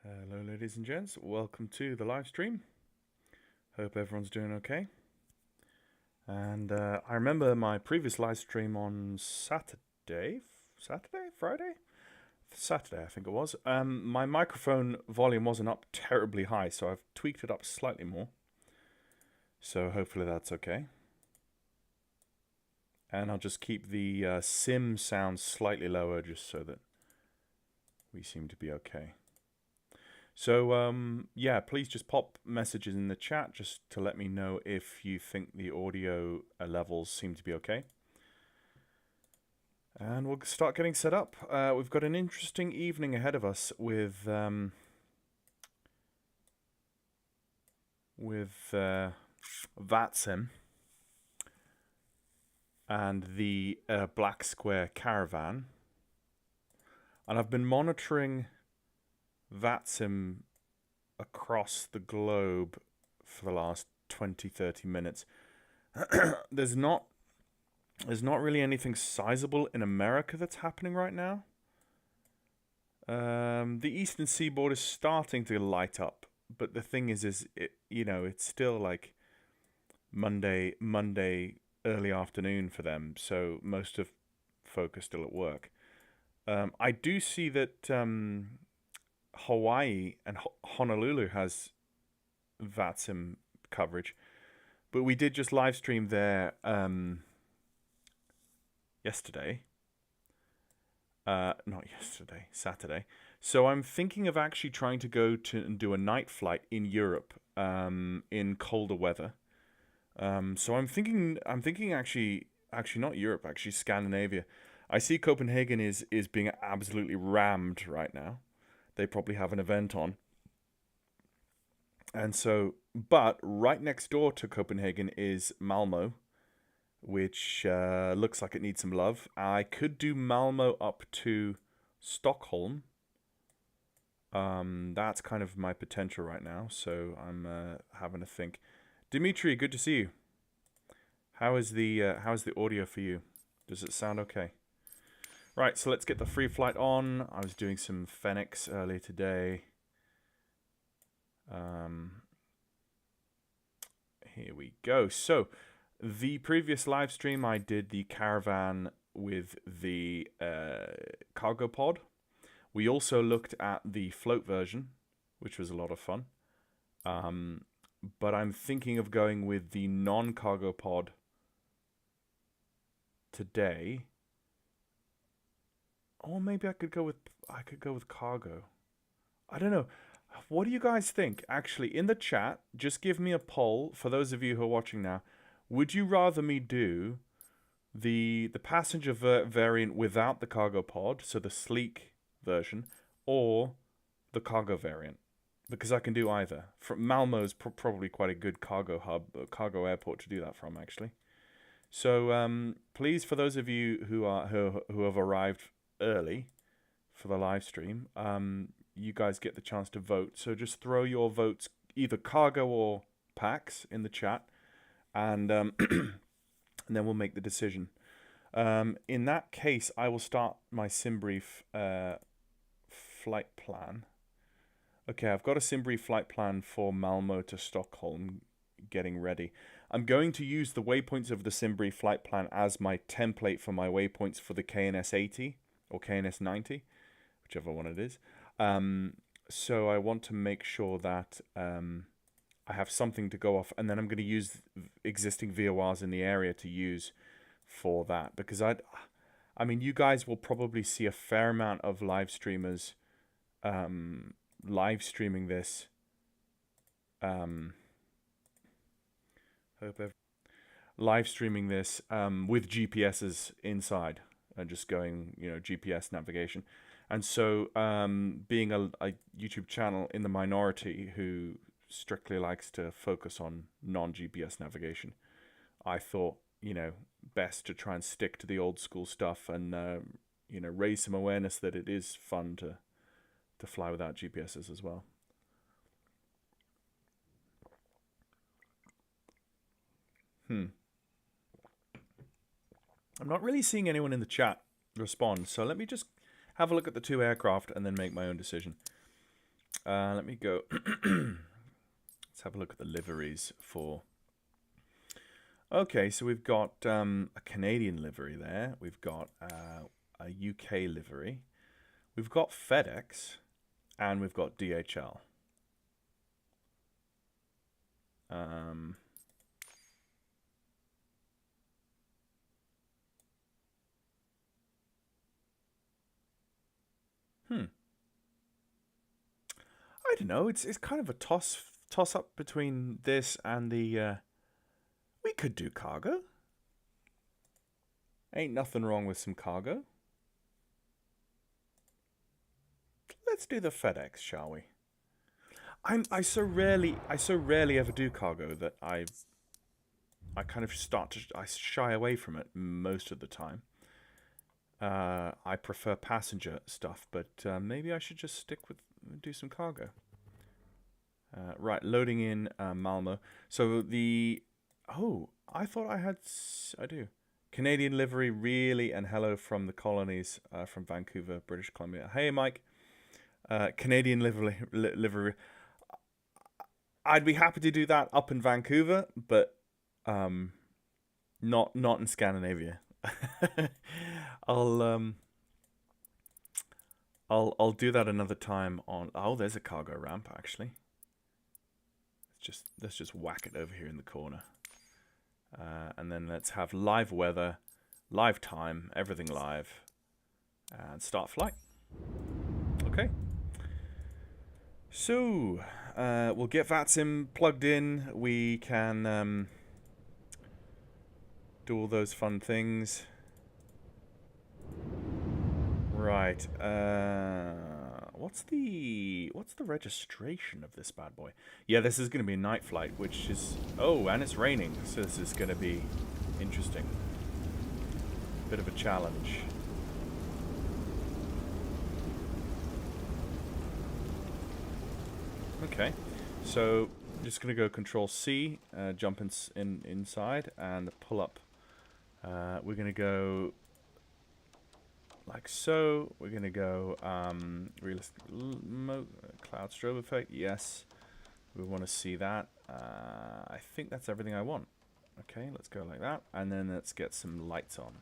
Hello ladies and gents, welcome to the live stream. Hope everyone's doing okay. And I remember my previous live stream on Saturday, Friday? Saturday I think it was. My microphone volume wasn't up terribly high, so I've tweaked it up slightly more. So hopefully that's okay. And I'll just keep the sim sound slightly lower just so that we seem to be okay. So, yeah, please just pop messages in the chat just to let me know if you think the audio levels seem to be okay. And we'll start getting set up. We've got an interesting evening ahead of us with Vatsim and the BlackSquare Caravan. And I've been monitoring Vatsim across the globe for the last 20-30 minutes. There's not really anything sizable in America that's happening right now. The eastern seaboard is starting to light up, but the thing is it's still like Monday early afternoon for them, so most of folk are still at work. I do see that Hawaii and Honolulu has Vatsim coverage, but we did just live stream there Saturday. So I'm thinking of actually trying to go to and do a night flight in Europe, in colder weather. So I'm thinking actually not Europe, actually Scandinavia. I see Copenhagen is being absolutely rammed right now. They probably have an event on. And so, but right next door to Copenhagen is Malmo, which looks like it needs some love. I could do Malmo up to Stockholm. That's kind of my potential right now, so I'm having to think. Dimitri, good to see you. How is the audio for you? Does it sound okay? Right, so let's get the free flight on. I was doing some Fenix earlier today. Here we go. So, the previous live stream, I did the Caravan with the cargo pod. We also looked at the float version, which was a lot of fun. But I'm thinking of going with the non-cargo pod today. Or maybe I could go with cargo. I don't know. What do you guys think? Actually, in the chat, just give me a poll for those of you who are watching now. Would you rather me do the passenger variant without the cargo pod, so the sleek version, or the cargo variant? Because I can do either. Malmo's probably quite a good cargo hub, cargo airport to do that from, actually. So please, for those of you who have arrived early for the live stream, you guys get the chance to vote. So just throw your votes, either cargo or packs, in the chat, and and then we'll make the decision. In that case, I will start my SimBrief flight plan. Okay, I've got a SimBrief flight plan for Malmo to Stockholm getting ready. I'm going to use the waypoints of the SimBrief flight plan as my template for my waypoints for the KNS 80 or KNS 90, whichever one it is. So I want to make sure that I have something to go off, and then I'm going to use existing VORs in the area to use for that, because I mean, you guys will probably see a fair amount of live streamers live streaming this. Live streaming this with GPSs inside and just going, GPS navigation. And so, being a YouTube channel in the minority who strictly likes to focus on non-GPS navigation, I thought, best to try and stick to the old school stuff and, raise some awareness that it is fun to fly without GPSs as well. I'm not really seeing anyone in the chat respond, so let me just have a look at the two aircraft and then make my own decision. let me go. Let's have a look at the liveries for... Okay, so we've got a Canadian livery there. We've got a UK livery. We've got FedEx. And we've got DHL. I don't know. It's kind of a toss up between this and the. We could do cargo. Ain't nothing wrong with some cargo. Let's do the FedEx, shall we? I so rarely ever do cargo that I kind of I shy away from it most of the time. I prefer passenger stuff, but maybe I should just do some cargo. Right, loading in Malmo. So I thought I do. Canadian livery, really, and hello from the colonies from Vancouver, British Columbia. Hey, Mike. Canadian livery. I'd be happy to do that up in Vancouver, but not in Scandinavia. I'll do that another time on. Oh, there's a cargo ramp actually. Let's just whack it over here in the corner, and then let's have live weather, live time, everything live, and start flight. Okay. So we'll get Vatsim plugged in. We can do all those fun things. Right. What's the registration of this bad boy? Yeah, this is going to be a night flight, which is... Oh, and it's raining, so this is going to be interesting. Bit of a challenge. Okay, so I'm just going to go Control C, jump inside, and pull up. We're going to go like so. We're going to go realistic cloud strobe effect. Yes, we want to see that. I think that's everything I want. Okay, let's go like that, and then let's get some lights on.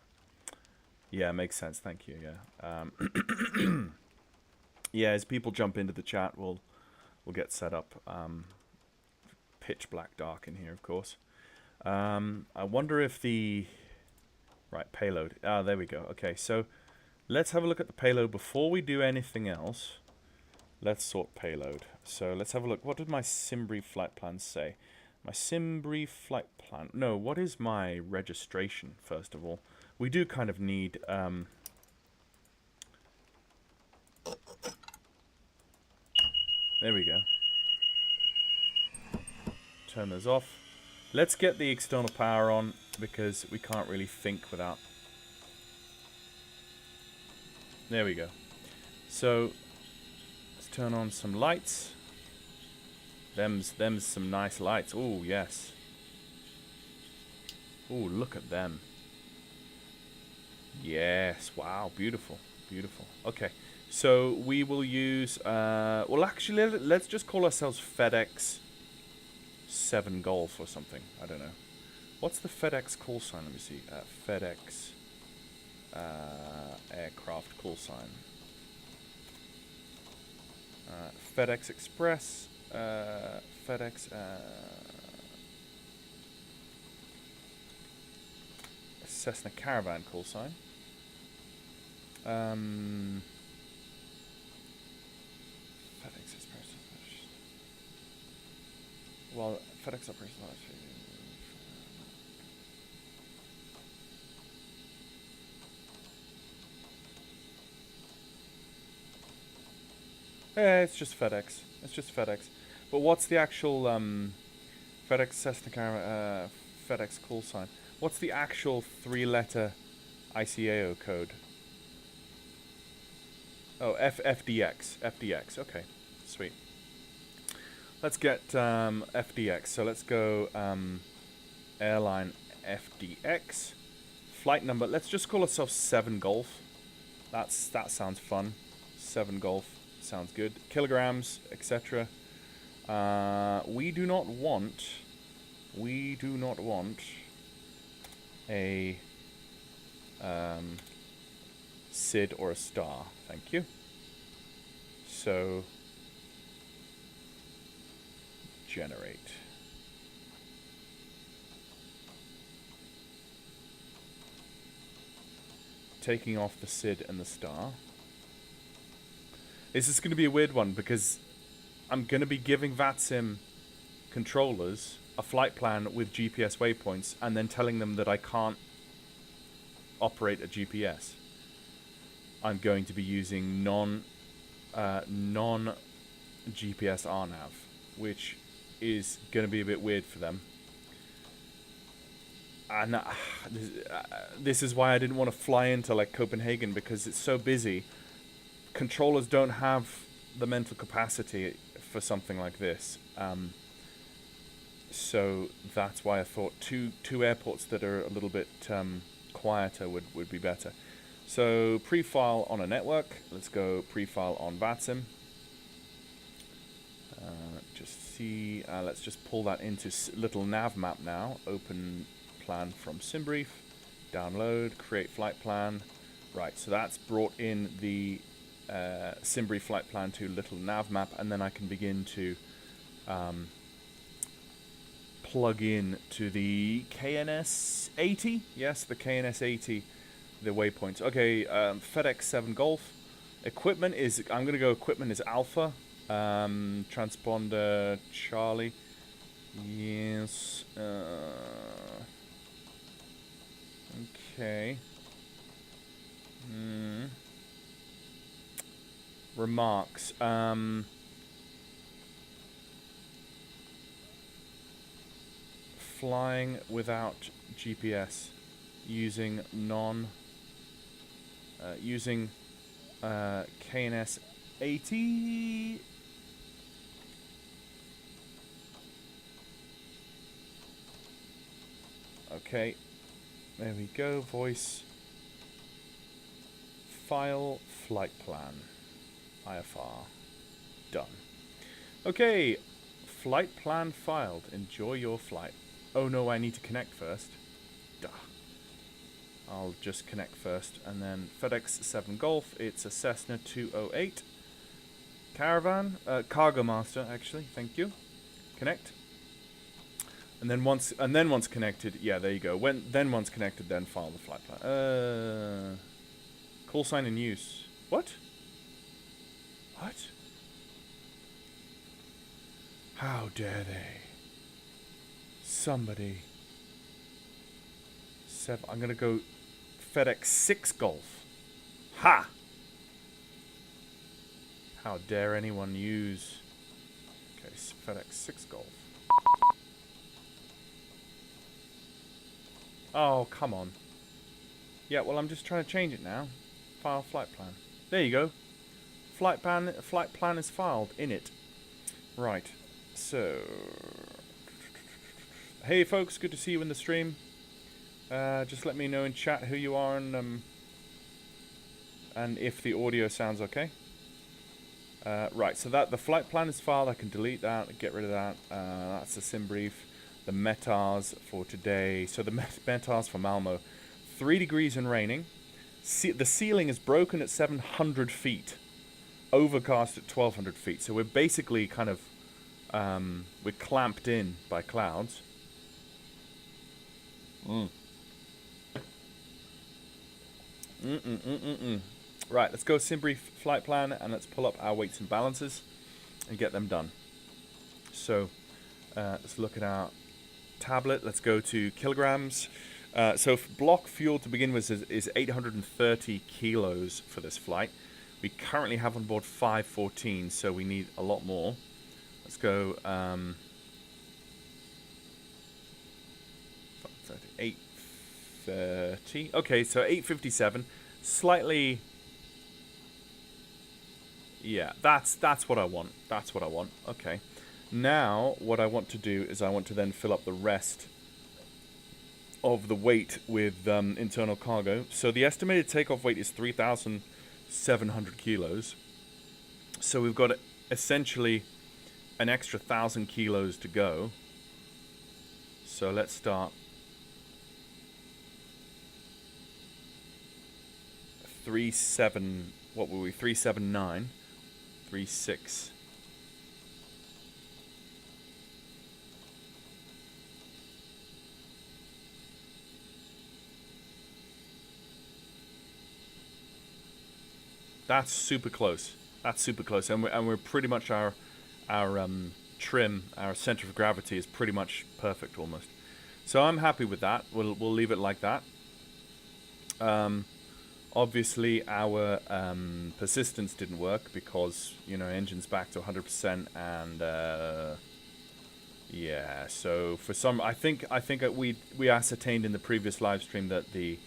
Yeah, makes sense. Thank you. Yeah. Yeah, as people jump into the chat, we'll get set up. Pitch black dark in here, of course. I wonder if the... Right, payload. Ah, there we go. Okay, so let's have a look at the payload before we do anything else. Let's sort payload. So let's have a look. What did my Simbrief flight plan say? My Simbrief flight plan... No, what is my registration, first of all? We do kind of need... There we go. Turn those off. Let's get the external power on, because we can't really think without... There we go. So, let's turn on some lights. Them's some nice lights. Oh, yes. Oh, look at them. Yes, wow, beautiful, beautiful. Okay, so we will use, well actually let's just call ourselves FedEx 7 Golf or something, I don't know. What's the FedEx call sign? Let me see, FedEx aircraft call sign. FedEx Express, FedEx, Cessna Caravan call sign. FedEx Express. Well, FedEx operates. Yeah, it's just FedEx. It's just FedEx. But what's the actual FedEx Cessna Caravan FedEx call sign? What's the actual 3-letter ICAO code? Oh, FDX. FDX. Okay, sweet. Let's get FDX. So let's go airline FDX. Flight number. Let's just call ourselves 7 Golf. That sounds fun. 7 Golf. sounds good. Kilograms, etc. We do not want a SID or a star. Thank you. So generate. Taking off the SID and the star. This is going to be a weird one because I'm going to be giving Vatsim controllers a flight plan with GPS waypoints and then telling them that I can't operate a GPS. I'm going to be using non-GPS RNAV, which is going to be a bit weird for them. And this is why I didn't want to fly into like Copenhagen, because it's so busy. Controllers don't have the mental capacity for something like this. So that's why I thought two airports that are a little bit quieter would be better. So pre-file on a network. Let's go pre-file on Vatsim. Let's just pull that into little nav map now. Open plan from SimBrief, download, create flight plan. Right, so that's brought in the SimBrief flight plan to little nav map, and then I can begin to plug in to the KNS 80. Yes, the KNS 80, the waypoints. Okay, FedEx 7 Golf. Equipment is, I'm going to go equipment is Alpha. Transponder Charlie. Yes. Okay. Remarks. Flying without GPS, using KNS 80. Okay, there we go. Voice file flight plan IFR done. Okay, flight plan filed. Enjoy your flight. Oh no, I need to connect first. Duh. I'll just connect first, and then FedEx 7 Golf. It's a Cessna 208 Caravan, Cargo Master actually. Thank you. Connect. And then once connected, yeah, there you go. Once connected, then file the flight plan. Call sign in use. What? What? How dare they? Somebody. I'm gonna go FedEx 6 Golf. Ha! How dare anyone use? Okay, FedEx 6 Golf. Oh, come on. Yeah, well, I'm just trying to change it now. File flight plan. There you go. Flight plan is filed in it. Right. So, hey folks, good to see you in the stream. Just let me know in chat who you are and if the audio sounds okay. Right. So that the flight plan is filed. I can delete that. Get rid of that. That's the SimBrief. The METARs for today. So the METARs for Malmo. 3 degrees and raining. The ceiling is broken at 700 feet. Overcast at 1200 feet. So we're basically kind of, we're clamped in by clouds. Right, let's go SimBrief flight plan and let's pull up our weights and balances and get them done. So let's look at our tablet. Let's go to kilograms. So block fuel to begin with is 830 kilos for this flight. We currently have on board 514, so we need a lot more. Let's go 830. Okay, so 857. Slightly. Yeah, that's what I want. That's what I want. Okay. Now, what I want to do is I want to then fill up the rest of the weight with internal cargo. So the estimated takeoff weight is 3,700 kilos. So we've got essentially an extra 1,000 kilos to go. So let's start. 37. What were we? 379. 36. That's super close. That's super close, and we're pretty much our trim, our center of gravity is pretty much perfect almost. So I'm happy with that. We'll leave it like that. Obviously, our persistence didn't work because engine's back to 100%, and yeah. So for some, I think we ascertained in the previous live stream that the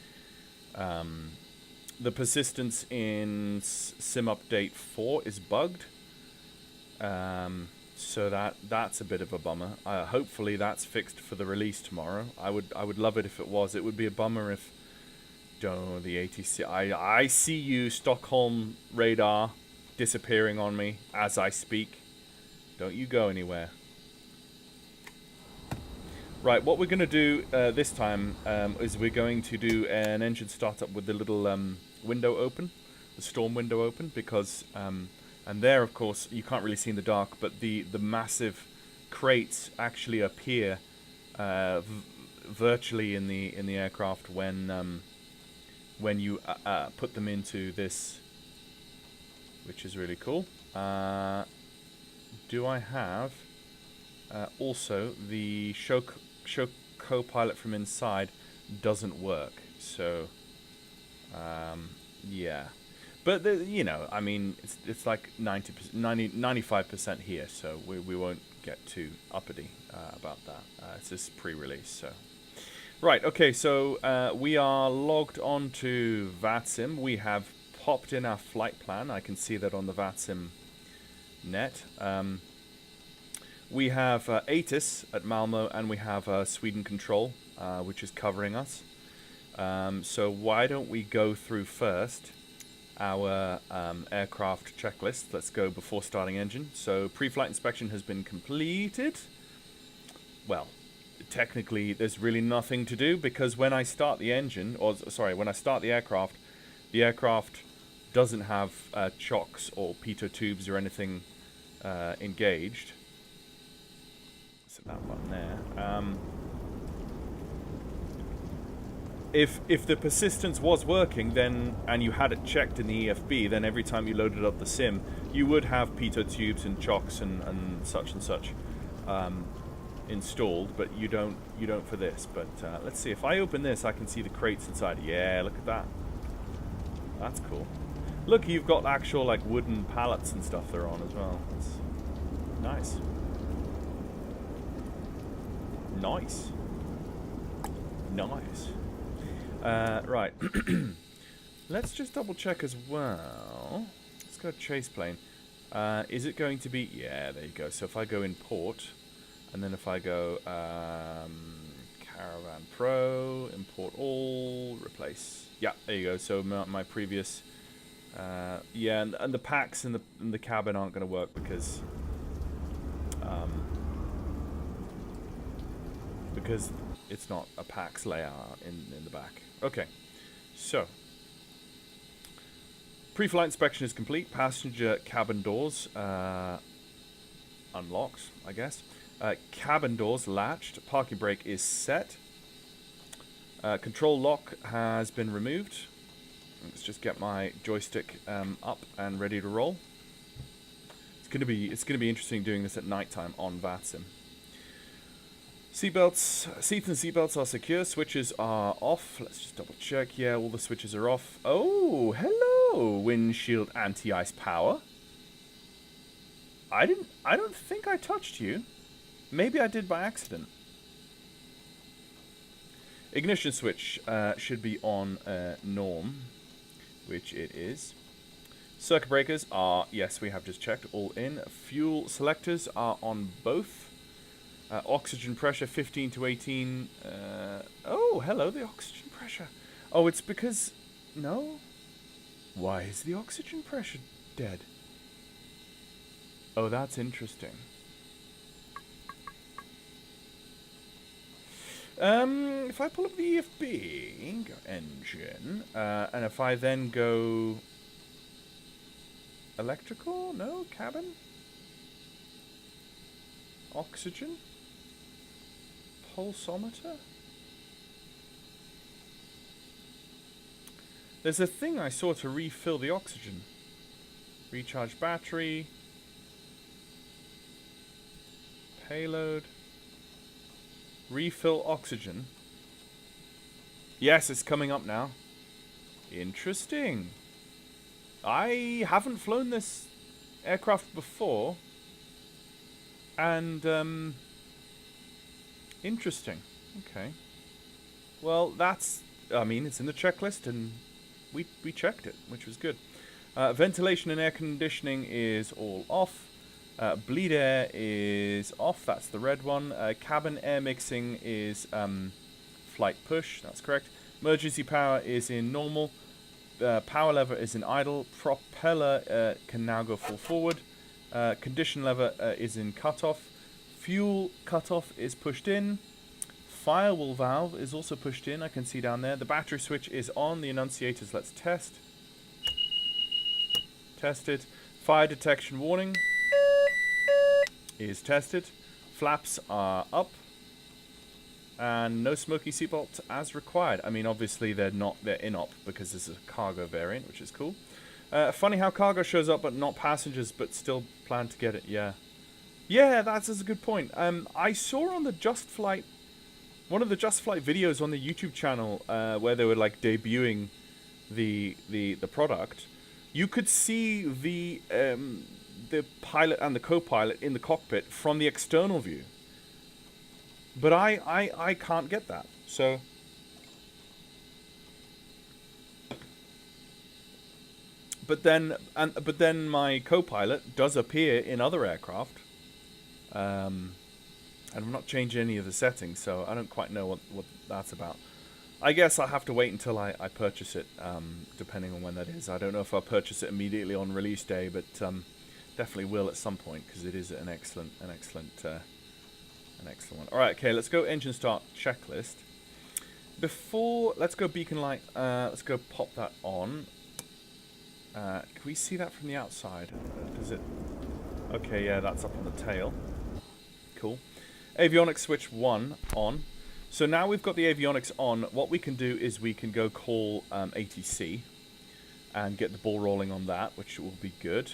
persistence in Sim Update 4 is bugged. So that's a bit of a bummer. Hopefully that's fixed for the release tomorrow. I would love it if it was. It would be a bummer if the ATC. I see you, Stockholm radar, disappearing on me as I speak. Don't you go anywhere. Right, what we're going to do this time is we're going to do an engine startup with the little window open, the storm window open, because and there, of course, you can't really see in the dark, but the massive crates actually appear virtually in the aircraft when you put them into this, which is really cool. Do I have also the show co-pilot from inside doesn't work, so yeah, but I mean it's like 95% here, so we won't get too uppity about that. It's just pre-release, so right. Okay, so we are logged on to Vatsim. We have popped in our flight plan. I can see that on the Vatsim net. We have ATIS at Malmo, and we have Sweden Control, which is covering us. So why don't we go through first our aircraft checklist. Let's go before starting engine. So pre-flight inspection has been completed. Well, technically there's really nothing to do, because when I start the engine, or sorry, when I start the aircraft doesn't have chocks or pitot tubes or anything engaged. So that button there. If the persistence was working, then, and you had it checked in the EFB, then every time you loaded up the sim, you would have pitot tubes and chocks and such installed, but you don't for this. But let's see, if I open this, I can see the crates inside. Yeah, look at that. That's cool. Look, you've got actual like wooden pallets and stuff they're on as well. That's nice. Nice. Right. Let's just double check as well. Let's go chase plane. Is it going to be... Yeah, there you go. So if I go import, and then if I go Caravan Pro, import all, replace. Yeah, there you go. So my previous... yeah, and the packs in the cabin aren't going to work because it's not a PAX layout in the back. Okay, so pre-flight inspection is complete. Passenger cabin doors unlocked, I guess. Cabin doors latched. Parking brake is set. Control lock has been removed. Let's just get my joystick up and ready to roll. It's gonna be interesting doing this at nighttime on Vatsim. Seats and seatbelts are secure. Switches are off. Let's just double check. Yeah, all the switches are off. Oh, hello, windshield anti-ice power. I don't think I touched you. Maybe I did by accident. Ignition switch should be on norm, which it is. Circuit breakers are, yes, we have just checked, all in. Fuel selectors are on both. Oxygen pressure 15 to 18. Oh, hello, the oxygen pressure. Oh, it's because... No? Why is the oxygen pressure dead? Oh, that's interesting. If I pull up the EFB, go engine, and if I then go electrical, no, cabin, oxygen, pulsometer. There's a thing I saw to refill the oxygen. Recharge battery, payload, refill oxygen. Yes, it's coming up now. Interesting. I haven't flown this aircraft before. And, interesting. Okay. Well, that's, I mean, it's in the checklist, and we checked it, which was good. Ventilation and air conditioning is all off. Bleed air is off, that's the red one. Cabin air mixing is flight push, that's correct. Emergency power is in normal. Power lever is in idle. Propeller can now go full forward. Condition lever is in cutoff. Fuel cutoff is pushed in. Firewall valve is also pushed in, I can see down there. The battery switch is on. The annunciators, let's test. Tested. Fire detection warning is tested. Flaps are up. And no smoky seatbelt as required. I mean, obviously they're in-op because this is a cargo variant, which is cool. Funny how cargo shows up but not passengers, but still plan to get it, yeah. Yeah, that's a good point. I saw on the Just Flight, one of the Just Flight videos on the YouTube channel where they were like debuting the product. You could see the pilot and the co-pilot in the cockpit from the external view. But I can't get that. So but then my co-pilot does appear in other aircraft. And I've not changed any of the settings, so I don't quite know what that's about. I guess I'll have to wait until I purchase it, depending on when that is. I don't know if I'll purchase it immediately on release day, but definitely will at some point, because it is an excellent one. All right, okay, let's go engine start checklist. Before, let's go beacon light. Let's go pop that on. Can we see that from the outside? Does it? Okay, yeah, that's up on the tail. Cool. Avionics switch 1 on. So now we've got the avionics on. What we can do is we can go call ATC and get the ball rolling on that, which will be good.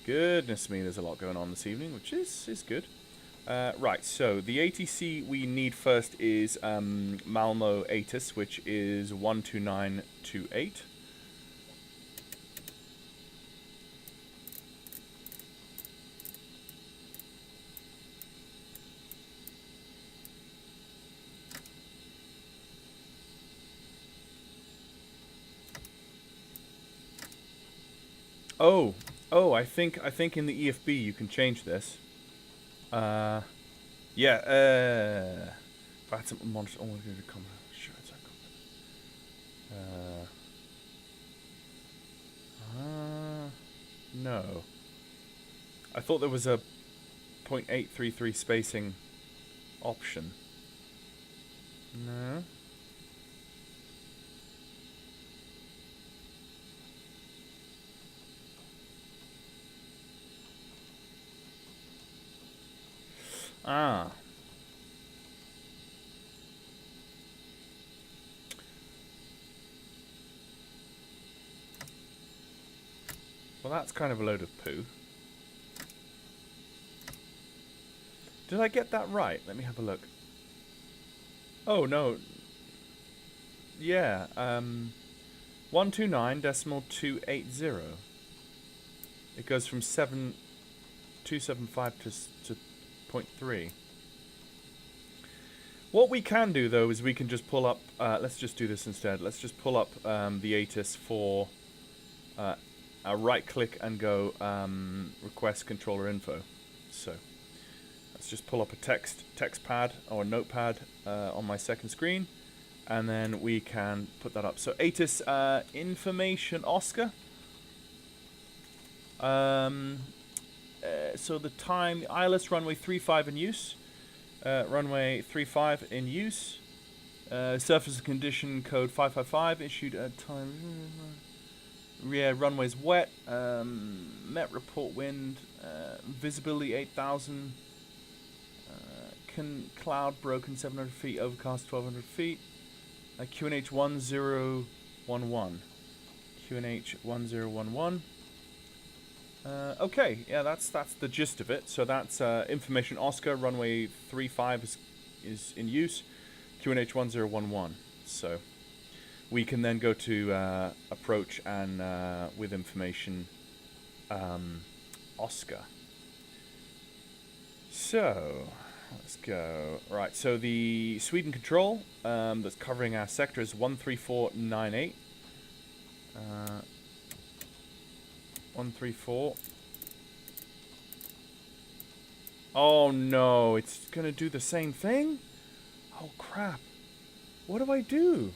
Goodness me, there's a lot going on this evening, which is good. Right, so the ATC we need first is Malmo ATIS, which is 12928. Oh, I think in the EFB you can change this. Yeah, Vatsim monster. Oh, we're going to come. Sure, it's no. I thought there was a 0.833 spacing option. No. Ah. Well, that's kind of a load of poo. Did I get that right? Let me have a look. Oh, no. Yeah, 129.280. It goes from 7275 to 0.3. What we can do, though, is we can just pull up... let's just do this instead. Let's just pull up the ATIS for... a right-click and go request controller info. So, let's just pull up a text pad or a notepad on my second screen. And then we can put that up. So, ATIS information Oscar. so the time, ILS runway 35 in use. Runway 35 in use. Surface condition code 555 issued at time. Yeah, runway's wet. Met report wind. Visibility 8,000. Cloud broken 700 feet. Overcast 1,200 feet. QNH 1011. QNH 1011. Okay, yeah, that's the gist of it. So that's information Oscar, runway 35 is in use, QNH 1011. So we can then go to approach and with information Oscar. So let's go. Right, so the Sweden control that's covering our sector is 13498. 134. Oh no, it's gonna do the same thing? Oh crap. What do I do?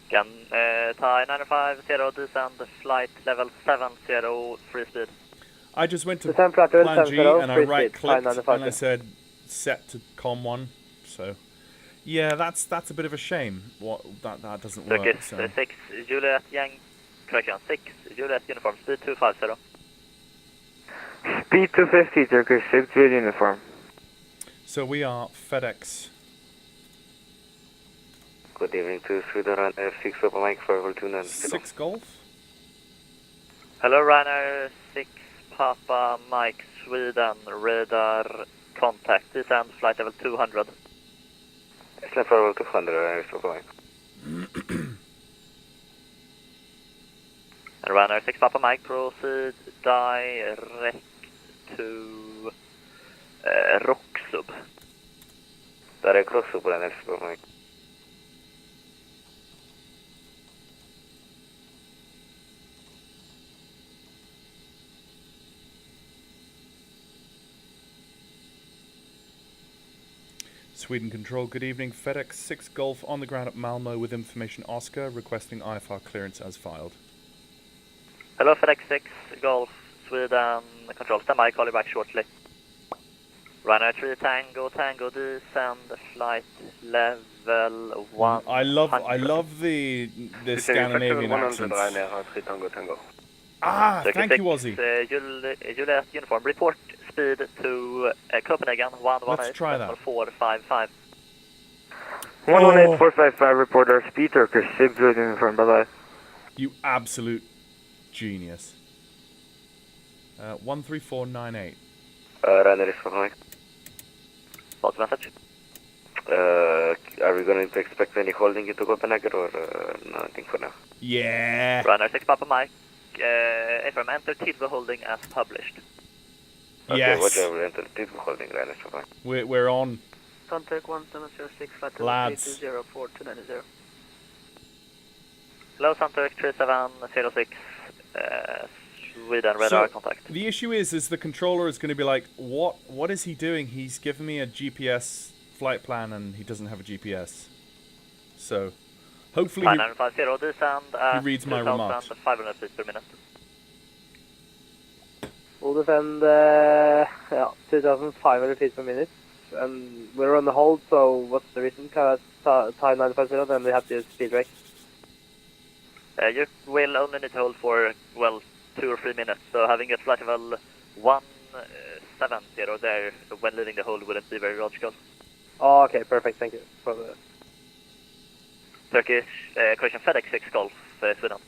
Can Thai 950 descend flight level 70 free speed. I just went to plan G and I right clicked and I said set to COM 1. So yeah, that's a bit of a shame. What that doesn't work. Turkish So. 6 Juliet Yang, correction 6 Juliet uniform speed 250. Speed 250 Turkish 6 Juliet uniform. So we are FedEx. Good evening to Sweden Runner 6 Papa Mike for 290. 6 Golf. Hello Ryanair 6 Papa Mike Sweden, radar contact, descend flight level 200. Descend for level 200 Ryanair 6 Papa Mike. And Ryanair 6 Papa Mike, proceed direct to Rocksub. Direct Rocksub Ryanair 6 Papa Mike. Sweden Control, good evening. FedEx 6 Golf on the ground at Malmo with information Oscar, requesting IFR clearance as filed. Hello FedEx 6 Golf, Sweden Control, stand by, call you back shortly. Ryanair 3 Tango, Tango descend flight level 1. I love the Scandinavian accents. Ah, thank you, Ozzy. Juliet uniform, report speed to Copenhagen 118.455. 118.455 reporter, speed Turkish 6 Juliet uniform, bye bye. You absolute genius. 13498. Ryanair 6 Papa Mike. What's the message? Are we going to expect any holding into Copenhagen or nothing for now? Yeah. Ryanair 6 Papa Mike, affirm enter Tidvo holding as published. Okay, Yes. whatever, enter Tidvo holding Ryanair 6 Papa Mike. We're on. Contact 1706 Lads. 4290. Hello, Sunturk 3706, Sweden, radar contact. The issue is the controller is going to be like, what is he doing? He's given me a GPS flight plan and he doesn't have a GPS. So, hopefully 5950 descend he reads my remarks. 2,500 feet per minute. We'll descend 2,500 feet per minute. And we're on the hold, so what's the reason? Time 950, then we have to speed brake. You will only need to hold for, well, 2 or 3 minutes, so having a flight level 170 there when leaving the hold wouldn't be very logical. Oh, okay, perfect, thank you for the... Turkish, correction, FedEx 6 Golf, Sweden.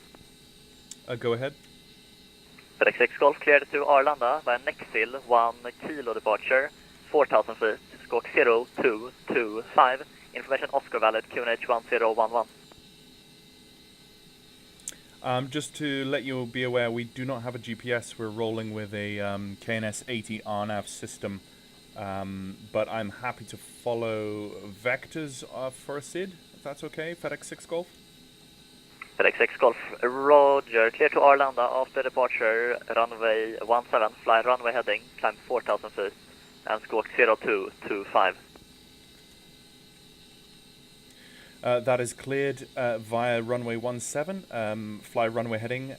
Go ahead. FedEx 6 Golf cleared to Arlanda by Nexil, 1 kilo departure, 4,000 feet, squawk 0225, information Oscar valid, QNH 1011. Just to let you be aware, we do not have a GPS. We're rolling with a KNS-80 RNAV system, but I'm happy to follow vectors for a SID, if that's okay, FedEx 6 Golf. FedEx 6 Golf, roger, clear to Arlanda after departure, runway 17, fly runway heading, climb 4,000 feet, and squawk 0225. That is cleared via runway 17, fly runway heading,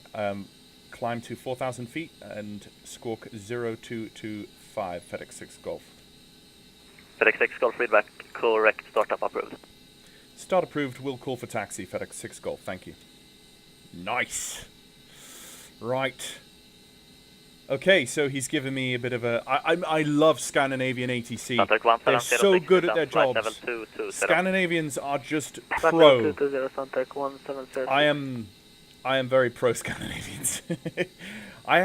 climb to 4,000 feet, and squawk 0225, FedEx 6 Golf. FedEx 6 Golf, feedback, correct, startup approved. Start approved, will call for taxi, FedEx 6 Golf, thank you. Nice. Right. Okay, so he's given me a bit of a... I love Scandinavian ATC. They're so good at their jobs. Scandinavians are just pro. I am very pro Scandinavians. I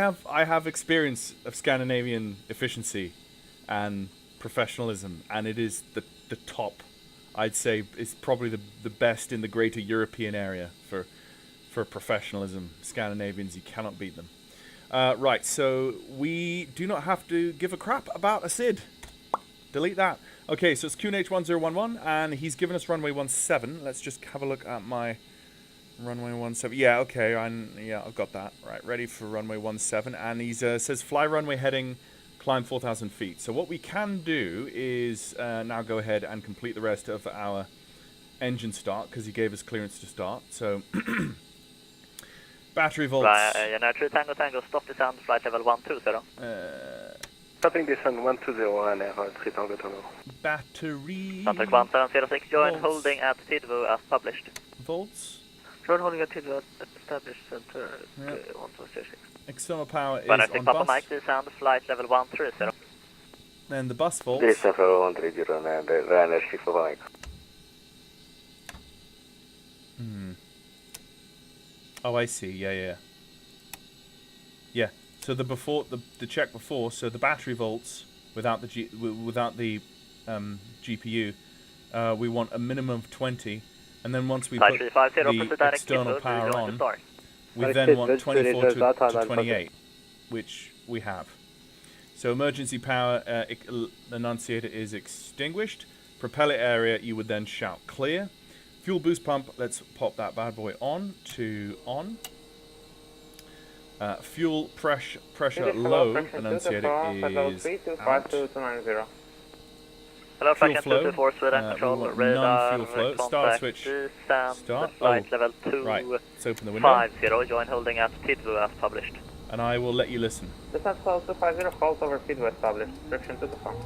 have experience of Scandinavian efficiency and professionalism, and it is the top. I'd say it's probably the best in the greater European area for professionalism. Scandinavians, you cannot beat them. Right, so we do not have to give a crap about a SID. Delete that. Okay, so it's QNH 1011, and he's given us runway 17. Let's just have a look at my runway 17. Yeah, okay, I've got that. Right, ready for runway 17, and he says fly runway heading, climb 4,000 feet. So what we can do is now go ahead and complete the rest of our engine start, because he gave us clearance to start. So battery volts. United Tango, stop descent, flight level 120. Stopping descent 120 and 3 Tango Tango. Battery. Contact 1706, join holding at Tidvo as published. Volts. Join holding at Tidvo at established center. Yep. 1206. External power is United on Papa bus. Mike, descend, flight level 130. Then the bus volts. Descent for 130 and runner 6 for Mike. Oh, I see. Yeah. So the check before. So the battery volts without the GPU, we want a minimum of 20, and then once we put the external power on, we then want 24 to 28, which we have. So emergency power annunciator is extinguished. Propeller area, you would then shout clear. Fuel boost pump, let's pop that bad boy on to on. Fuel pressure low, annunciator is out. Hello, Fuel flow, 224 Sweden control, radar, non-fuel flow. Start switch, start. flight level 2, Right, let's open the window. 50, join holding at Tidvo as published. And I will let you listen. Descent 250, halt over Tidvo established, direction to the farm.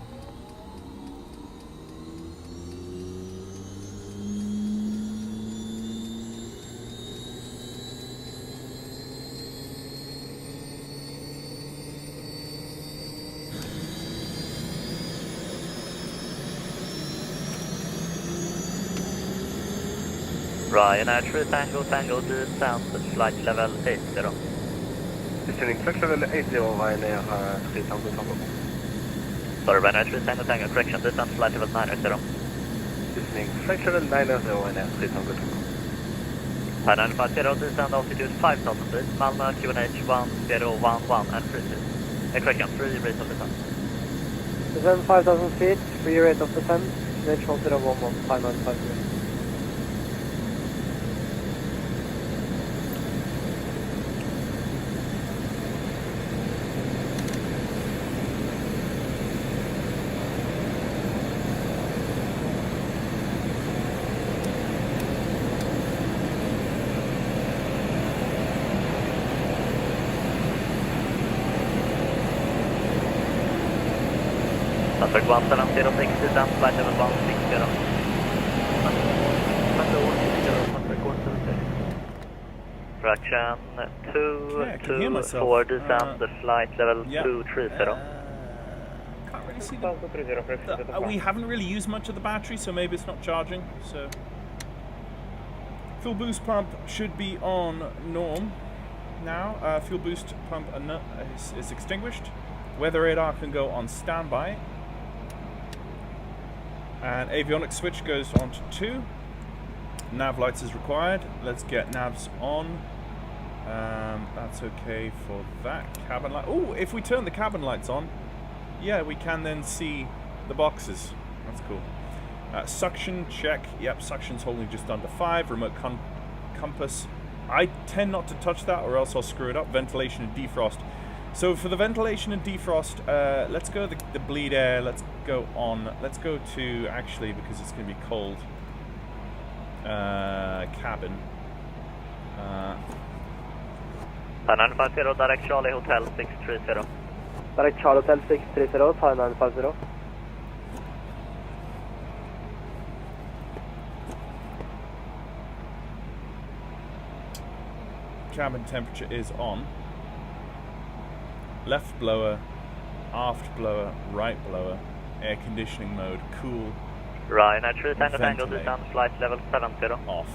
Ryan Air 3 Tango, descent, flight level 80. Descending flight level 80 Ryan Air 3 Tango Tango. Sorry, Ryan Air 3 Tango, correction, descent, flight level 90. Descending flight level 90 Ryan Air 3 Tango Tango. Thai 950, descent altitude 5,000 feet, Malmö QNH 1011 and free seat. Correction, free rate of descent. Descend 5,000 feet, free rate of descent, QNH 1011, Thai 950. Contact 1706, descent, flight level 160. Fraction 224, descent, flight level 230. Can't really see we haven't really used much of the battery, so maybe it's not charging. So fuel boost pump should be on norm now. Fuel boost pump is extinguished. Weather radar can go on standby. And avionics switch goes on to 2. Nav lights is required. Let's get navs on. That's okay for that. Cabin light. Oh, if we turn the cabin lights on, yeah, we can then see the boxes. That's cool. Suction check. Yep, suction's holding just under 5. Remote compass I tend not to touch that or else I'll screw it up. Ventilation and defrost. So for the ventilation and defrost, let's go the bleed air. Let's go on. Let's go to, actually, because it's going to be cold, cabin. 950, direct Charlie Hotel 630. Direct Charlie Hotel 630, Thai 950. Cabin temperature is on. Left blower, aft blower, right blower, air conditioning mode, cool, Ryanair 3 Tango Tango, ventilate. descend flight level 70. Off.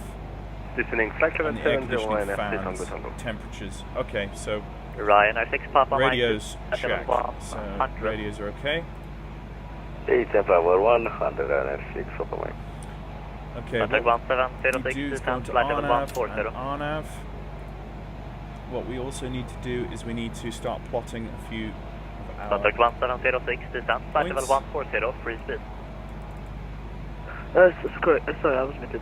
Listening, flight level And the air 70, conditioning Ryanair 3 fans, Tango Tango. temperatures. Okay, so Ryanair 6 Papa radios Mike, check. level So 100. radios are okay. 8 Power 100 and 6 Papa Mike. Okay, Contact what 1706, we do is go descend to flight level RNAV 140. and RNAV. What we also need to do is we need to start plotting a few of our Contact 1706, descend flight level points. 140, free speed. Sorry, I was muted.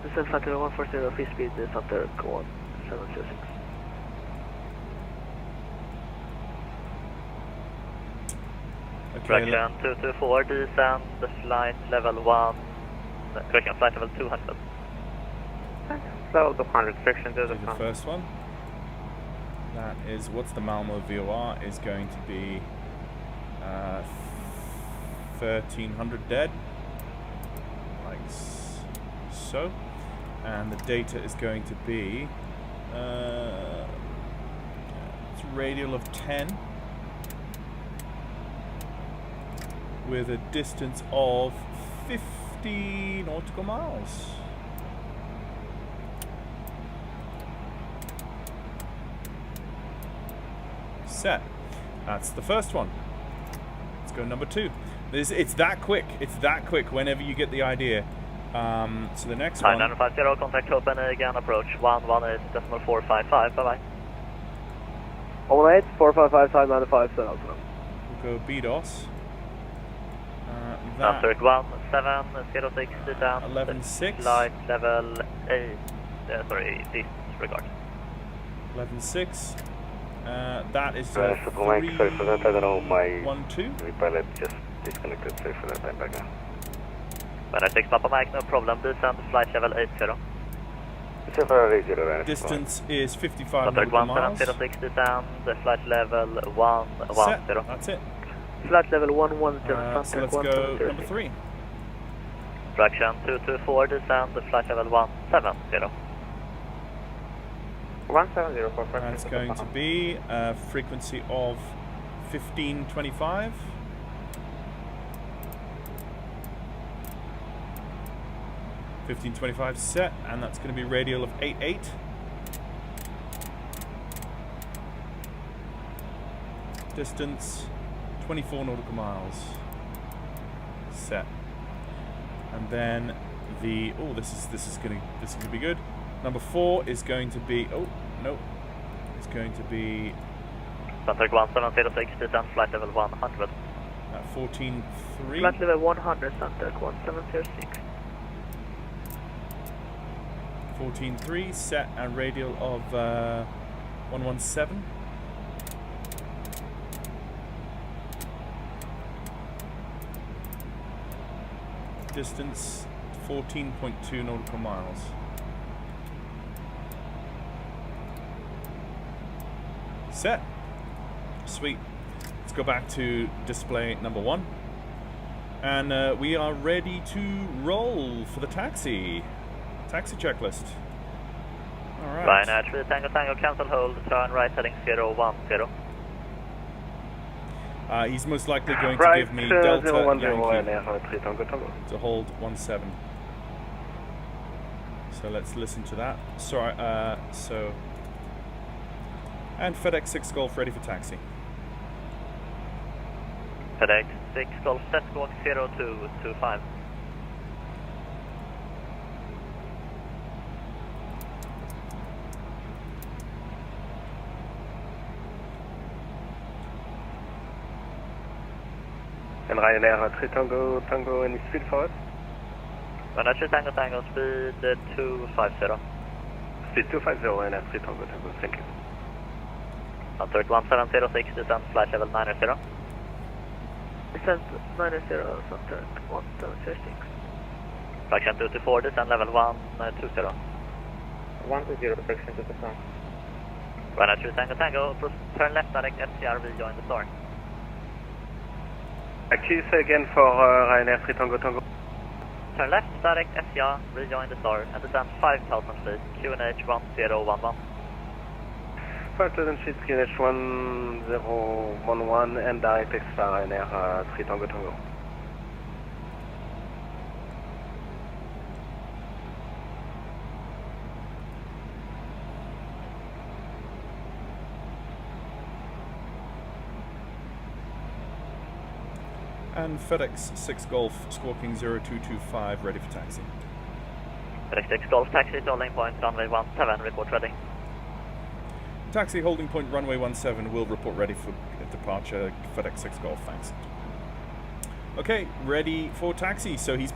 Descend flight level 140, free speed, Center, go on, 706. Okay, Correction 224, descend flight level 1, correction flight level 200. Level 200, section do the first one. That is, what's the Malmo VOR is going to be 1300 dead, like so, and the data is going to be it's a radial of 10 with a distance of 50 nautical miles. Set. That's the first one. Let's go number 2. It's that quick. It's that quick whenever you get the idea. So the next one. 950, contact Copenhagen, approach 118.455, bye bye. 118, 455, Thai 950, We'll go BDOS. Contact 1706, descend 11.6. flight level 8, disregard. 11.6. That is Papa Mike, sorry for that, I don't know, my 1-2. pilot just disconnected, sorry for that, I'm back now. Ryanair 6 Papa Mike, no problem, descend flight level 80. It's for 80, Ryanair. Distance is 55 Contact nautical miles. 1706, descend flight level 110. Set. That's it. Flight level 110, So let's go number 3. Correction 224, descend flight level 170. 170 for That's going to be a frequency of 1525. set, and that's going to be radial of 88. Distance 24 nautical miles. Set. And then the this is gonna be good. Number 4 is going to be it's going to be Contact 1706, descend flight level 100. 14.3. Flight level 100, Contact 1706. 14.3 set and radial of 117. Distance 14.2 nautical miles. Set. Sweet. Let's go back to display number 1. And we are ready to roll for the taxi. Taxi checklist. Alright. Ryanair 3 Tango Tango, cancel hold, turn right heading 010. He's most likely going to Right, give me 010 Delta Yankee Ryanair 3 Tango Tango. to hold 17. So let's listen to that. Sorry, and FedEx 6 Golf ready for taxi. FedEx 6 Golf, set squawk 0225. And Ryanair 3 Tango Tango, any speed for us? Ryanair 3 Tango Tango, speed 250. Speed 250 Ryanair 3 Tango Tango, thank you. Answer 1706, descend flight level 90. Descent 90, Sunturk 1706. Fraction 224, descend level 120. 120, fraction 2 descent. Ryanair 3 Tango Tango, turn left direct SCR, rejoin the star. Can you say again for Ryanair 3 Tango Tango? Turn left direct SCR, rejoin the star, and descend 5000 feet, QNH 1011. 5000 feet, QNH 1011, and direct XR Ryanair 3 Tango Tango. And FedEx 6 Golf, Squawking 0225, ready for taxi. FedEx 6 Golf, taxi to holding point, runway 17, report ready. Taxi holding point runway 17 will report ready for departure. FedEx 6 Golf, thanks. Okay, ready for taxi. So he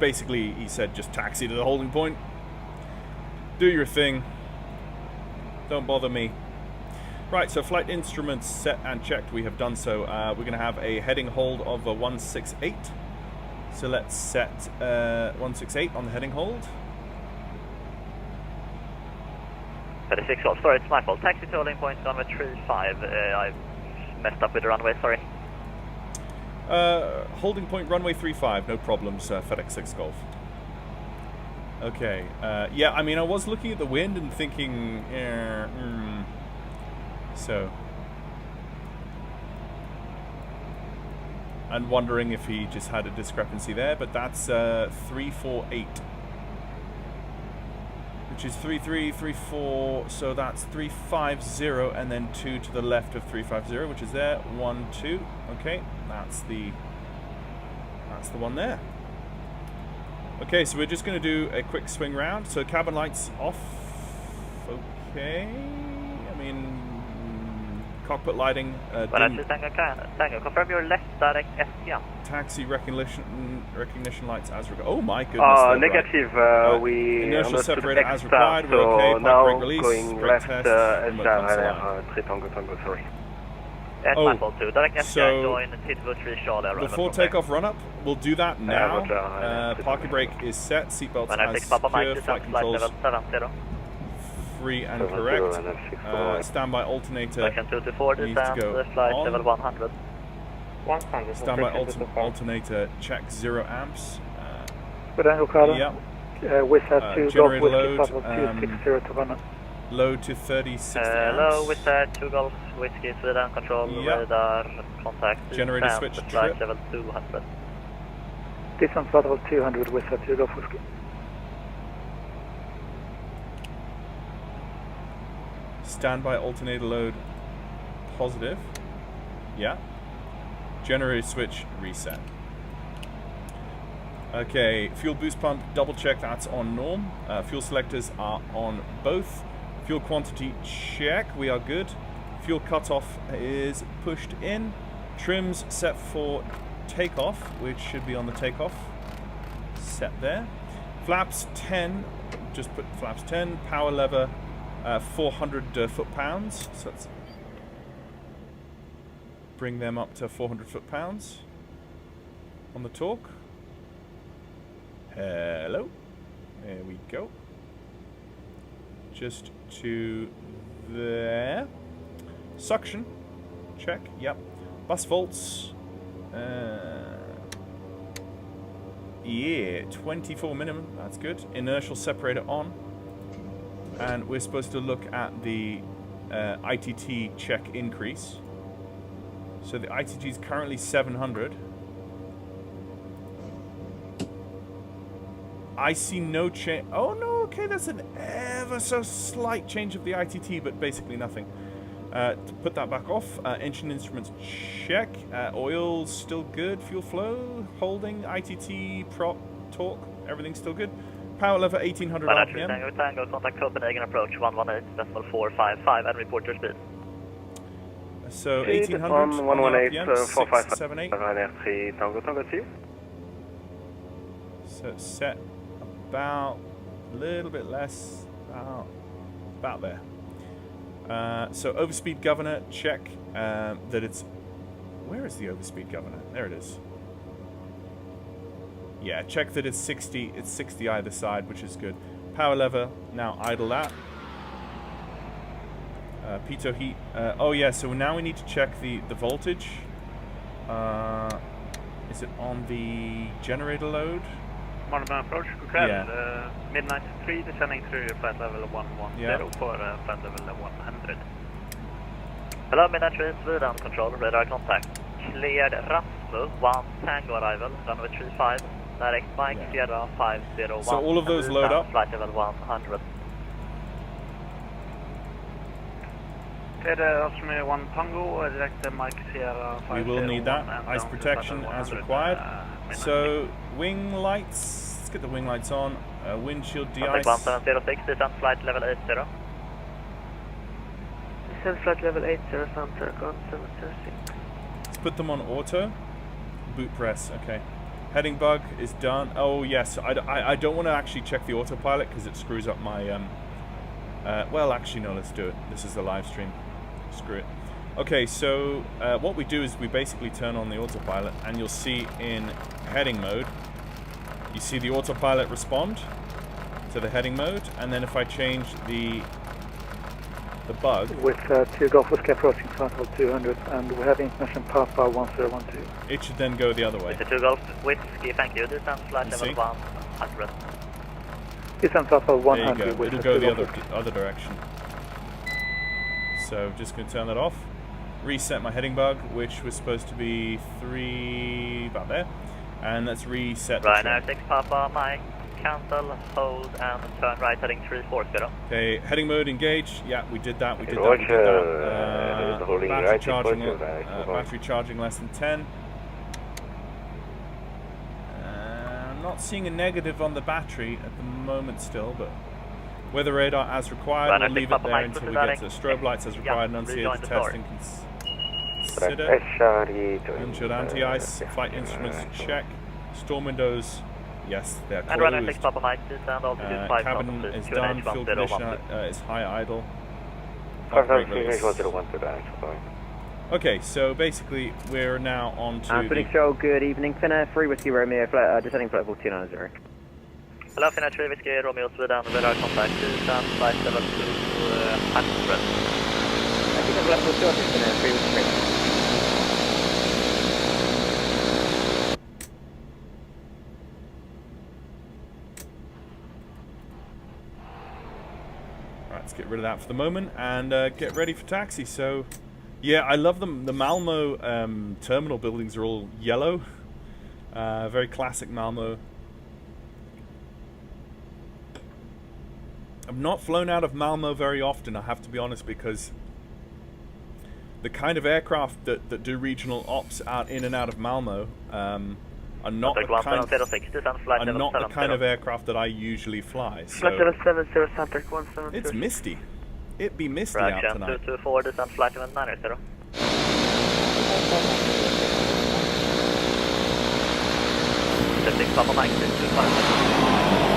said just taxi to the holding point. Do your thing. Don't bother me. Right, so flight instruments set and checked. We have done so. We're going to have a heading hold of a 168. So let's set 168 on the heading hold. 36 Golf, sorry, it's my fault. Taxi to holding point, runway 35. I messed up with the runway, sorry. Holding point runway 35, no problems, FedEx 6 Golf. Okay, yeah, I mean, I was looking at the wind and thinking, so, and wondering if he just had a discrepancy there, but that's 348, which is 3334, so that's 350, and then 2 to the left of 350, which is there, 1 2. Okay, that's the one there. Okay, so we're just going to do a quick swing round. So cabin lights off. Okay, I mean, cockpit lighting. Tango, confirm your left direct SCR. Taxi recognition lights as required. Oh my goodness. Negative. We inertial separator as extra, required. We're so okay. Park now brake release. going Brake left test. Remote Ryanair console. 3 Tango Tango, sorry. Yes, Oh, my fault too. Direct SCR, so join Tidwood 3 Charlie. Before takeoff run up, we'll do that now. Roger. Parking brake is set. Seatbelts Ryanair 6 as Papa Mike, secure. descend Flight flight controls level 70. free and correct. Standby alternator Fraction 224, needs to descend go flight on. level 100. 100. Standby alternator check 0 amps. Good angle, Carter. Yeah. Wizard 2, Golf generator Whiskey, load, Papa 260 to run. Load to 36 Hello, amps. Wizard 2 Golf Whiskey, Sweden, control, Yeah. radar, contact, Generator descend, switch flight trip. level 200. Descent flight level 200, Wizard 2, Golf Whiskey. Standby alternator load positive. Yeah. Generator switch reset. Okay, fuel boost pump, double check that's on norm. Fuel selectors are on both. Fuel quantity check, we are good. Fuel cutoff is pushed in. Trims set for takeoff, which should be on the takeoff. Set there. Flaps 10, just put flaps 10. Power lever 400 foot-pounds. So let's bring them up to 400 foot-pounds on the torque. Hello. There we go. Just to there. Suction. Check. Yep. Bus volts. Yeah, 24 minimum. That's good. Inertial separator on. And we're supposed to look at the ITT check increase. So the ITT is currently 700. I see no change. Oh no, okay, that's an ever so slight change of the ITT, but basically nothing. To put that back off, engine instruments check. Oil's still good. Fuel flow, holding, ITT, prop, torque, everything's still good. Power lever 1800 RPM. Tango, Tango, contact Copenhagen approach 118.455 and report your speed. So Speed 1800 on 118, RPM, 455 678. Ryanair 3 Tango Tango to you. So set about a little bit less, about about there. So overspeed governor, check that it's... Where is the overspeed governor? There it is. Yeah, check that it's 60. It's 60 either side, which is good. Power lever, now idle that. Pitot heat. Oh yeah, so now we need to check the voltage. Is it on the generator load? Modern approach, Cockpit. Yeah. Midnight 3, descending through flight level 110 Yeah. for flight level 100. Hello, Midnight 3, Sweden control, radar contact. Cleared Rasmus, 1 Tango arrival, runway 35, direct Mike, Sierra 501. So all of those load up? Flight level 100. Cleared Rasmus 1 Tango, direct Mike, Sierra 501. We will need that. and Ice down to protection flight as level required. 100, So wing lights. Let's get the wing lights on. Windshield de-ice. Contact 1706, descent flight level 80. Descent flight level 80, center, 1706. Let's put them on auto. Boot press. Okay. Heading bug is done. Oh yes. I don't want to actually check the autopilot because it screws up my well, actually no. Let's do it. This is the live stream. Screw it. Okay, so what we do is we basically turn on the autopilot, and you'll see in heading mode, you see the autopilot respond to the heading mode, and then if I change the bug, With 2 Golf Whiskey approaching flight level 200, and we have information Papa 1012. it should then go the other way. Mr. 2 Golf Whiskey, thank you. Descent flight You level see? 100. Descent flight level There you 100 go. with It'll 2 go the Golf other Whiskey. other direction. So just going to turn that off. Reset my heading bug, which was supposed to be 3 about there, and let's reset the Ryanair trim. 6 Papa Mike, cancel, hold, and turn right heading 340. Okay, heading mode engaged. Yeah, we did that. We did that. Roger, We did that. holding Battery right, charging. Roger, Battery charging less than 10. I'm not seeing a negative on the battery at the moment still, but weather radar as required. Ryanair We'll 6 leave it Papa there Mike, until we proceed get to strobe lights as required. Yeah, Enunciate rejoin the the testing. Consider. Windshield anti-ice. Flight instruments check. Storm windows. Yes, they're And Ryanair 6 closed. Papa Mike, descend altitude 5 Cabin knots, is QNH done. Fuel 1012. conditioner is high idle. Brake release. 101 Okay, so basically we're now on to Phoenix the, Show, good evening. Finnair 3 Whiskey Romeo, descending flight level 290. Hello, Finnair 3 Whiskey Romeo Sweden, radar contact, descend flight level 200. Descent flight level 200, Finnair 3 Whiskey Romeo. Alright, let's get rid of that for the moment and get ready for taxi. So, yeah, I love them. The Malmo terminal buildings are all yellow. Very classic Malmo. I've not flown out of Malmo very often, I have to be honest, because the kind of aircraft that do regional ops out in and out of Malmo are not the Contact kind, 1706, descend flight are level not the kind of 70. aircraft that I usually fly. Flight So level 70, Santac 170. it's misty. It be misty out Reaction tonight. 224, descend flight level 90. The 6 Papa Mike, 625.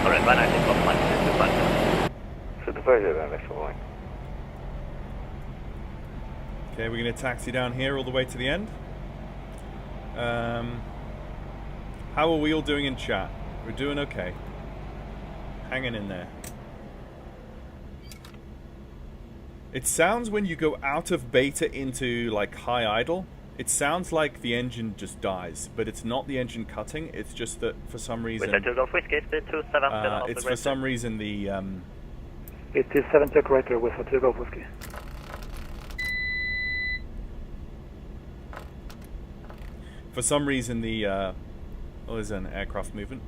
Alright, Ryanair 6 Papa Mike, 625. Okay, we're going to taxi down here all the way to the end. How are we all doing in chat? We're doing okay. Hanging in there. It sounds when you go out of beta into like high idle, it sounds like the engine just dies, but it's not the engine cutting, it's just that for some reason With 2 Golf Whiskey, speed 270. it's for some reason the It is 70 operator with 2 Golf Whiskey. for some reason the oh, there's an aircraft movement.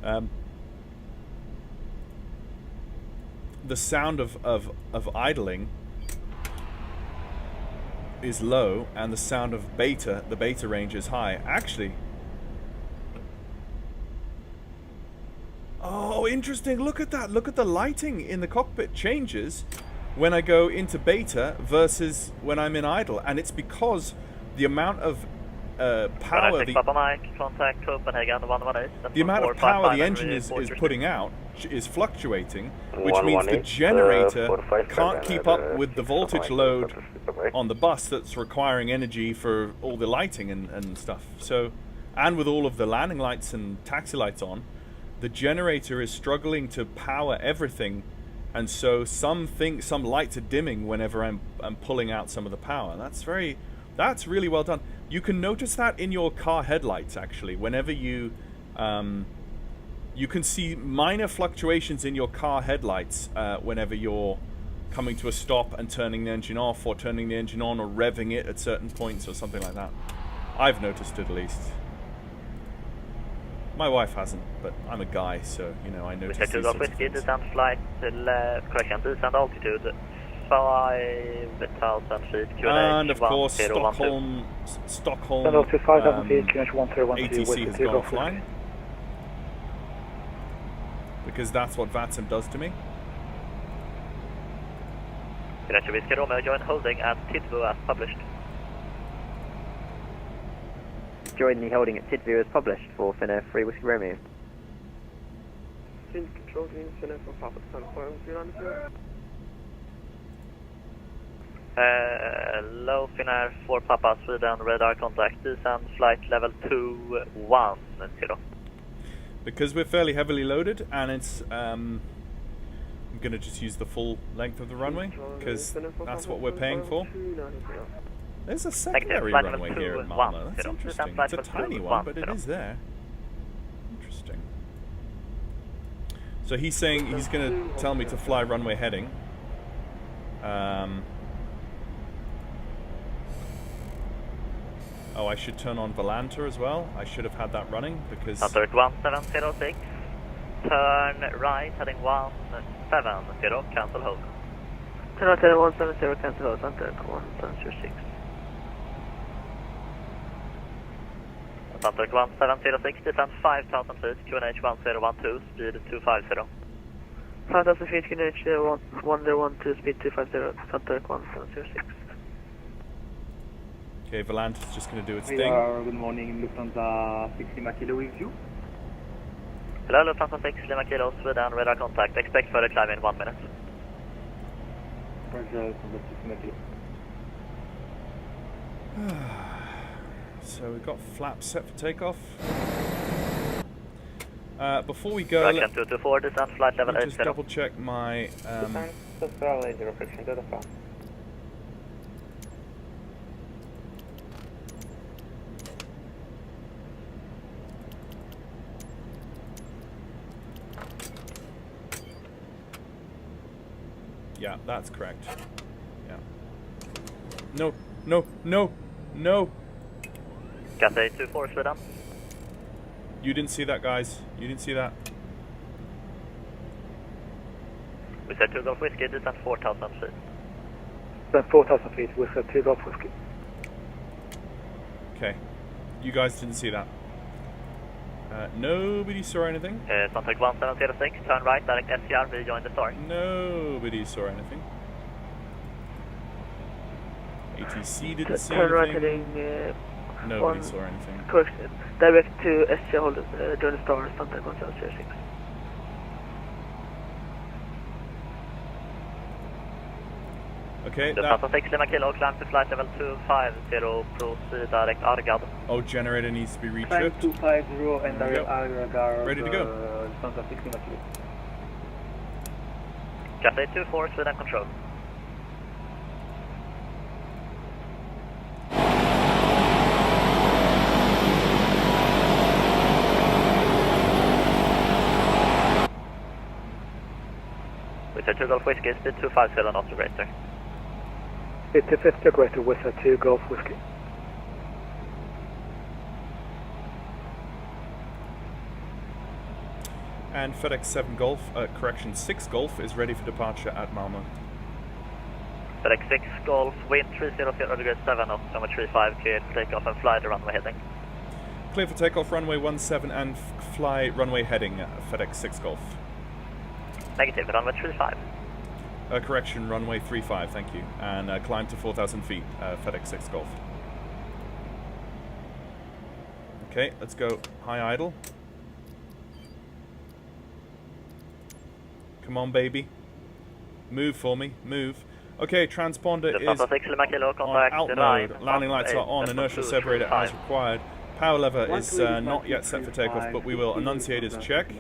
The sound of idling is low, and the sound of beta, the beta range, is high. Actually, oh, interesting. Look at that. Look at the lighting in the cockpit changes when I go into beta versus when I'm in idle, and it's because the amount of power Papa Mike, contact Copenhagen 118. the amount of power the engine is putting out is fluctuating, which means the generator can't keep up with the voltage load on the bus that's requiring energy for all the lighting and stuff. So, and with all of the landing lights and taxi lights on, the generator is struggling to power everything, and so some lights are dimming whenever I'm pulling out some of the power. That's really well done. You can notice that in your car headlights, actually. Whenever you can see minor fluctuations in your car headlights whenever you're coming to a stop and turning the engine off, or turning the engine on, or revving it at certain points, or something like that. I've noticed it, at least. My wife hasn't, but I'm a guy, so, you know, I notice these sorts of Whiskey, things. descent flight till correction, descent altitude 5,000 feet, QNH And of course, 1012. Stockholm Send out to 5,000 feet, QNH 1012, ATC Whiskey has 2 gone Golf offline. Whiskey. Because that's what Vatsim does to me. QNH Whiskey Romeo, join holding at Tidvo as published. Join the holding at Tidview as published for Finnair 3 Whiskey Romeo. Control green, Finnair for Papa Tango 300. Low Finnair 4 Papa Sweden, radar contact, descend flight level 210. Because we're fairly heavily loaded, and it's I'm going to just use the full length of the runway, because that's what we're paying for. There's a secondary runway here at Malmö. That's interesting. It's a tiny one, but it is there. Interesting. So he's saying he's going to tell me to fly runway heading. Oh, I should turn on Volanta as well. I should have had that running, because... Sunturk 1706, turn right, heading 170, cancel hold. Turn right, heading 170, cancel hold, Sunturk 1706. Sunturk 1706, descend 5,000 feet, QNH 1012, speed 250. 5,000 feet, QNH 1012, speed 250, Sunturk 1706. Okay, Volanta's just going to do its thing. Good morning, Lufthansa 6 Lima Kilo with you. Hello, Lufthansa 6 Lima Kilo, Sweden, radar contact, expect further climb in 1 minute. Roger, Lufthansa 6 Lima Kilo. So we've got flaps set for takeoff. Before we go, Correction 224, descend flight level let me 80. just double check my... yeah, that's correct. Yeah. No, no, no, no! Cathay 24, Sweden. You didn't see that, guys. You didn't see that. We said 2 Golf Whiskey, descend 4,000 feet. Then 4,000 feet, Whiskey 2 Golf Whiskey. Okay. You guys didn't see that. Nobody saw anything. Sunturk 1706, turn right, direct SCR, rejoin the start. Nobody saw anything. ATC didn't see Turn right, anything. heading Nobody saw anything. correction, direct to SC hold, join the star, Sunturk 1706. Okay, that... Lufthansa 6 Lima Kilo, climb to flight level 250, proceed direct Argad. Oh, generator needs to be Climb retripped. 250 and There we go. Argar. Ready to go. Lufthansa 6 Lima Kilo. Cathay 24, Sweden control. We said 2 Golf Whiskey, speed 250, not greater. Speed 250 greater, Whiskey 2 Golf Whiskey. And FedEx 7 Golf, correction 6 Golf is ready for departure at Malmö. FedEx 6 Golf, wind 300 degrees 7 knots, number 35, cleared for takeoff and fly the runway heading. Clear for takeoff, runway 17 and fly runway heading, FedEx 6 Golf. Negative, runway 35. Correction, runway 35, thank you. And climb to 4,000 feet, FedEx 6 Golf. Okay, let's go high idle. Come on, baby. Move for me. Move. Okay, transponder is on alt mode. Landing lights are on. Inertial separator as required. Power lever is not yet set for takeoff, but we will enunciators check.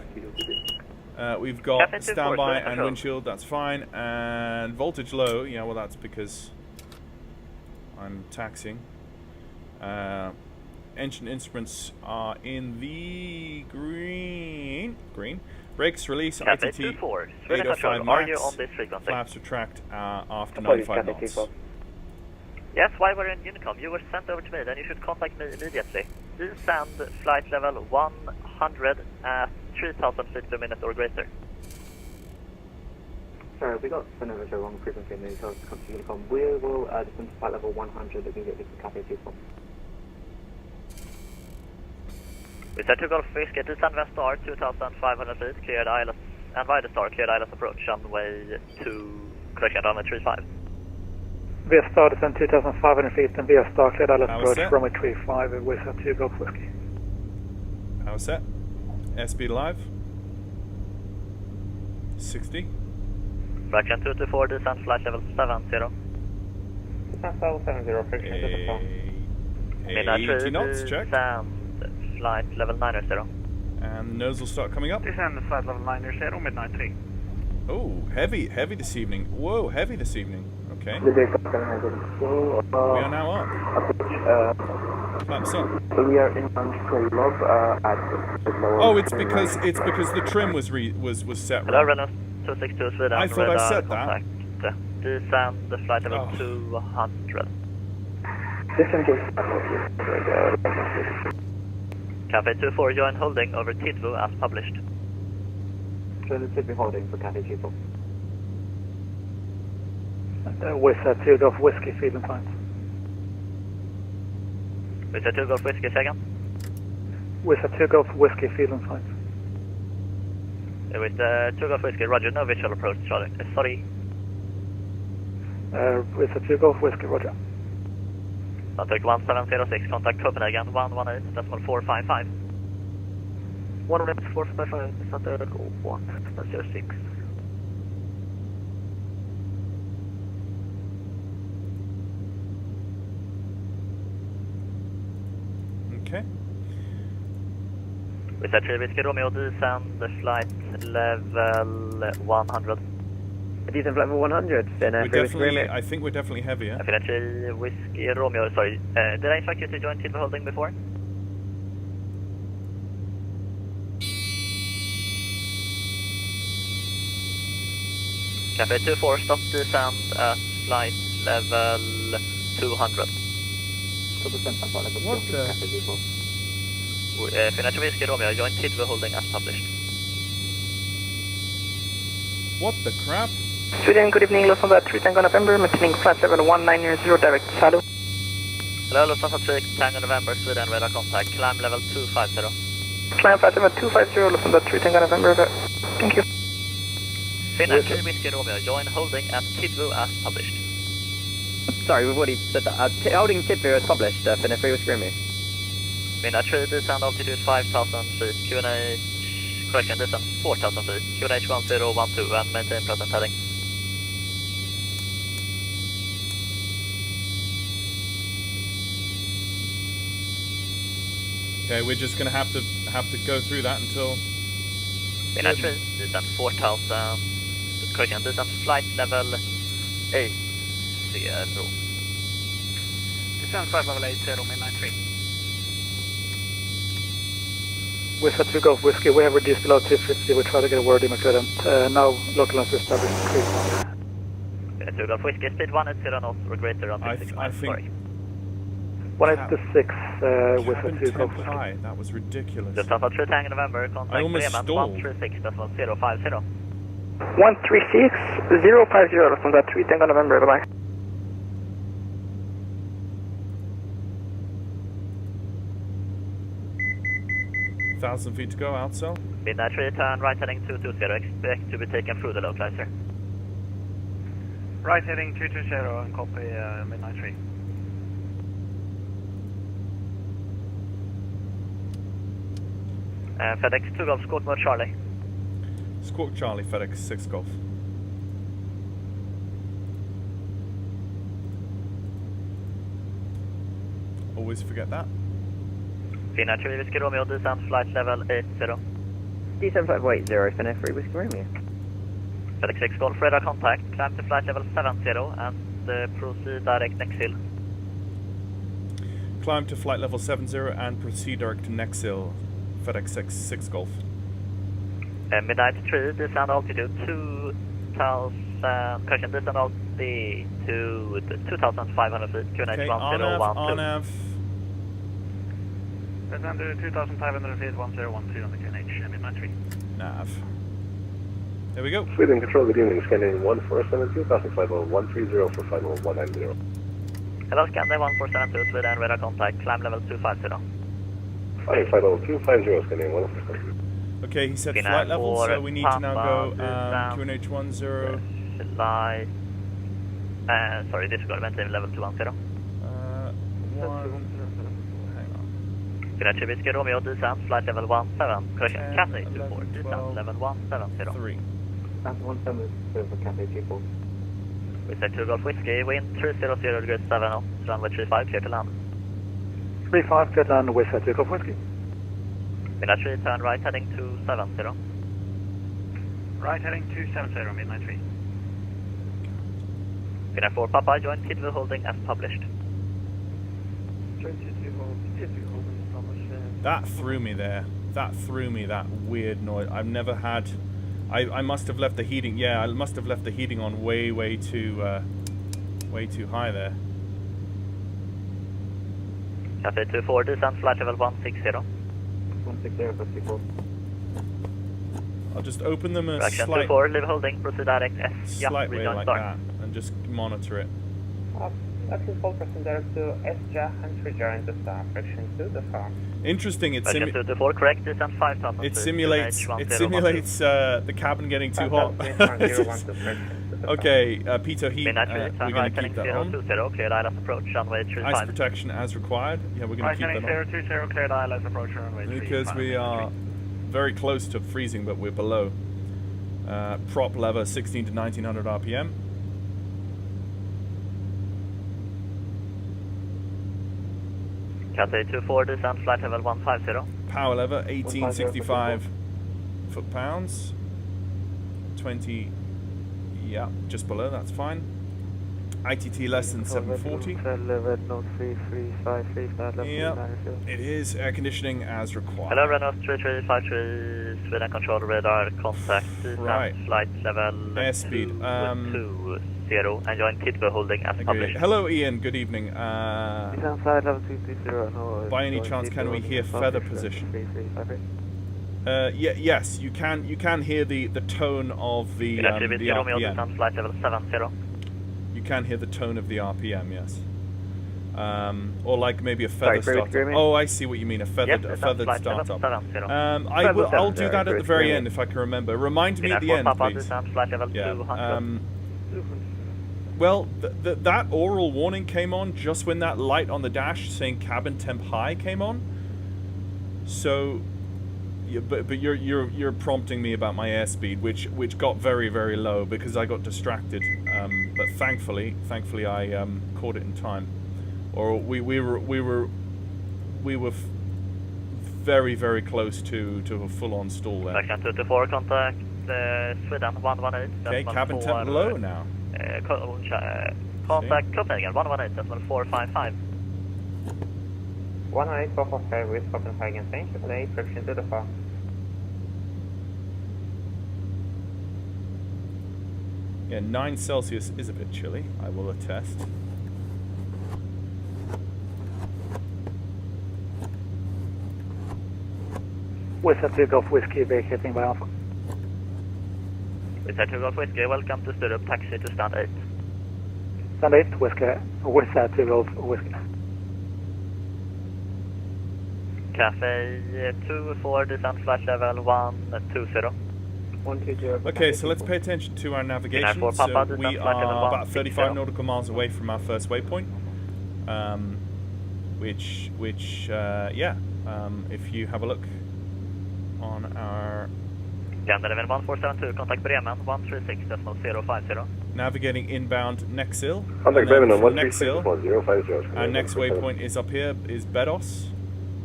We've got standby and windshield, that's fine. And voltage low, yeah, well that's because I'm taxiing. Engine instruments are in the green. Brakes release, ITT 805 max. Flaps retract after 95 knots. Yes, while we're in Unicom, you were sent over to me, then you should contact me immediately. Descend flight level 100 at 3,000 feet per minute or greater. Sorry, we got the number wrong frequency in the to come to Unicom. We will descend to flight level 100 immediately to Cafe 24. We set to Golf Whiskey, descend west star 2,500 feet, cleared ILS, and via the star, cleared ILS approach, runway 2, correction, runway 35. Via star descend 2,500 feet and via star cleared ILS Power approach set. runway 35 with a 2 Golf Whiskey. Power set. Airspeed live. 60. Correction 224, descend flight level 70. Descend level 70, correction. Midnight 80 knots, check. Descend flight level 90. And the nose will start coming up. Descend flight level 90, midnight 3. Oh, heavy this evening. Whoa, heavy this evening. Okay. We are now up. Flaps up. We are in control of at the lower. Oh, it's because the trim was set Hello, wrong. Renault 262 Sweden. I thought I said that. Descend the flight level Oh. 200. Just in case. Cafe 24, join holding over Tidvo as published. Join the Tidvo holding for Cafe 24. With a 2 Golf Whiskey field and signs. We set 2 Golf Whiskey second. With a 2 Golf Whiskey field and signs. With 2 Golf Whiskey, roger, no visual approach, Charlie. Sorry. With a 2 Golf Whiskey, roger. Contact 1706, contact Copenhagen 118, decimal 455. 118, 455, Santiago 106. Okay. We set 3 Whiskey Romeo, descend the flight level 100. Descend flight level 100, then I think we're definitely heavier. Finna 3 Whiskey Romeo, sorry. Did I instruct you to join Tidvo holding before? Cafe 24, stop descend at flight level 200. What the? Finna 3 Whiskey Romeo, join Tidvo holding as published. What the crap? Sweden, good evening, Lufthansa 3 Tango November, maintaining flight level 190, direct saddle. Hello, Lufthansa 3 Tango November, Sweden, radar contact, climb level 250. Climb flight level 250, Lufthansa 3 Tango November, thank you. Finna 3 Whiskey Romeo, join holding at Tidvo as published. Sorry, we've already said that. Holding Tidvo as published, Finna 3 Whiskey Romeo. Finna 3, descend altitude 5,000 feet, QNH, correction, descend 4,000 feet, QNH 1012 and maintain present heading. Okay, we're just gonna have to go through that until. Finna 3, descend 4,000, correction, descend flight level 80. Descend flight level 80, midnight 3. With a 2 Golf Whiskey, we have reduced below 250. We try to get a word in, we couldn't. Now local lines established. Finna 2 Golf Whiskey, speed 180 knots or greater on 6 I think. sorry. 186 with a Cabin 2 Golf temp Whiskey. high. That was ridiculous. Lufthansa 3 Tango November, I contact almost Bremen stalled. 136.050. 136, 050, Lufthansa 3 Tango November, bye-bye. 1,000 feet to go, outsell. Midnight 3, turn right heading 220, expect to be taken through the localizer. Right heading 220 and copy midnight 3. FedEx 2 Golf, Squawk Mode Charlie. Squawk Charlie, FedEx 6 Golf. Always forget that. Finna 3 Whiskey Romeo, descent flight level 80. Descent flight level 80, Finna 3 Whiskey Romeo. FedEx 6 Golf, radar contact, climb to flight level 70 and proceed direct next hill. Climb to flight level 70 and proceed direct to next hill. FedEx 6 Golf. Midnight 3, descent altitude 2,000, correction, descent altitude 2,500 feet, QNH Okay, 1012. RNAV. Descend to 2,500 feet, 1013 on the QNH, midnight 3. Nav. There we go. Sweden Control, good evening. Scanning 1472, passing flight level 130 for flight level 190. Hello, Scandinavia 1472, Sweden, radar contact, climb level 250. Flying flight level 250, scanning 147. Okay, he said Finna flight level, so 4, we need to now go Papa, QNH 10. Flight, sorry, disregard, maintain level 210. Hang on. Finna 3 Whiskey Romeo, descent, flight level 17, correction, 10, Cathay 11, 24, descent 12, level 170. 3. That's 170 for Cathay 24. We say 2 Golf Whiskey, wind 300 degrees 7 knots, runway 35, clear to land. 35, clear to land with Takeoff Whiskey. Finna 3, turn right, heading 270. Right heading 270, midnight 3. Finna 4 Papa, join Tidwell holding as published. That threw me there. That threw me, that weird noise. I've never had... I must have left the heating... Yeah, I must have left the heating on way too high there. Cathay 24, descent, flight level 160. 160 for 64. I'll just open them a Correction, slight 24, leave holding, proceed direct S. Yeah, way rejoin like start. that and just monitor it. Access 4% direct to SJA and rejoin the start. Correction to the farm. Interesting, it Correction 24, correct, descent 5,000 it feet, simulates QNH the cabin getting too hot. 5,001 Okay, Peter Heat, Midnight 3, we're turn going right, to keep heading that on. 020, cleared ILS approach, runway Ice 35. protection as required. Yeah, we're going Right to keep heading that on. 020, cleared ILS approach, runway 35. Because we are very close to freezing, but we're below. Prop lever 16 to 1900 RPM. Cathay 24, descent, flight level 150. Power lever 1865 foot-pounds. 20, yeah, just below, that's fine. ITT less than 740. Yeah, it is air conditioning as required. Hello, Renault 3353, Sweden control radar, contact, descent, Right. flight level Airspeed, 220, and join Tidwell holding as Okay. published. Hello, Ian. Good evening. By any chance, can we hear feather position? Yes, you can. You can hear the tone of the Romeo, RPM. descent, flight level 70. You can hear the tone of the RPM. Yes. Or like maybe a feather start. Oh, I see what you mean. A feathered flight level startup. 70. I'll do that at the very end if I can remember. Remind me at the end, Papa, please. descent, flight level Yeah. 200. Well, that oral warning came on just when that light on the dash saying cabin temp high came on. So, yeah, but you're prompting me about my airspeed, which got very low because I got distracted. But thankfully I caught it in time, or we were very close to a full-on stall there. Section 24, contact Sweden 118. Okay, cabin temp low now. Contact Copenhagen 118, decimal 455. 118 445 with Copenhagen, thank you for the correction to the farm. Yeah, 9 Celsius is a bit chilly, I will attest. With Takeoff Whiskey vacating by Alpha. We say Takeoff Whiskey, welcome to Stirrup, taxi to stand 8. Stand 8, Whiskey, with Takeoff Whiskey. Cafe 24, descent flight level 120. 120. Okay, so let's pay attention to our navigation. For So Papa, we descent flight level are about 160. 35 nautical miles away from our first waypoint. Which, if you have a look on our Gander 1472, contact Bremen 136.050. navigating inbound Nexil. Contact And then Bremen on from Nexil, 136.050. our next waypoint is up here, is Bedos.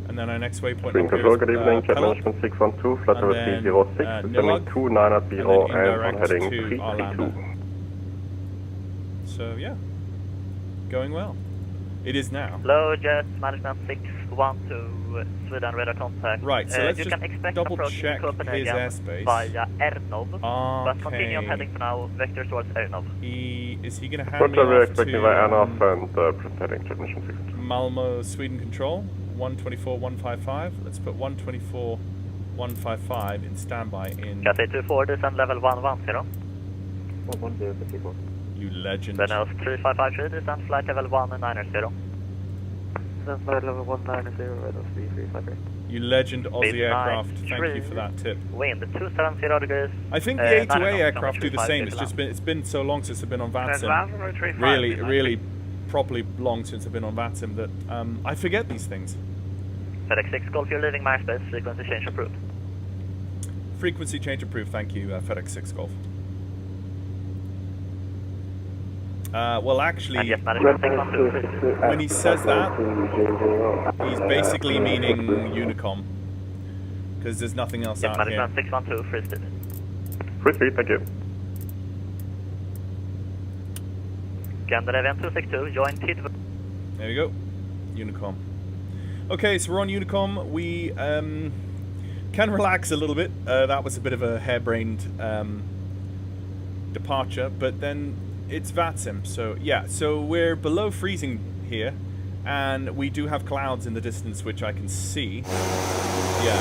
And then our next waypoint Green up here Control, is good evening. Jet Pelop. Management 612, flight level And then, 306, descending Nilog. 290 And then and on indirect heading to 332. Arlanda. So yeah, going well. It is now. Hello, Jet Management 612, Sweden radar contact. Right, so let's you just can expect double approach check to Copenhagen his airspace. via Ernov, but continue on Okay. heading for now, vector towards Ernov. Is he going to hand me Roger, we're off expecting to via Ernov and presenting Jet Mission 612. Malmo, Sweden Control, 124.155. Let's put 124.155 in standby in... Cathay 24, descend level 110. 11054. You legend. Benos 3553, descend flight level 190. Descend flight level 190, Benos 3353. You legend Aussie Base aircraft. 9, Thank you for that tip. Wind 270 degrees. I think the A2A aircraft do the same. It's been so long since I've been on Vatsim. Really properly long since I've been on Vatsim that I forget these things. FedEx 6 Golf, you're leaving MySpace, frequency change approved. Frequency change approved, thank you, FedEx 6 Golf. Well, actually, when he says that, he's basically meaning Unicom, because there's nothing else out here. Management 612, free speed. Free speed, thank you. Gander event 262, join Tidv. There we go, Unicom. Okay, so we're on Unicom. We can relax a little bit. That was a bit of a harebrained departure, but then it's Vatsim, so yeah. So we're below freezing here, and we do have clouds in the distance, which I can see. Yeah.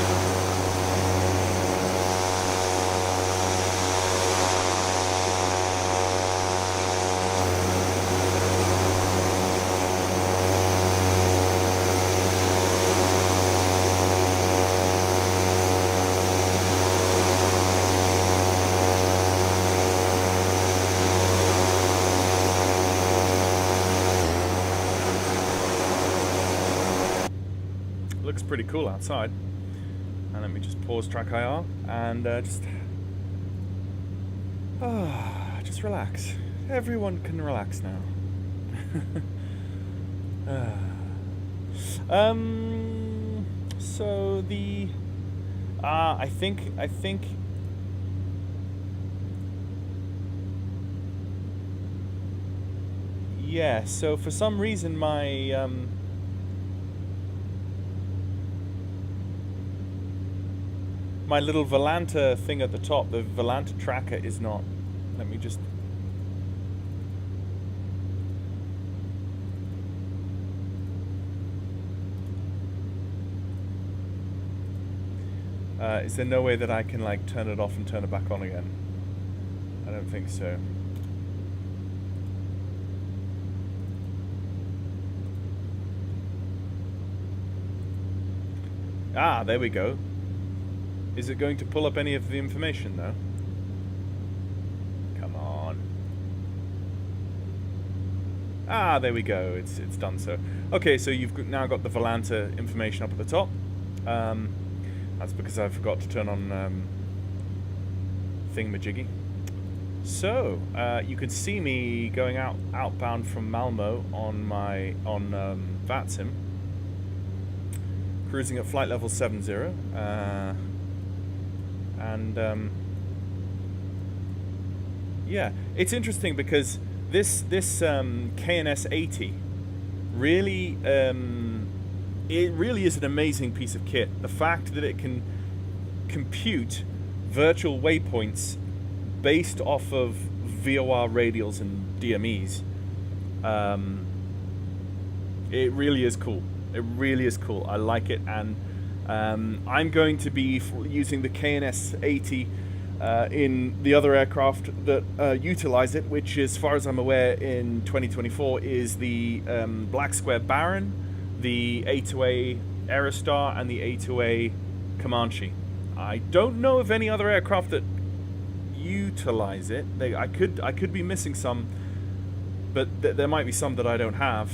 Looks pretty cool outside. And let me just pause track IR and just relax. Everyone can relax now. So the I think yeah, so for some reason my my little Volanta thing at the top, the Volanta tracker is not. Let me just. Is there no way that I can like turn it off and turn it back on again? I don't think so. Ah, there we go. Is it going to pull up any of the information though? Come on. Ah, there we go. It's done so. Okay, so you've now got the Volanta information up at the top. That's because I forgot to turn on thingamajiggy. So you can see me going outbound from Malmo on Vatsim, cruising at flight level 70. Yeah, it's interesting because this KNS 80 really it really is an amazing piece of kit. The fact that it can compute virtual waypoints based off of VOR radials and DMEs, it really is cool. It really is cool. I like it, and I'm going to be using the KNS 80 in the other aircraft that utilize it, which, as far as I'm aware, in 2024 is the BlackSquare Baron, the A2A Aerostar, and the A2A Comanche. I don't know of any other aircraft that utilize it. I could be missing some, but there might be some that I don't have,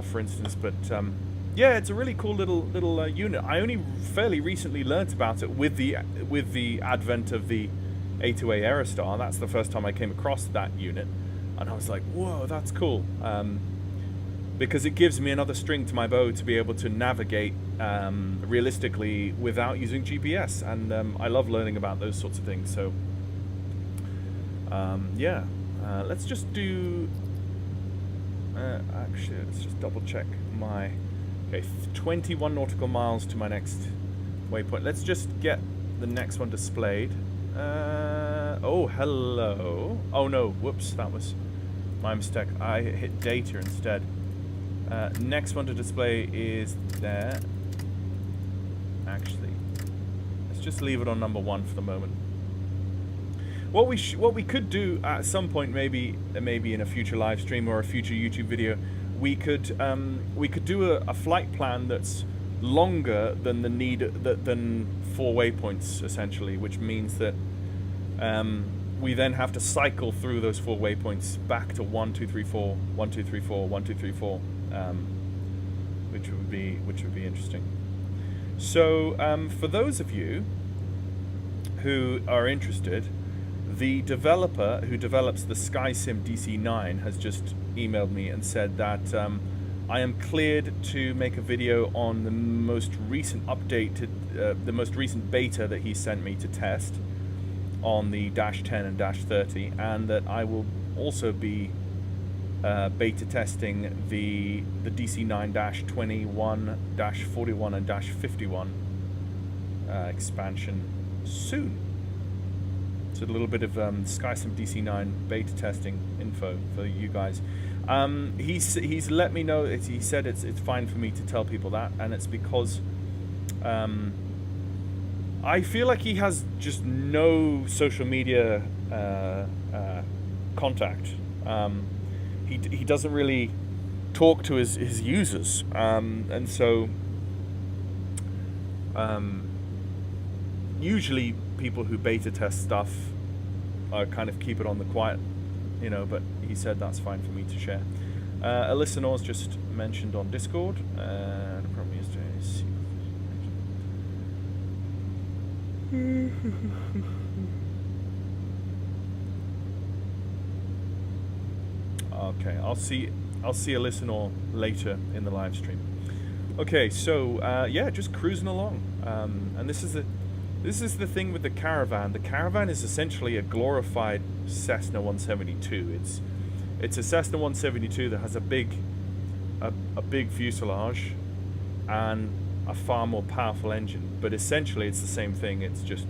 for instance. But yeah, it's a really cool little unit. I only fairly recently learnt about it with the advent of the A2A Aerostar. That's the first time I came across that unit, and I was like, whoa, that's cool. Because it gives me another string to my bow to be able to navigate realistically without using GPS, and I love learning about those sorts of things. So yeah, let's just do. Actually, let's just double check my. Okay, 21 nautical miles to my next waypoint. Let's just get the next one displayed. Oh, hello. Oh no, whoops, that was my mistake. I hit data instead. Next one to display is there. Actually, let's just leave it on number 1 for the moment. What we could do at some point, maybe in a future live stream or a future YouTube video, we could do a flight plan that's longer than than 4 waypoints essentially, which means that we then have to cycle through those 4 waypoints back to 1, 2, 3, 4, 1, 2, 3, 4, 1, 2, 3, 4, which would be interesting. So for those of you who are interested, the developer who develops the SkySim DC9 has just emailed me and said that I am cleared to make a video on the most recent update to the most recent beta that he sent me to test on the Dash 10 and Dash 30, and that I will also be beta testing the DC9 Dash 21, Dash 41 and Dash 51 expansion soon. So a little bit of SkySim DC9 beta testing info for you guys. He's let me know. He said it's fine for me to tell people that, and it's because I feel like he has just no social media contact. He doesn't really talk to his users, and so usually people who beta test stuff kind of keep it on the quiet, but he said that's fine for me to share. Alyssa Nor's just mentioned on Discord. The problem is okay, I'll see Alyssa Nor later in the live stream. Okay, so yeah, just cruising along, and this is the thing with the Caravan. The Caravan is essentially a glorified Cessna 172. It's a Cessna 172 that has a big fuselage and a far more powerful engine. But essentially, it's the same thing. It's just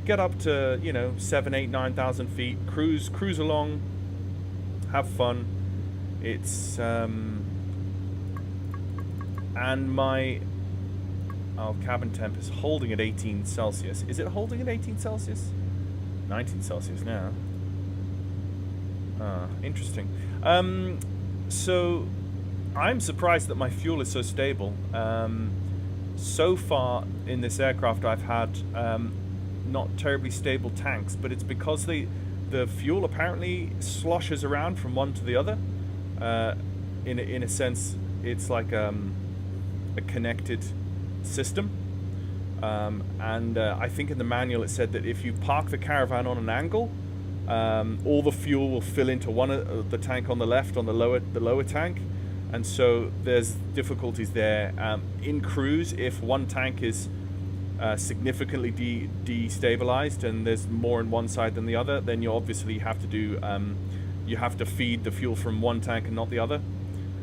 get up to 7, 8, 9,000 feet, cruise along, have fun. It's and my cabin temp is holding at 18 Celsius. Is it holding at 18 Celsius? 19 Celsius now. Interesting. So I'm surprised that my fuel is so stable. So far in this aircraft I've had not terribly stable tanks, but it's because the fuel apparently sloshes around from one to the other. In a sense, it's like a connected system, and I think in the manual it said that if you park the Caravan on an angle, all the fuel will fill into the tank on the left, on the lower tank, and so there's difficulties there. In cruise, if one tank is significantly destabilized and there's more on one side than the other, then you obviously have to do you have to feed the fuel from one tank and not the other.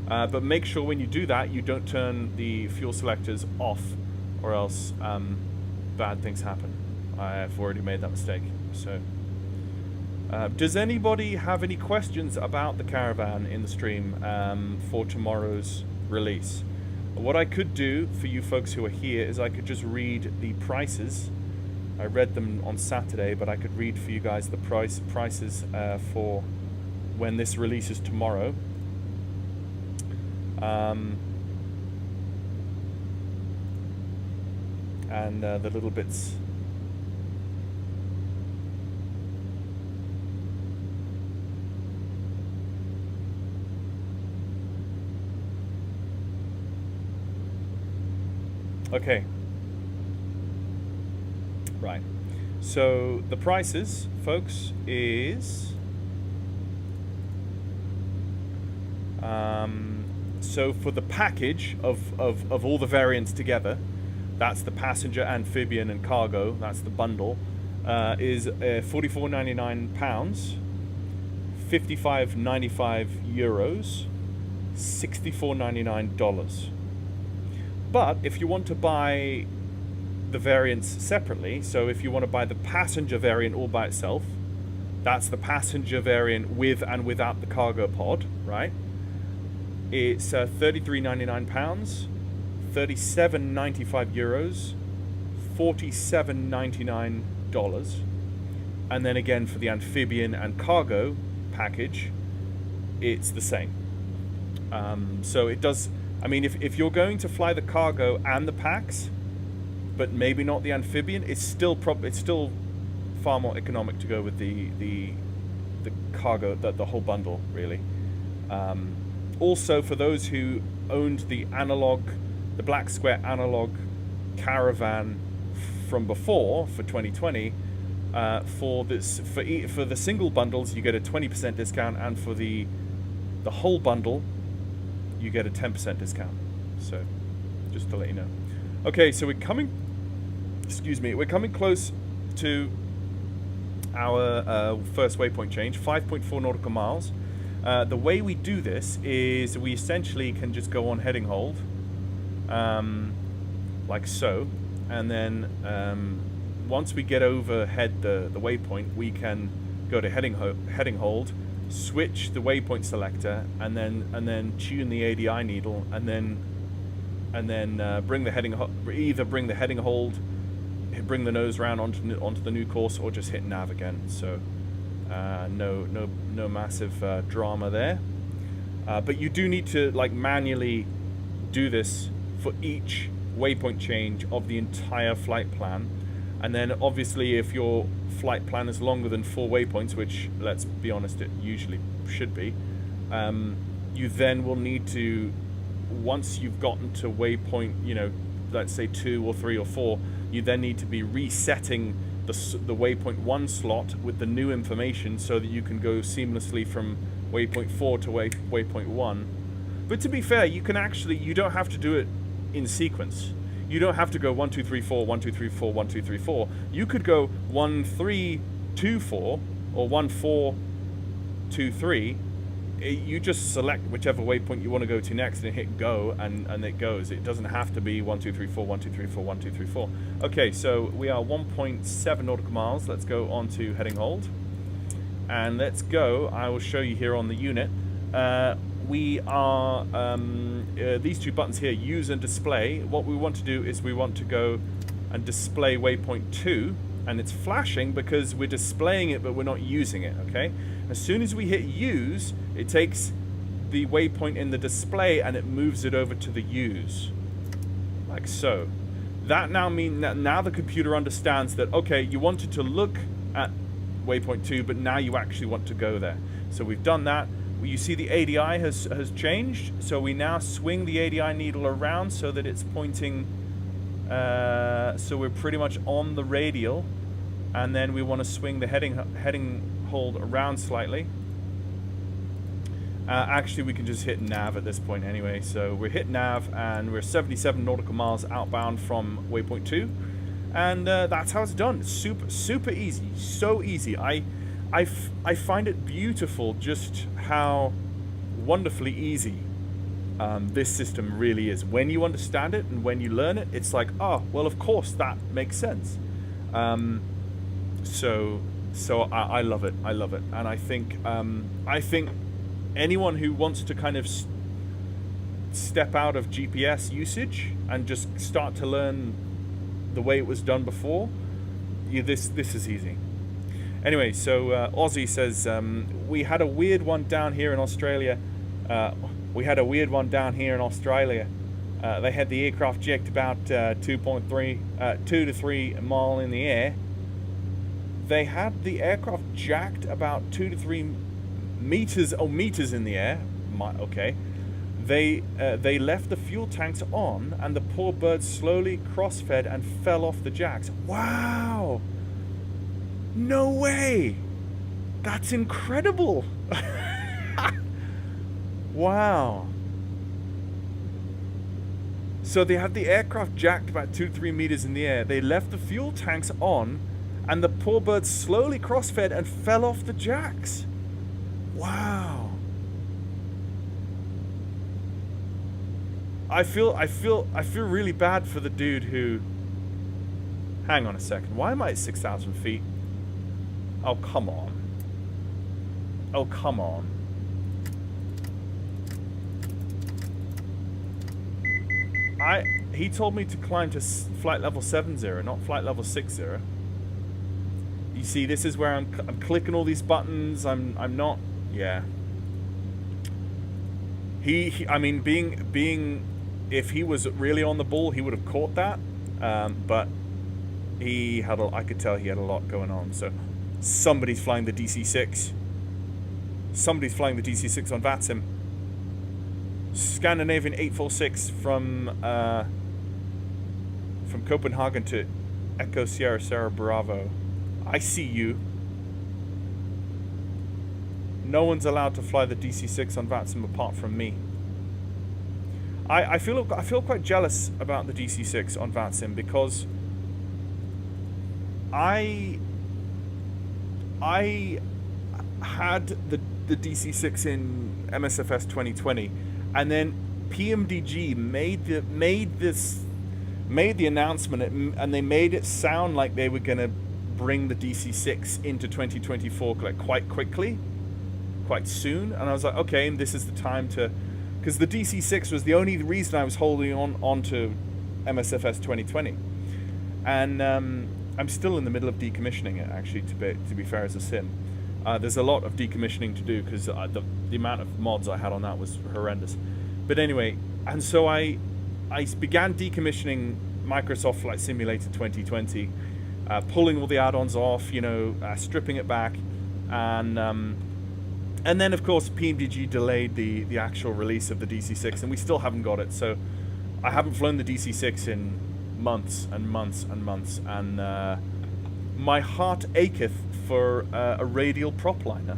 But make sure when you do that, you don't turn the fuel selectors off, or else bad things happen. I've already made that mistake. So, does anybody have any questions about the Caravan in the stream for tomorrow's release? What I could do for you folks who are here is I could just read the prices. I read them on Saturday, but I could read for you guys the prices for when this releases tomorrow. And the little bits. Okay. Right. So the prices, folks, is so for the package of all the variants together, that's the passenger, amphibian, and cargo. That's the bundle. Is £44.99, €55.95, $64.99. But if you want to buy the variants separately, so if you want to buy the passenger variant all by itself, that's the passenger variant with and without the cargo pod, right? It's £33.99, €37.95, $47.99. And then again for the amphibian and cargo package, it's the same. So it does, I mean, if you're going to fly the cargo and the packs, but maybe not the amphibian, it's still far more economic to go with the cargo, the whole bundle, really. Also, for those who owned the BlackSquare analog Caravan from before for 2020, for the single bundles you get a 20% discount, and for the whole bundle you get a 10% discount. So just to let you know. Okay, so we're coming close to our first waypoint change, 5.4 nautical miles. The way we do this is we essentially can just go on heading hold, like so, and then once we get overhead the waypoint, we can go to heading hold, switch the waypoint selector, and then tune the ADI needle, and then bring the heading hold, bring the nose round onto the new course, or just hit nav again. So no massive drama there. But you do need to manually do this for each waypoint change of the entire flight plan. And then obviously if your flight plan is longer than 4 waypoints, which let's be honest it usually should be, you then will need to, once you've gotten to waypoint, let's say 2 or 3 or 4, you then need to be resetting the waypoint 1 slot with the new information so that you can go seamlessly from waypoint 4 to waypoint 1. But to be fair, you don't have to do it in sequence. You don't have to go 1 2 3 4 1 2 3 4 1 2 3 4. You could go 1 3 2 4 or 1 4 2 3. You just select whichever waypoint you want to go to next and hit go, and it goes. It doesn't have to be 1 2 3 4 1 2 3 4 1 2 3 4. Okay, so we are 1.7 nautical miles. Let's go on to heading hold, and let's go. I will show you here on the unit. We are these 2 buttons here, use and display. What we want to do is we want to go and display waypoint 2, and it's flashing because we're displaying it but we're not using it. Okay, as soon as we hit use, it takes the waypoint in the display and it moves it over to the use, like so. That now means that now the computer understands that, okay, you wanted to look at waypoint 2, but now you actually want to go there. So we've done that. You see the ADI has changed, so we now swing the ADI needle around so that it's pointing, so we're pretty much on the radial, and then we want to swing the heading hold around slightly. Actually, we can just hit nav at this point anyway, so we're hit nav, and we're 77 nautical miles outbound from waypoint 2, and that's how it's done. It's super easy, so easy. I find it beautiful just how wonderfully easy this system really is. When you understand it and when you learn it, it's like, oh, well, of course, that makes sense. So I love it. I love it. And I think anyone who wants to kind of step out of GPS usage and just start to learn the way it was done before, this is easy. Anyway, so Aussie says, we had a weird one down here in Australia. They had the aircraft jacked about 2 to 3 mile in the air. They had the aircraft jacked about 2 to 3 meters in the air. Okay. they left the fuel tanks on, and the poor birds slowly cross-fed and fell off the jacks. Wow! No way! That's incredible! Wow. So they had the aircraft jacked about 2-3 meters in the air. They left the fuel tanks on, and the poor birds slowly cross-fed and fell off the jacks. Wow. I feel really bad for the dude who... Hang on a second. Why am I at 6,000 feet? Oh, come on. Oh, come on. He told me to climb to flight level 70, not flight level 60. You see, this is where I'm clicking all these buttons. I'm not. Yeah. I mean, being, if he was really on the ball, he would have caught that. But he had I could tell he had a lot going on. So somebody's flying the DC-6. Somebody's flying the DC-6 on Vatsim. Scandinavian 846 from Copenhagen to Echo Sierra Sierra Bravo. I see you. No one's allowed to fly the DC-6 on Vatsim apart from me. I feel quite jealous about the DC-6 on Vatsim because I had the DC-6 in MSFS 2020, and then PMDG made the announcement, and they made it sound like they were going to bring the DC-6 into 2024 quite quickly, quite soon. And I was like, okay, this is the time to, because the DC-6 was the only reason I was holding on to MSFS 2020, and I'm still in the middle of decommissioning it, actually, to be fair as a sin. There's a lot of decommissioning to do because the amount of mods I had on that was horrendous. But anyway, and so I began decommissioning Microsoft Flight Simulator 2020, pulling all the add-ons off, stripping it back, and then of course PMDG delayed the actual release of the DC-6, and we still haven't got it. So I haven't flown the DC-6 in months and months and months, and my heart acheth for a radial prop liner.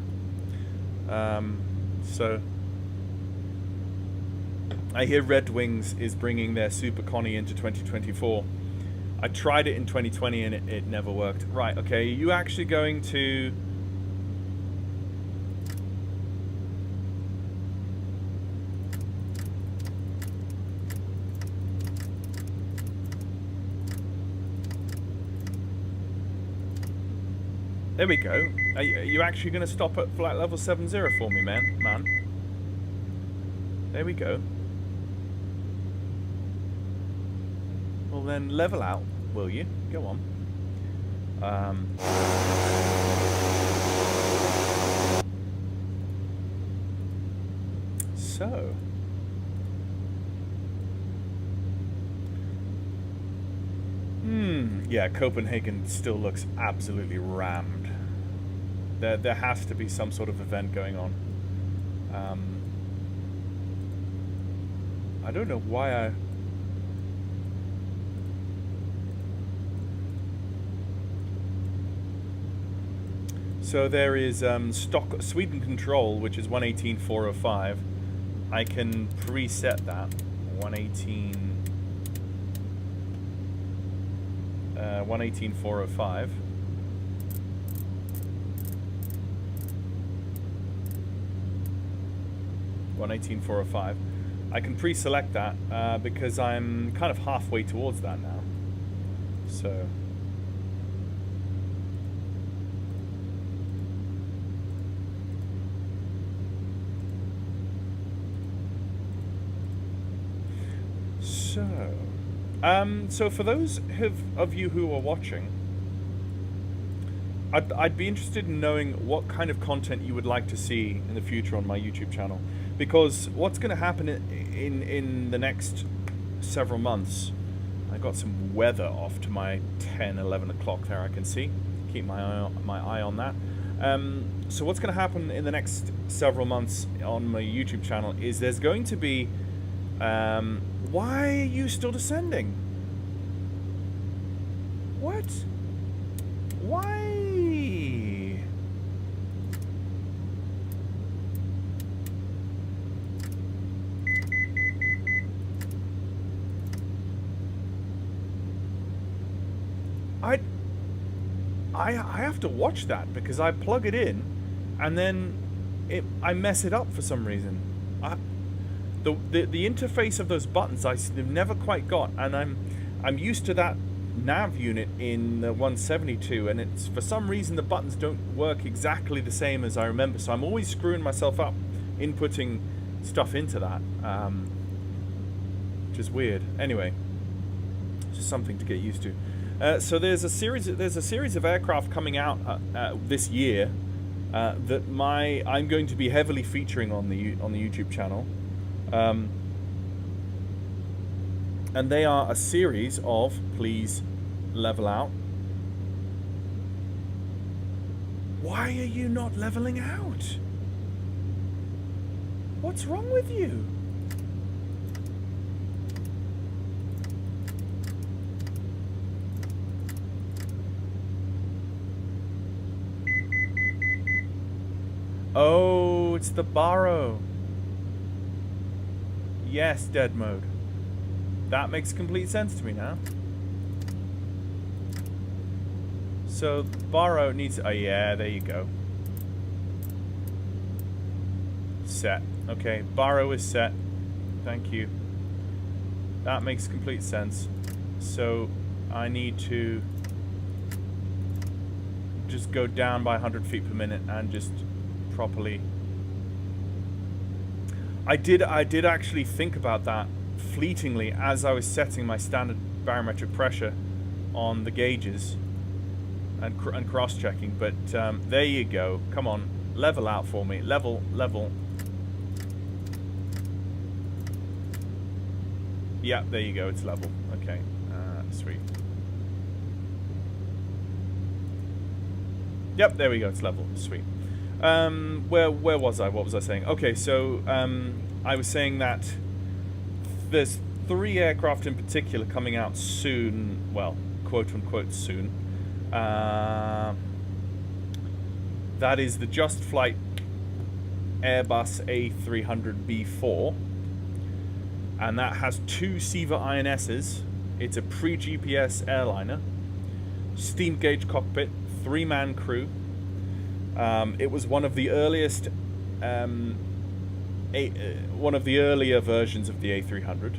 So I hear Red Wings is bringing their Super Connie into 2024. I tried it in 2020 and it never worked. Right, okay, are you actually going to... There we go. Are you actually going to stop at flight level 70 for me, man? There we go. Well then, level out, will you? Go on. So... yeah, Copenhagen still looks absolutely rammed. There has to be some sort of event going on. I don't know why I... So there is stock Sweden control, which is 118.405. I can preset that 118.405. I can pre-select that because I'm kind of halfway towards that now. So so for those of you who are watching, I'd be interested in knowing what kind of content you would like to see in the future on my YouTube channel, because what's going to happen in the next several months, I got some weather off to my 10-11 o'clock there, I can see, keep my eye on that. So what's going to happen in the next several months on my YouTube channel is there's going to be... why are you still descending? What? Why? I have to watch that because I plug it in and then I mess it up for some reason. The interface of those buttons I've never quite got, and I'm used to that nav unit in the 172, and it's for some reason the buttons don't work exactly the same as I remember, so I'm always screwing myself up inputting stuff into that, which is weird. Anyway, just something to get used to. So there's a series of aircraft coming out this year that I'm going to be heavily featuring on the YouTube channel, and they are a series of, please level out. Why are you not leveling out? What's wrong with you? Oh, it's the borrow. Yes, dead mode. That makes complete sense to me now. So, borrow needs... Oh, yeah, there you go. Set. Okay, borrow is set. Thank you. That makes complete sense. So, I need to just go down by 100 feet per minute and just properly... I did actually think about that fleetingly as I was setting my standard barometric pressure on the gauges and cross-checking, but there you go. Come on, level out for me. Level. Yeah, there you go, it's level. Okay, sweet. Yep, there we go, it's level. Sweet. Where was I? What was I saying? Okay, so I was saying that there's 3 aircraft in particular coming out soon. Well, quote unquote soon. That is the Just Flight Airbus A300B4, and that has 2 SIVA INSs. It's a pre-GPS airliner, steam gauge cockpit, 3-man crew. It was one of the earliest, one of the earlier versions of the A300.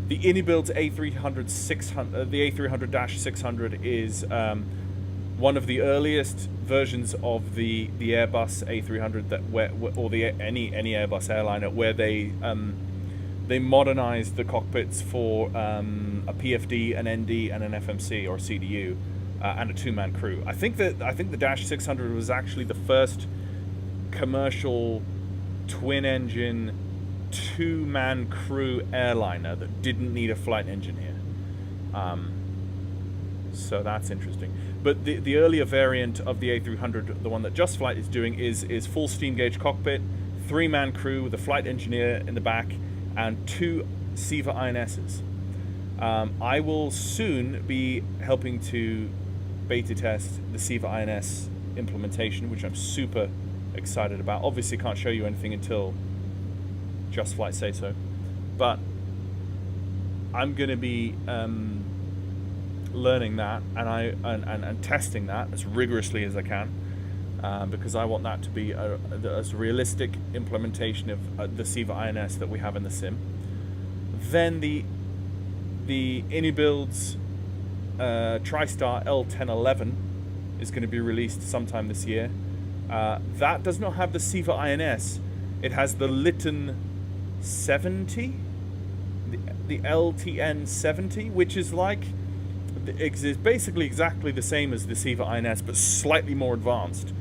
The Inibuild A300-600, the A300-600 is one of the earliest versions of the Airbus A300 that or any Airbus airliner where they modernized the cockpits for a PFD, an ND, and an FMC or CDU. And a 2-man crew. I think the Dash 600 was actually the first commercial twin-engine 2-man crew airliner that didn't need a flight engineer. So that's interesting. But the earlier variant of the A300, the one that Just Flight is doing, is full steam gauge cockpit, 3-man crew with a flight engineer in the back, and 2 SIVA INSs. I will soon be helping to beta test the SIVA INS implementation, which I'm super excited about. Obviously can't show you anything until Just Flight say so, but I'm going to be learning that and testing that as rigorously as I can, because I want that to be as realistic implementation of the SIVA INS that we have in the sim. Then the Inibuild's TriStar L1011 is going to be released sometime this year. That does not have the SIVA INS. It has the Lytton 70, the LTN 70, which is like, it's basically exactly the same as the SIVA INS, but slightly more advanced.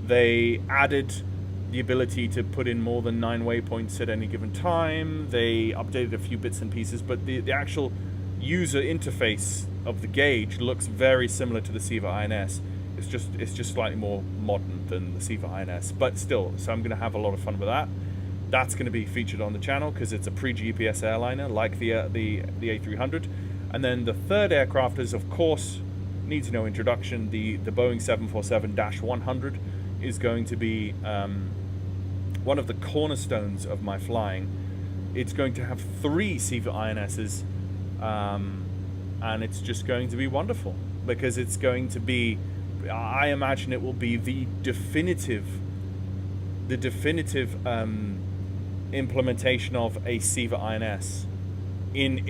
They added the ability to put in more than 9 waypoints at any given time. They updated a few bits and pieces, but the actual user interface of the gauge looks very similar to the SIVA INS. It's just slightly more modern than the Siva INS, but still. So I'm going to have a lot of fun with that. That's going to be featured on the channel because it's a pre-GPS airliner like the A300. And then the third aircraft is, of course, needs no introduction. The Boeing 747-100 is going to be one of the cornerstones of my flying. It's going to have 3 Siva INSs, and it's just going to be wonderful because it's going to be, I imagine it will be the definitive implementation of a Siva INS in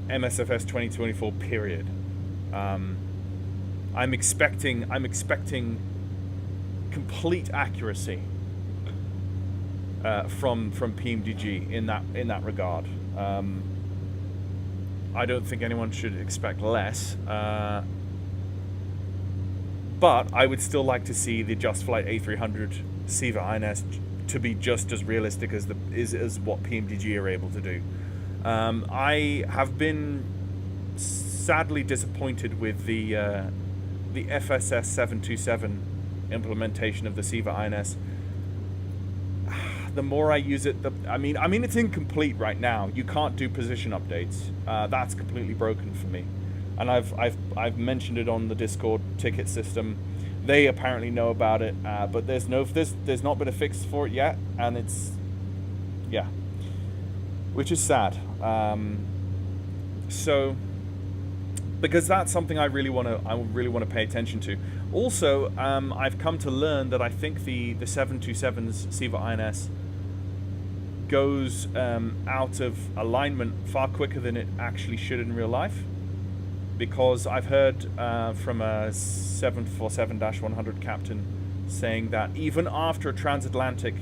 MSFS 2024 period. I'm expecting complete accuracy from PMDG in that regard. I don't think anyone should expect less, but I would still like to see the Just Flight A300 Siva INS to be just as realistic as what PMDG are able to do. I have been sadly disappointed with the FSS 727 implementation of the Siva INS. The more I use it, I mean, it's incomplete right now. You can't do position updates. That's completely broken for me, and I've mentioned it on the Discord ticket system. They apparently know about it, but there's not been a fix for it yet, and it's, yeah, which is sad. So, because that's something I really want to pay attention to. Also, I've come to learn that I think the 727's Siva INS goes out of alignment far quicker than it actually should in real life, because I've heard from a 747-100 captain saying that even after a transatlantic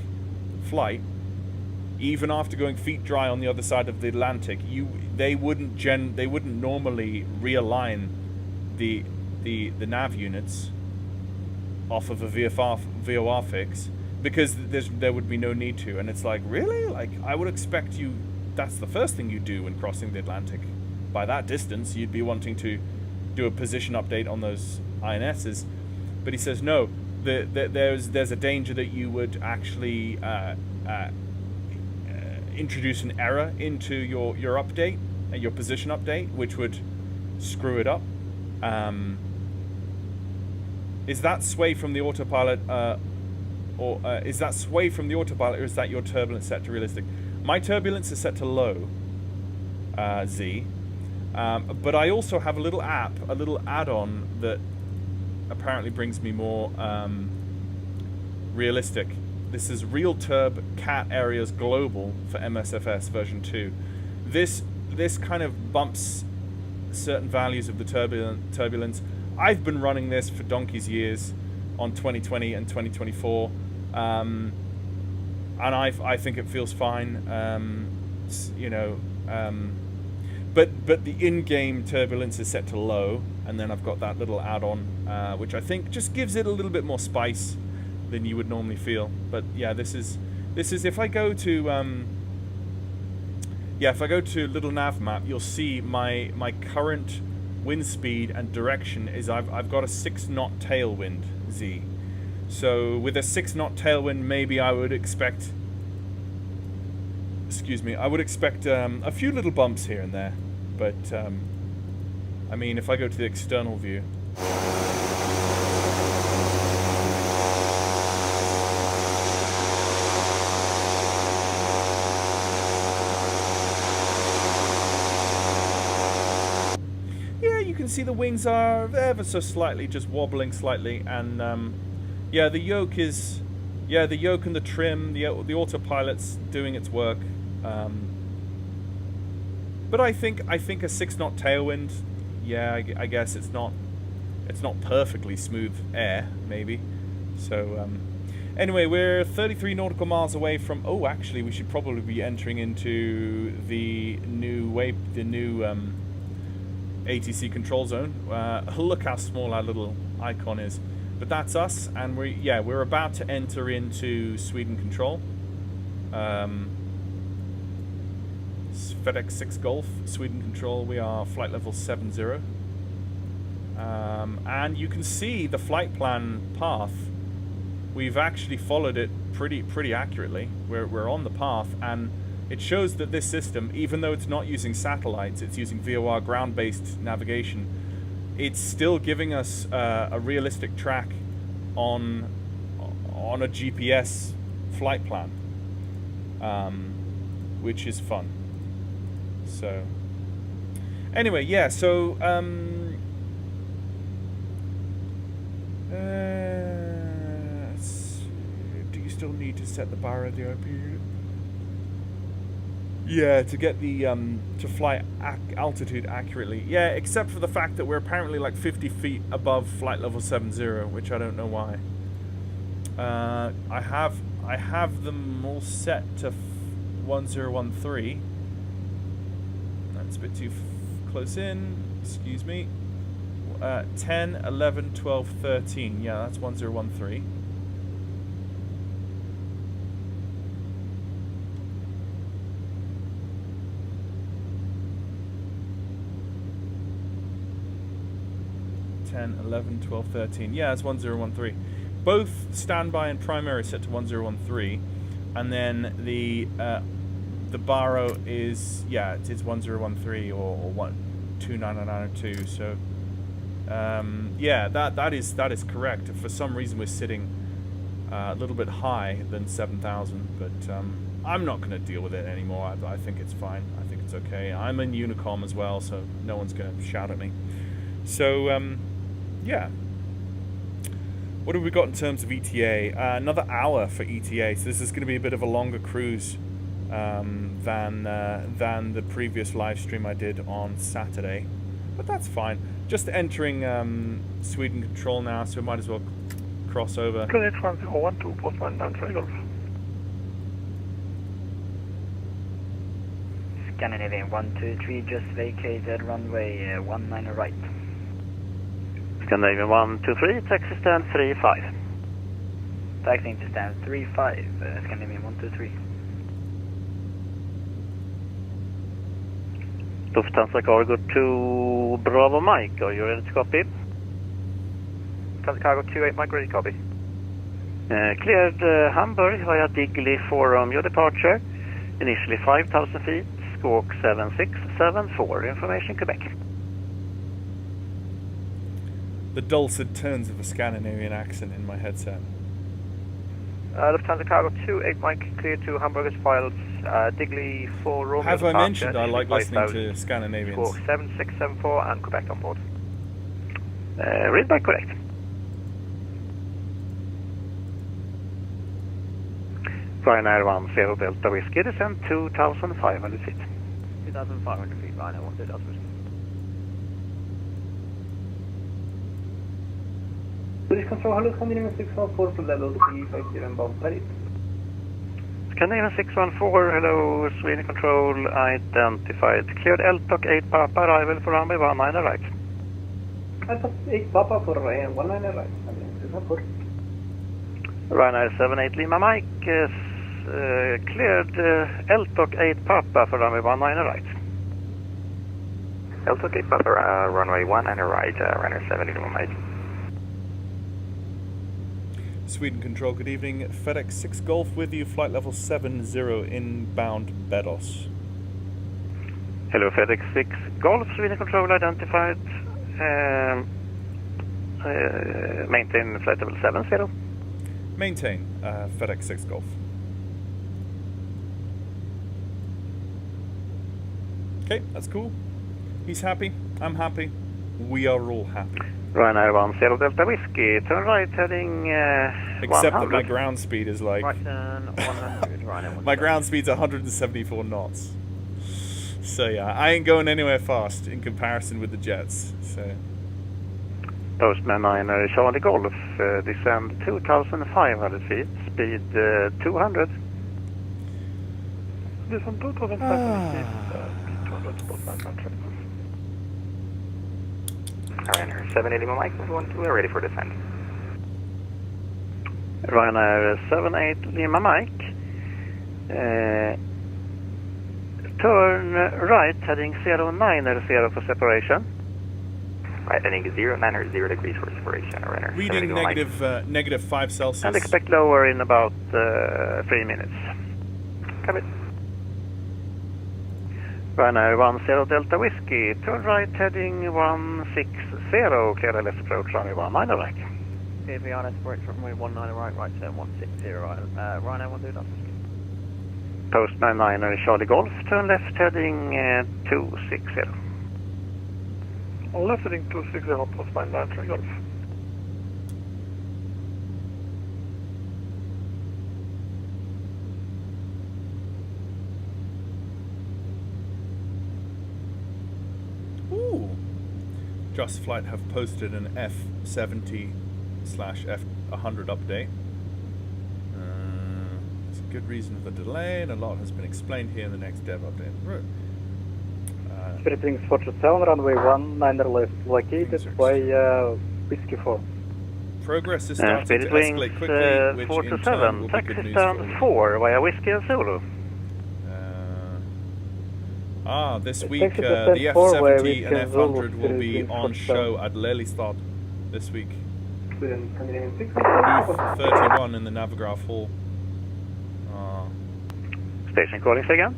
flight, even after going feet dry on the other side of the Atlantic, they wouldn't normally realign the nav units off of a VOR fix, because there would be no need to. And it's like, really? Like, I would expect that's the first thing you do when crossing the Atlantic. By that distance, you'd be wanting to do a position update on those INSs. But he says, no, there's a danger that you would actually introduce an error into your update, your position update, which would screw it up. Is that sway from the autopilot, or is that sway from the autopilot, or is that your turbulence set to realistic? My turbulence is set to low, Z, but I also have a little add-on that apparently brings me more realistic. This is Real Turb Cat Areas Global for MSFS version 2. This kind of bumps certain values of the turbulence. I've been running this for donkey's years on 2020 and 2024, and I think it feels fine. But the in-game turbulence is set to low, and then I've got that little add-on, which I think just gives it a little bit more spice than you would normally feel. But yeah, this is if I go to little nav map, you'll see my current wind speed and direction is I've got a 6-knot tailwind, Z. So with a 6-knot tailwind, maybe I would expect a few little bumps here and there. But I mean, if I go to the external view, see the wings are ever so slightly just wobbling slightly, and the yoke and the trim, the autopilot's doing its work, but I think a 6-knot tailwind, I guess it's not perfectly smooth air, maybe. So anyway, we're 33 nautical miles away from, actually we should probably be entering into the new ATC control zone. Look how small our little icon is, but that's us, and we're about to enter into Sweden control. FedEx 6 Golf, Sweden control. We are flight level 70, And you can see the flight plan path. We've actually followed it pretty accurately. We're on the path, and it shows that this system, even though it's not using satellites, it's using VOR ground-based navigation, it's still giving us a realistic track on a GPS flight plan, which is fun. So anyway, yeah, so do you still need to set the bar at the IP? Yeah, to get the to fly altitude accurately. Yeah, except for the fact that we're apparently like 50 feet above flight level 70, which I don't know why. I have them all set to 1013. That's a bit too close in. Excuse me. 10, 11, 12, 13. Yeah, that's 1013. $10, 11, 12, 13. Yeah, it's 1013. Both standby and primary set to 1013, and then the baro is, yeah, it's 1013 or 2992. So yeah, that is correct. For some reason we're sitting a little bit high than 7,000, but I'm not going to deal with it anymore. I think it's fine. I think it's okay. I'm in Unicom as well, so no one's going to shout at me. So yeah. What have we got in terms of ETA? Another hour for ETA, so this is going to be a bit of a longer cruise than the previous live stream I did on Saturday, but that's fine. Just entering Sweden control now, so we might as well cross over. Scandinavian 123 just vacated runway 19 right. Scandinavian 123, taxi stand 35. Taxiing to stand 35, Scandinavian 123. Lufthansa Cargo to Bravo Mike, are you ready to copy? Lufthansa Cargo 28 Mike, ready to copy. Cleared Hamburg via Digley for your departure. Initially 5,000 feet, squawk 7674, information Quebec. The dulcet tones of a Scandinavian accent in my headset. Lufthansa Cargo 28 Mike, cleared to Hamburg as filed. Digley for Romeo. Have I mentioned I like listening to Scandinavians? Squawk 7674 and Quebec on board. Read by correct. Ryanair 10 Delta Whiskey, descend 2,500 feet. 2,500 feet, Ryanair 10 Delta Whiskey. British Control, hello, Scandinavian 614 for level 350 and bound Paris. Scandinavian 614, hello, Sweden Control, identified. Cleared LTOC 8 Papa, arrival for runway 19 right. LTOC 8 Papa for 19 right. Ryanair 78 Lima Mike, cleared LTOC 8 Papa for runway 19 right. LTOC 8 Papa, runway 19 right, Ryanair 78 Lima Mike. Sweden Control, good evening. FedEx 6 Golf with you, flight level 70 inbound Bedos. Hello, FedEx 6 Golf, Sweden Control identified. Maintain flight level 70. Maintain, FedEx 6 Golf. Okay, that's cool. He's happy, I'm happy, we are all happy. Ryanair 10 Delta Whiskey, turn right heading Except 100. that my ground speed is like... Right turn 100, Ryanair. My ground speed's 174 knots. So yeah, I ain't going anywhere fast in comparison with the jets, so... Postman 9 Charlie Golf, descend 2,500 feet, speed 200. Descend 2,500 feet, speed 200 to Postman country. Ryanair 780 Mike, we're ready for descent. Ryanair 78 Lima Mike, turn right heading 090 for separation. Right, heading 090 degrees for separation, runner. Reading negative 5 Celsius. And expect lower in about 3 minutes. Copy. Runner 10 Delta Whiskey, turn right heading 160, clear left approach, runway 19 right. Clear beyond aspirate from runway 19 right turn 160 right. Rhino 12 Delta Whiskey. Post 99 Charlie Golf, turn left heading 260. Left heading 260, post 99 Charlie Golf. Ooh. Just Flight have posted an F70/F100 update. It's a good reason for the delay, and a lot has been explained here in the next dev update. Spirit Wings 427, runway 19 left, located by Whiskey 4. Progress is starting Spirit to Wings escalate quickly, which 427, in turn will be taxi good news stand for 4 via Whiskey and Zulu. This week the F70 and F100 will be on show at Lelystad this week. Booth 31 in the Navigraph Hall. Station calling again.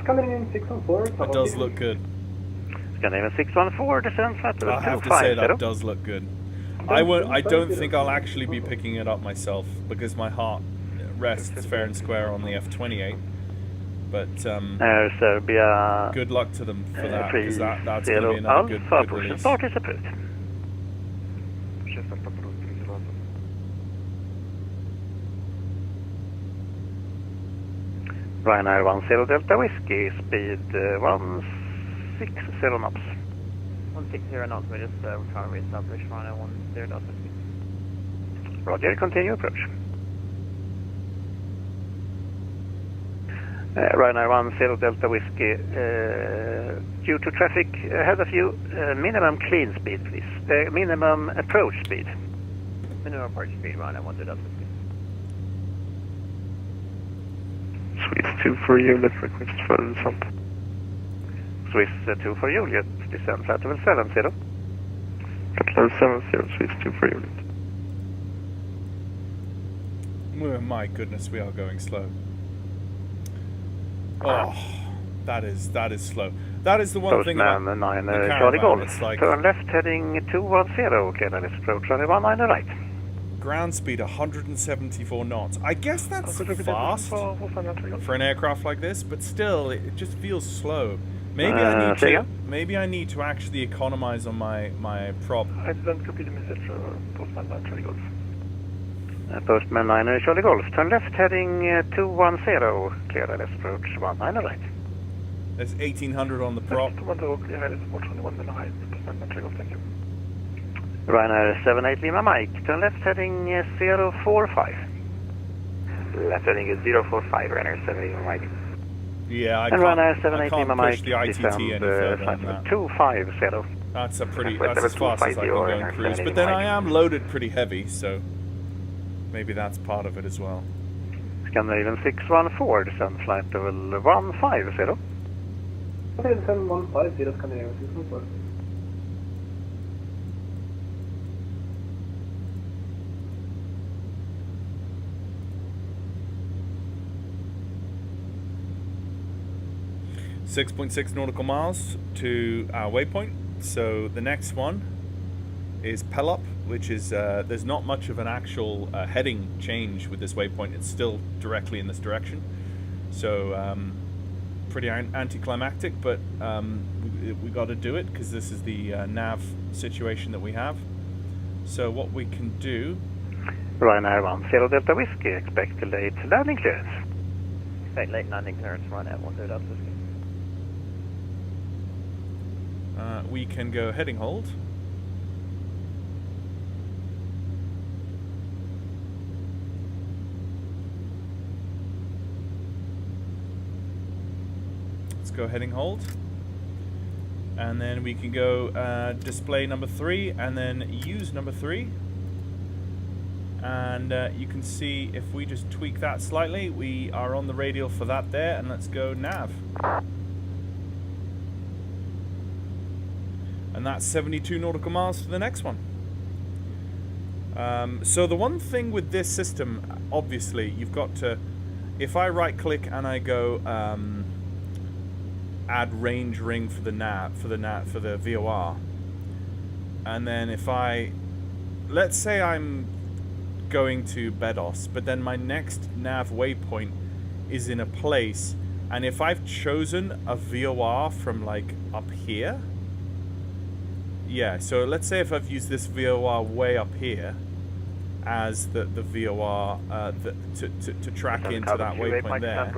Coming in 614. That does look good. Scandinavian 614, descend flat level I have to say that does look good. I don't think I'll actually be picking it up myself because my heart rests fair and square on the F28. But Serbia. Good luck to them for that, because that's going to be another good release. Start is approved. Ryanair 10 Delta Whiskey, speed 160 knots. 160 knots, we're just trying to re-establish Ryanair 10 Delta Whiskey. Roger, continue approach. Ryanair 10 Delta Whiskey, due to traffic ahead of you, minimum clean speed please. Minimum approach speed. Minimum approach speed, Ryanair 10 Delta Whiskey. Swiss 2 for Juliet, request for descent. Swiss 2 for Juliet, descent flat level 70. Flat level 70, Swiss 2 for Juliet. Oh my goodness, we are going slow. Oh, that is slow. That is the one thing about the Charlie Golf, it's like turn left heading 210, clear left approach, runway 19 right. ground speed 174 knots. I guess that's fast for an aircraft like this, but still, it just feels slow. Maybe I need to actually economize on my prop. I didn't copy the message. Postman 9 Charlie Golf. Postman 9 Charlie Golf, turn left heading 210, clear left approach 19 right. There's 1800 on the prop. Ryanair 78 Lima Mike, turn left heading 045. Left heading is 045, Ryanair 78 Lima Mike. Yeah, I can't push the ITT any further than that. 250. That's as fast as I can go and cruise. But then I am loaded pretty heavy, so maybe that's part of it as well. Scandinavian 614, descend flight level 150. Okay, descend 150, Scandinavian 614. .6 nautical miles to our waypoint. So the next one is Pelup, which is there's not much of an actual heading change with this waypoint. It's still directly in this direction, so pretty anticlimactic, but we got to do it because this is the nav situation that we have. So what we can do, Ryanair 10 Delta Whiskey, expect late landing clearance. Expect late landing clearance, Ryanair 10 Delta Whiskey. we can go heading hold. Let's go heading hold. And then we can go display number 3 and then use number 3. And you can see if we just tweak that slightly, we are on the radial for that there, and let's go nav. And that's 72 nautical miles for the next one. So the one thing with this system, obviously, you've got to, if I right click and I go add range ring for the nav, for the VOR, and then if I, let's say I'm going to Bedos, but then my next nav waypoint is in a place, and if I've chosen a VOR from like up here, yeah, so let's say if I've used this VOR way up here as the VOR to track into that waypoint there.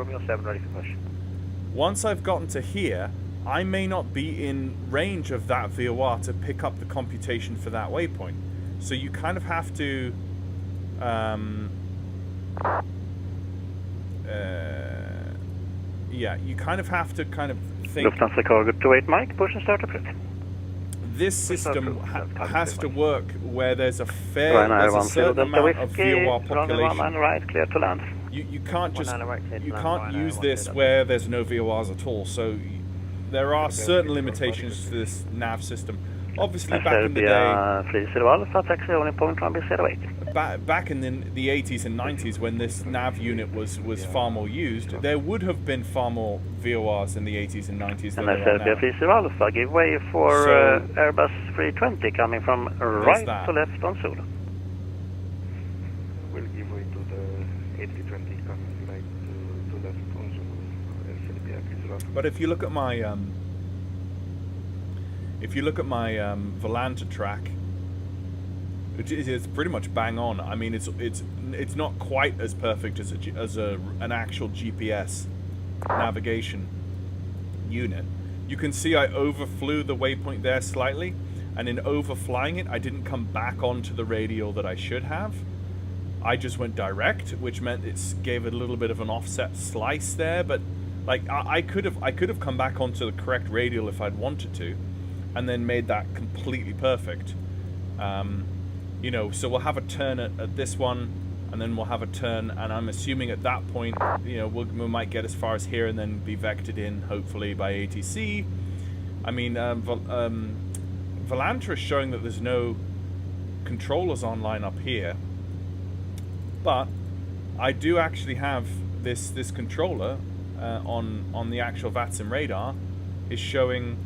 Once I've gotten to here, I may not be in range of that VOR to pick up the computation for that waypoint. So you kind of have to yeah, you kind of have to think. Lufthansa Cargo 28 Mike, push and start approach. This system has to work where there's a certain amount of VOR population. Right, clear to land. You can't use this where there's no VORs at all. So there are certain limitations to this nav system. Obviously, back in the day, back in the 80s and 90s, when this nav unit was far more used, there would have been far more VORs in the 80s and 90s than there are now. Alpha, give way for Airbus 320 coming from right to left on Zulu. We'll give way to the 8020 coming right to left on Zulu. But if you look at my Volanta track, it's pretty much bang on. I mean, it's not quite as perfect as an actual GPS navigation unit. You can see I overflew the waypoint there slightly, and in overflying it, I didn't come back onto the radial that I should have. I just went direct, which meant it gave it a little bit of an offset slice there. But like I could have come back onto the correct radial if I'd wanted to, and then made that completely perfect. You know, so we'll have a turn at this one, and then we'll have a turn, and I'm assuming at that point, you know, we might get as far as here and then be vectored in, hopefully, by ATC. I mean, Volanta is showing that there's no controllers online up here, but I do actually have this controller on the actual Vatsim radar is showing,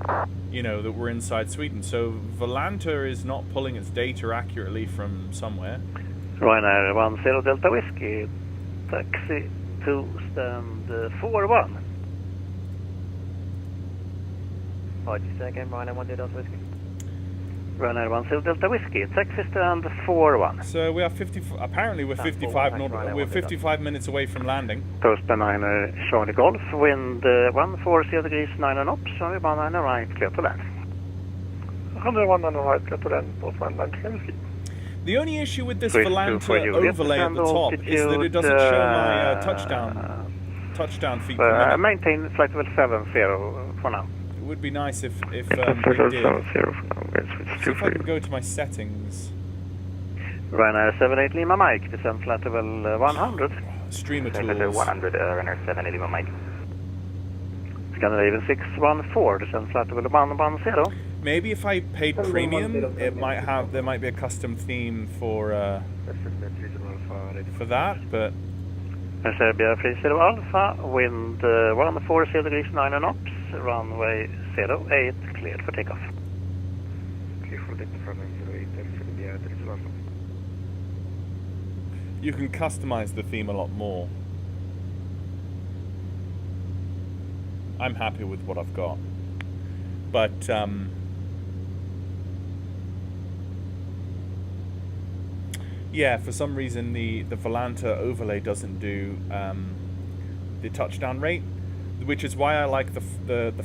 you know, that we're inside Sweden. So Volanta is not pulling its data accurately from somewhere. Ryanair 10 Delta Whiskey, taxi to stand 41. What did you say again, Ryanair 10 Delta Whiskey? Ryanair 10 Delta Whiskey, taxi stand 41. So we are 50. Apparently, we're 55. We're 55 minutes away from landing. Coast 9 Charlie Golf, wind 140 degrees 9 knots. Charlie 9 right, clear to land. 101 right, clear to land. Both 19 Whiskey. The only issue with this Volanta overlay at the top is that it doesn't show my touchdown feet per minute. Maintain flight level 70 for now. It would be nice if we did. See if I can go to my settings. Ryanair 78 Lima Mike, descend flight level 100. Streamer tools. 100, Ryanair 78 Lima Mike. Scandinavian 614, descend flight level 110. Maybe if I paid premium, there might be a custom theme for that, but. Serbia 30 Alpha, wind 140 degrees 9 knots, runway 08, cleared for takeoff. Clear for takeoff from 08, Serbia 30 Alpha. You can customize the theme a lot more. I'm happy with what I've got, but yeah, for some reason the Volanta overlay doesn't do the touchdown rate, which is why I like the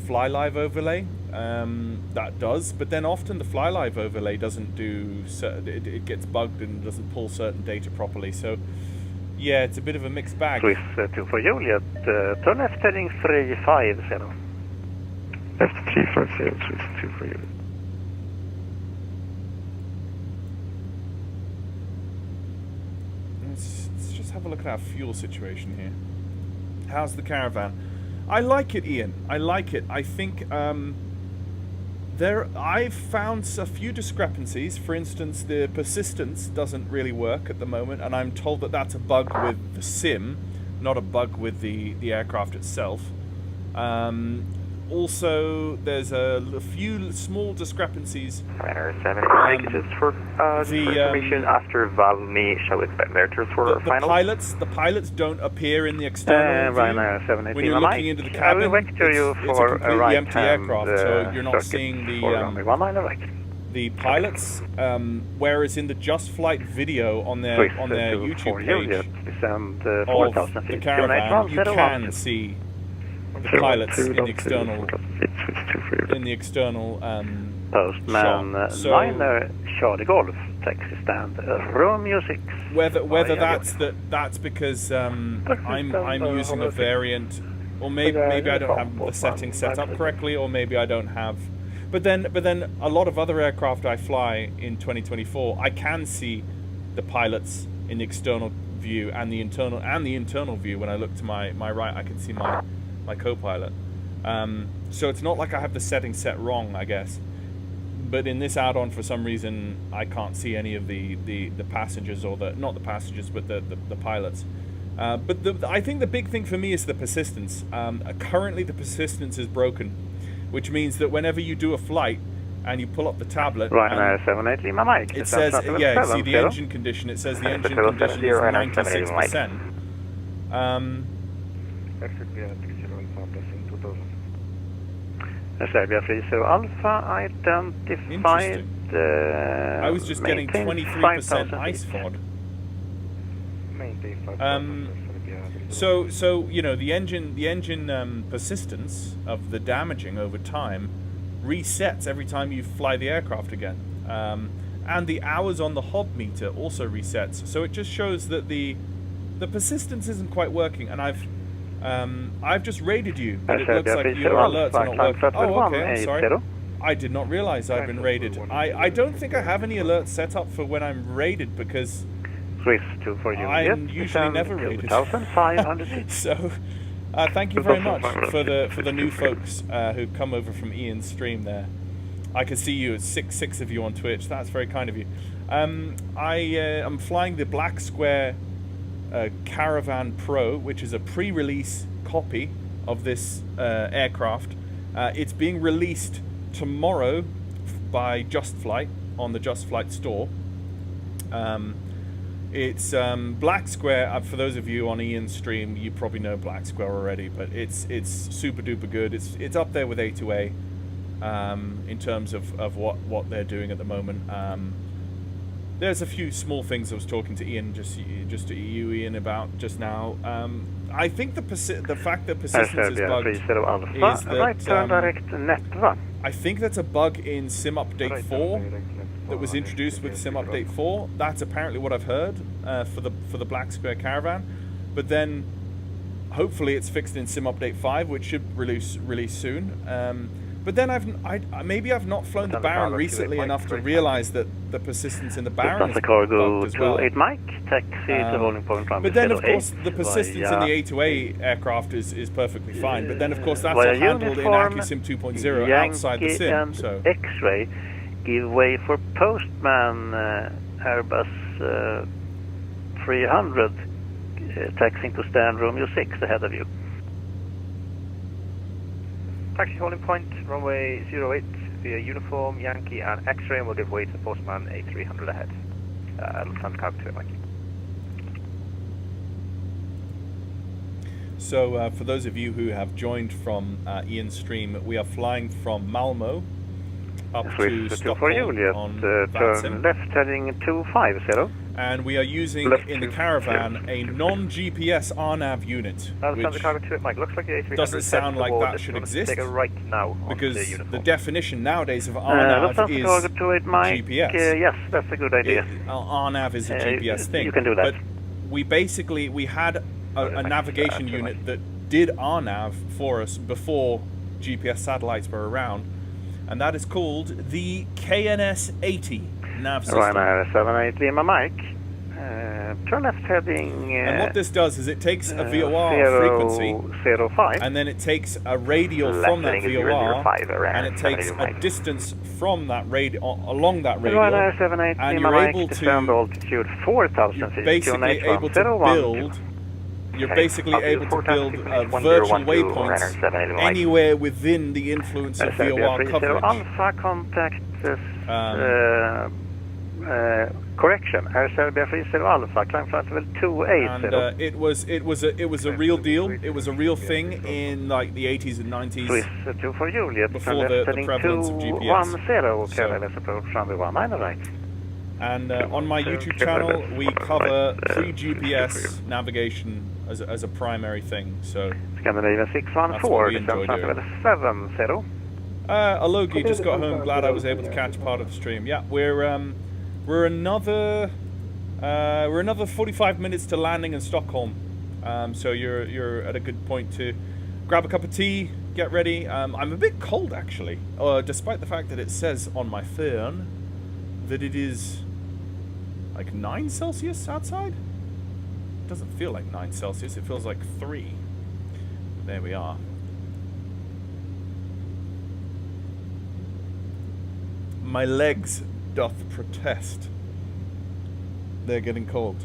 Fly Live overlay. That does, but then often the Fly Live overlay doesn't do. It gets bugged and doesn't pull certain data properly. So yeah, it's a bit of a mixed bag. Swiss 2 for Juliet, turn left heading 350. Left 350, Swiss 2 for Juliet. Let's just have a look at our fuel situation here. How's the Caravan? I like it, Ian. I like it. I think I've found a few discrepancies. For instance, the persistence doesn't really work at the moment, and I'm told that that's a bug with the sim, not a bug with the aircraft itself. Also, there's a few small discrepancies. Runner 7 Mike, just for information, after Valmy, shall we expect vectors for final? The pilots don't appear in the external view. Runner 7 When you're looking into the cabin, I will vector you it's for a completely empty aircraft, so you're not circuit seeing for runway 19 right. the pilots. Whereas in the Just Flight video on their YouTube page of the Caravan, you can see the pilots in the external Postman shot. So Niner Charlie Golf taxi stand Romeo 6. Whether that's because I'm using a variant, or maybe I don't have the settings set up correctly, or maybe I don't have. But then a lot of other aircraft I fly in 2024, I can see the pilots in the external view and the internal view. When I look to my right, I can see my co-pilot. So it's not like I have the settings set wrong, I guess. But in this add-on, for some reason, I can't see any of the passengers, or not the passengers, but the pilots. But I think the big thing for me is the persistence. Currently, the persistence is broken, which means that whenever you do a flight and you pull up the tablet, Ryanair 78 Lima Mike. It says, see the engine condition. It says the engine condition is 96%. That should be a 30 Alpha passing 2000. Serbia 30 Alpha identified. I was just getting 23% ice fog. So you know, the engine persistence of the damaging over time resets every time you fly the aircraft again, and the hours on the hob meter also resets. So it just shows that the persistence isn't quite working. And I've just raided you, but it looks like your alerts are not working. Oh, okay, I'm sorry. I did not realize I've been raided. I don't think I have any alerts set up for when I'm raided, because I'm usually never raided. So, thank you very much for the new folks who come over from Ian's stream there. I can see you, it's six of you on Twitch. That's very kind of you. I am flying the BlackSquare Caravan Pro, which is a pre-release copy of this aircraft. It's being released tomorrow by Just Flight on the Just Flight store. It's BlackSquare. For those of you on Ian's stream, you probably know BlackSquare already, but it's super duper good. It's up there with A2A in terms of what they're doing at the moment. There's a few small things I was talking to Ian, just to you, Ian, about just now. I think the fact that persistence is bugged is that I think that's a bug in Sim Update 4 that was introduced with Sim Update 4. That's apparently what I've heard for the BlackSquare Caravan. But then hopefully it's fixed in Sim Update 5, which should release soon. But then maybe I've not flown the Baron recently enough to realize that the persistence in the Baron is bugged as well. But then, of course, the persistence in the A2A aircraft is perfectly fine. But then, of course, that's all handled in AccuSim 2.0 outside the sim. So X-ray, give way for Postman Airbus 300, taxiing to stand Romeo 6 ahead of you. Taxi holding point, runway 08 via uniform, Yankee and X-ray, and we'll give way to Postman A300 ahead. Lufthansa Cargo 2, Mike. So for those of you who have joined from Ian's stream, we are flying from Malmo up to Stockholm on Vatsim. Turn left heading 250. And we are using in the Caravan a non-GPS RNAV unit, which doesn't sound like that should exist, because the definition nowadays of RNAV is GPS. Yes, that's a good idea. RNAV is a GPS thing. You can do that. But we had a navigation unit that did RNAV for us before GPS satellites were around, and that is called the KNS-80 nav system. Ryanair 78 Lima Mike. Turn left heading... and what this does is it takes a VOR frequency, 05. and then it takes a radial from that VOR, and it takes a distance from that along that radial, Ryanair 78 and Lima you're Mike, able descend to, altitude 4,000 you're feet, basically able to build, you're basically able to build virtual waypoints anywhere within the influence of VOR coverage. Alpha contact correction. Air Serbia 30 Alpha, climb flight level 280. And it was a real deal. It was a real thing in like the 80s and 90s. Swiss 2 for Juliet, before the prevalence of GPS. 210, KLS approach runway 19 right. And on my YouTube channel, we cover pre-GPS navigation as a primary thing. So Scandinavian 614, descend flight level 70. Alogi just got home. Glad I was able to catch part of the stream. Yeah, we're another 45 minutes to landing in Stockholm. So you're at a good point to grab a cup of tea, get ready. I'm a bit cold actually, despite the fact that it says on my phone that it is like 9 Celsius outside. It doesn't feel like 9 Celsius. It feels like 3. There we are. My legs doth protest. They're getting cold.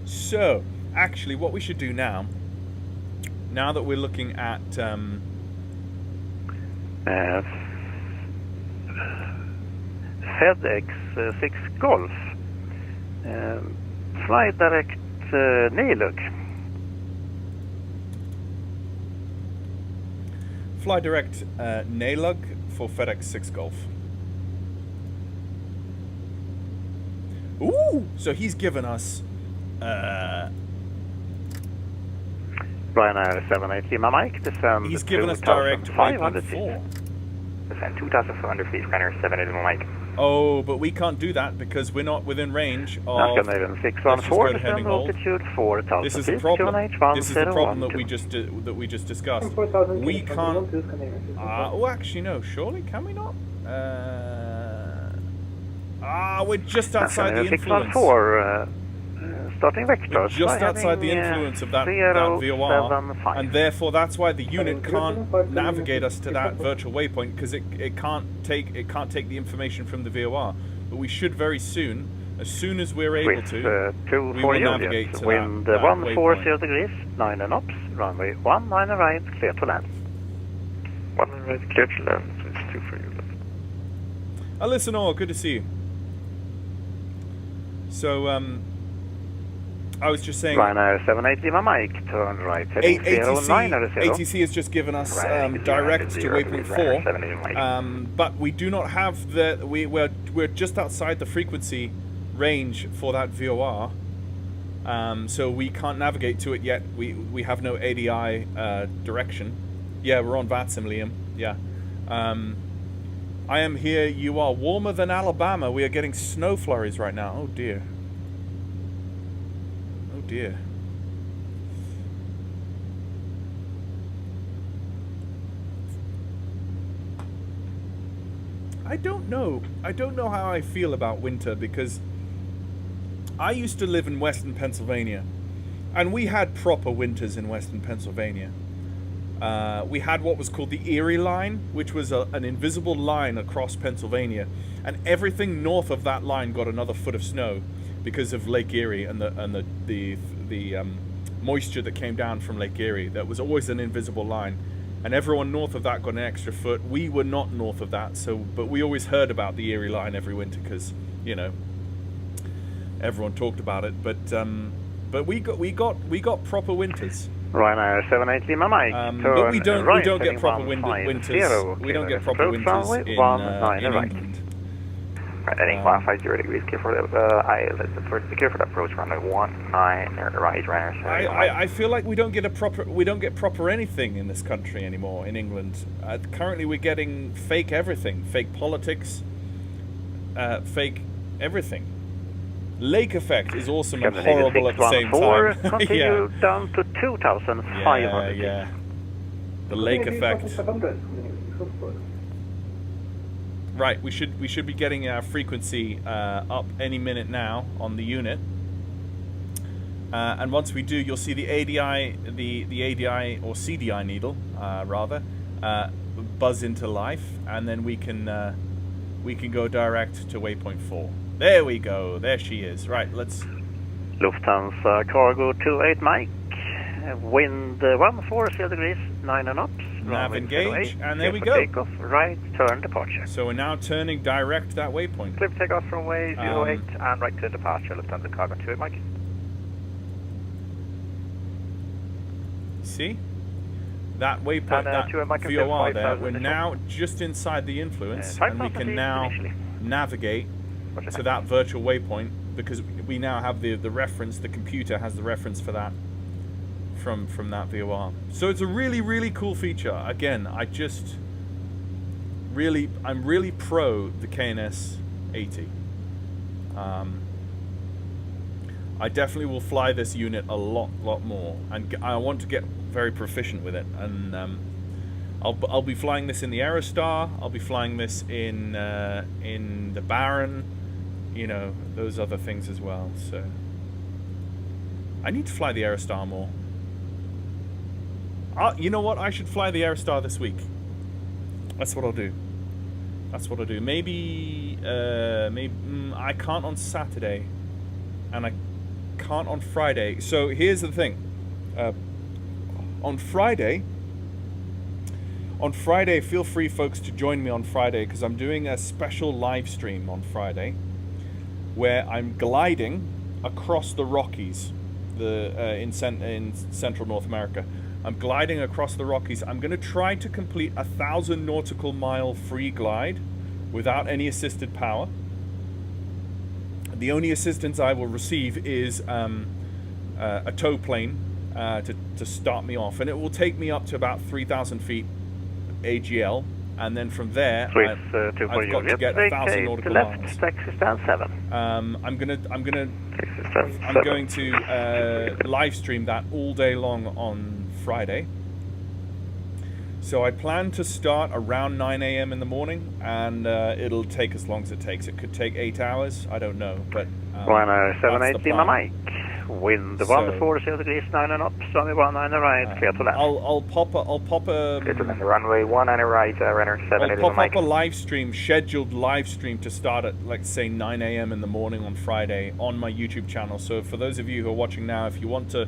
So, actually, what we should do now that we're looking at FedEx 6 Golf, fly direct Nylug. Fly direct Nylug for FedEx 6 Golf. Ooh! So he's given us Ryanair 78 Lima Mike, descend. He's given us direct 500 feet. Descend 2,500 feet, Ryanair 78 Lima Mike. Oh, but we can't do that because we're not within range of... Scandinavian 614, descend altitude 4,000 This is feet. the problem. This is the problem that we just discussed. We can't... oh, actually, no. Surely, can we not? We're just outside the influence. 614, starting vectors. Just outside the influence of that VOR, and therefore that's why the unit can't navigate us to that virtual waypoint, because it can't take the information from the VOR. But we should very soon, as soon as we're able to, we will navigate to wind that 140 waypoint. degrees, 9 knots, runway 19 right, clear to land. 19 right, clear to land. It's 2 for you. Listen, all good to see you. So I was just saying, Ryanair 78 Lima Mike, turn right, heading 0900. ATC has just given us direct to waypoint 4, but we do not have we're just outside the frequency range for that VOR, so we can't navigate to it yet. We have no ADI direction. Yeah, we're on Vatsim, Liam. Yeah. I am here. You are warmer than Alabama. We are getting snow flurries right now. Oh dear. Oh dear. I don't know how I feel about winter, because I used to live in Western Pennsylvania, and we had proper winters in Western Pennsylvania. We had what was called the Erie Line, which was an invisible line across Pennsylvania, and everything north of that line got another foot of snow because of Lake Erie and the moisture that came down from Lake Erie. That was always an invisible line, and everyone north of that got an extra foot. We were not north of that, but we always heard about the Erie Line every winter because, you know, everyone talked about it. But we got proper winters. Ryanair 78 Lima Mike, but we don't get proper winters. We don't get proper winters in England. Right, heading 150 degrees, clear for the clear for the approach runway 19 right, Ryanair 78. I feel like we don't get proper anything in this country anymore in England. Currently, we're getting fake everything, fake politics, fake everything. Lake effect is awesome and horrible at the same time. Continue down to 2,500. Yeah. The lake effect. Right, we should be getting our frequency up any minute now on the unit. And once we do, you'll see the ADI, the ADI or CDI needle, rather, buzz into life, and then we can go direct to waypoint 4. There we go. There she is. Right, let's. Lufthansa cargo 28 Mike. Wind 14 degrees, 9 knots. Nav engage, and there we clear go. for takeoff, right turn departure. So we're now turning direct that waypoint. Clear for takeoff from runway 08 and right turn departure. Lufthansa cargo 28 Mike. See? That waypoint, that VOR there, we're now just inside the influence, and we can now navigate to that virtual waypoint, because we now have the reference, the computer has the reference for that from that VOR. So it's a really, really cool feature. Again, I'm really pro the KNS 80. I definitely will fly this unit a lot more, and I want to get very proficient with it. And I'll be flying this in the Aerostar. I'll be flying this in the Baron. You know, those other things as well. So I need to fly the Aerostar more. You know what? I should fly the Aerostar this week. That's what I'll do. That's what I'll do. Maybe I can't on Saturday, and I can't on Friday. So here's the thing. On Friday, feel free, folks, to join me on Friday, because I'm doing a special live stream on Friday where I'm gliding across the Rockies, in Central North America. I'm gliding across the Rockies. I'm going to try to complete 1,000 nautical mile free glide without any assisted power. The only assistance I will receive is a tow plane to start me off, and it will take me up to about 3,000 feet AGL, and then from there I've got to get 1,000 nautical miles. Taxi stand 7. I'm going to live stream that all day long on Friday. So I plan to start around 9 a.m. in the morning, and it'll take as long as it takes. It could take 8 hours. I don't know, but Runner 78 my Mike. Wind 14 degrees, 9 knots. Runway 19 right, clear to left. I'll pop a runway 19 right, runner 78 I'll pop up a live stream, scheduled live stream, to start at, like, say 9 a.m. in the morning on Friday on my YouTube channel. So for those of you who are watching now, if you want to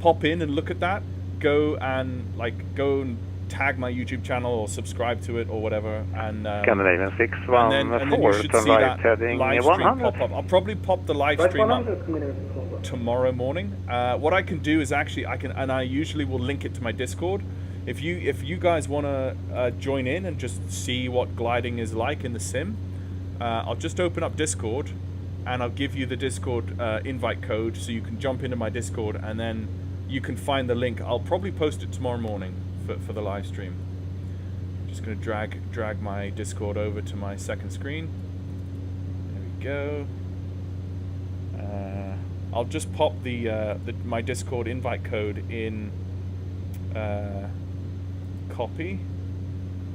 pop in and look at that, go and tag my YouTube channel or subscribe to it or whatever, and Scandinavian 614, then you should see that heading live stream pop up. I'll probably pop the live stream up tomorrow morning. What I can do is actually I usually will link it to my Discord. If you guys want to join in and just see what gliding is like in the sim, I'll just open up Discord, and I'll give you the Discord invite code, so you can jump into my Discord, and then you can find the link. I'll probably post it tomorrow morning for the live stream. I'm just going to drag my Discord over to my second screen. There we go. I'll just pop my Discord invite code in copy.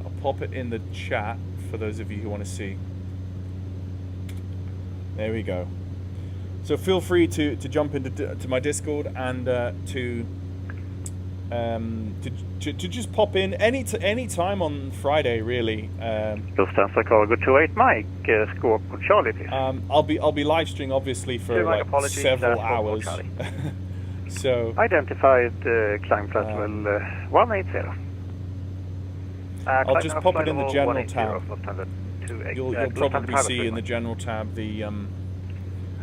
I'll pop it in the chat for those of you who want to see. There we go. So feel free to jump into my Discord and to just pop in any time on Friday, really. Lufthansa cargo 28 Mike, score for Charlie, please. I'll be live streaming obviously for several hours. So identified climb flight level 180. I'll just pop it in the general tab. You'll probably see in the general tab the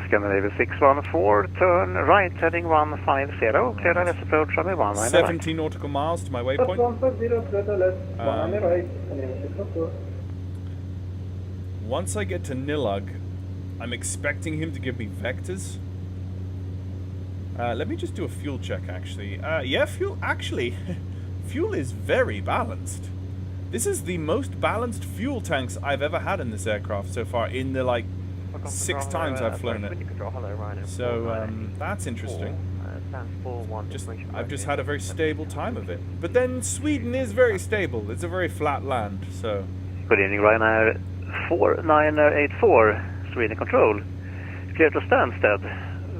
Scandinavian 614, turn right, heading 150, clear let's approach runway 19 17 nautical miles to my waypoint. Once I get to Nilug, I'm expecting him to give me vectors. Let me just do a fuel check, actually. Yeah, fuel is very balanced. This is the most balanced fuel tanks I've ever had in this aircraft so far, in the 6 times I've flown it. So that's interesting. I've just had a very stable time of it. But then Sweden is very stable. It's a very flat land, so. Good evening, Ryanair 4984, Sweden Control. Clear to Stansted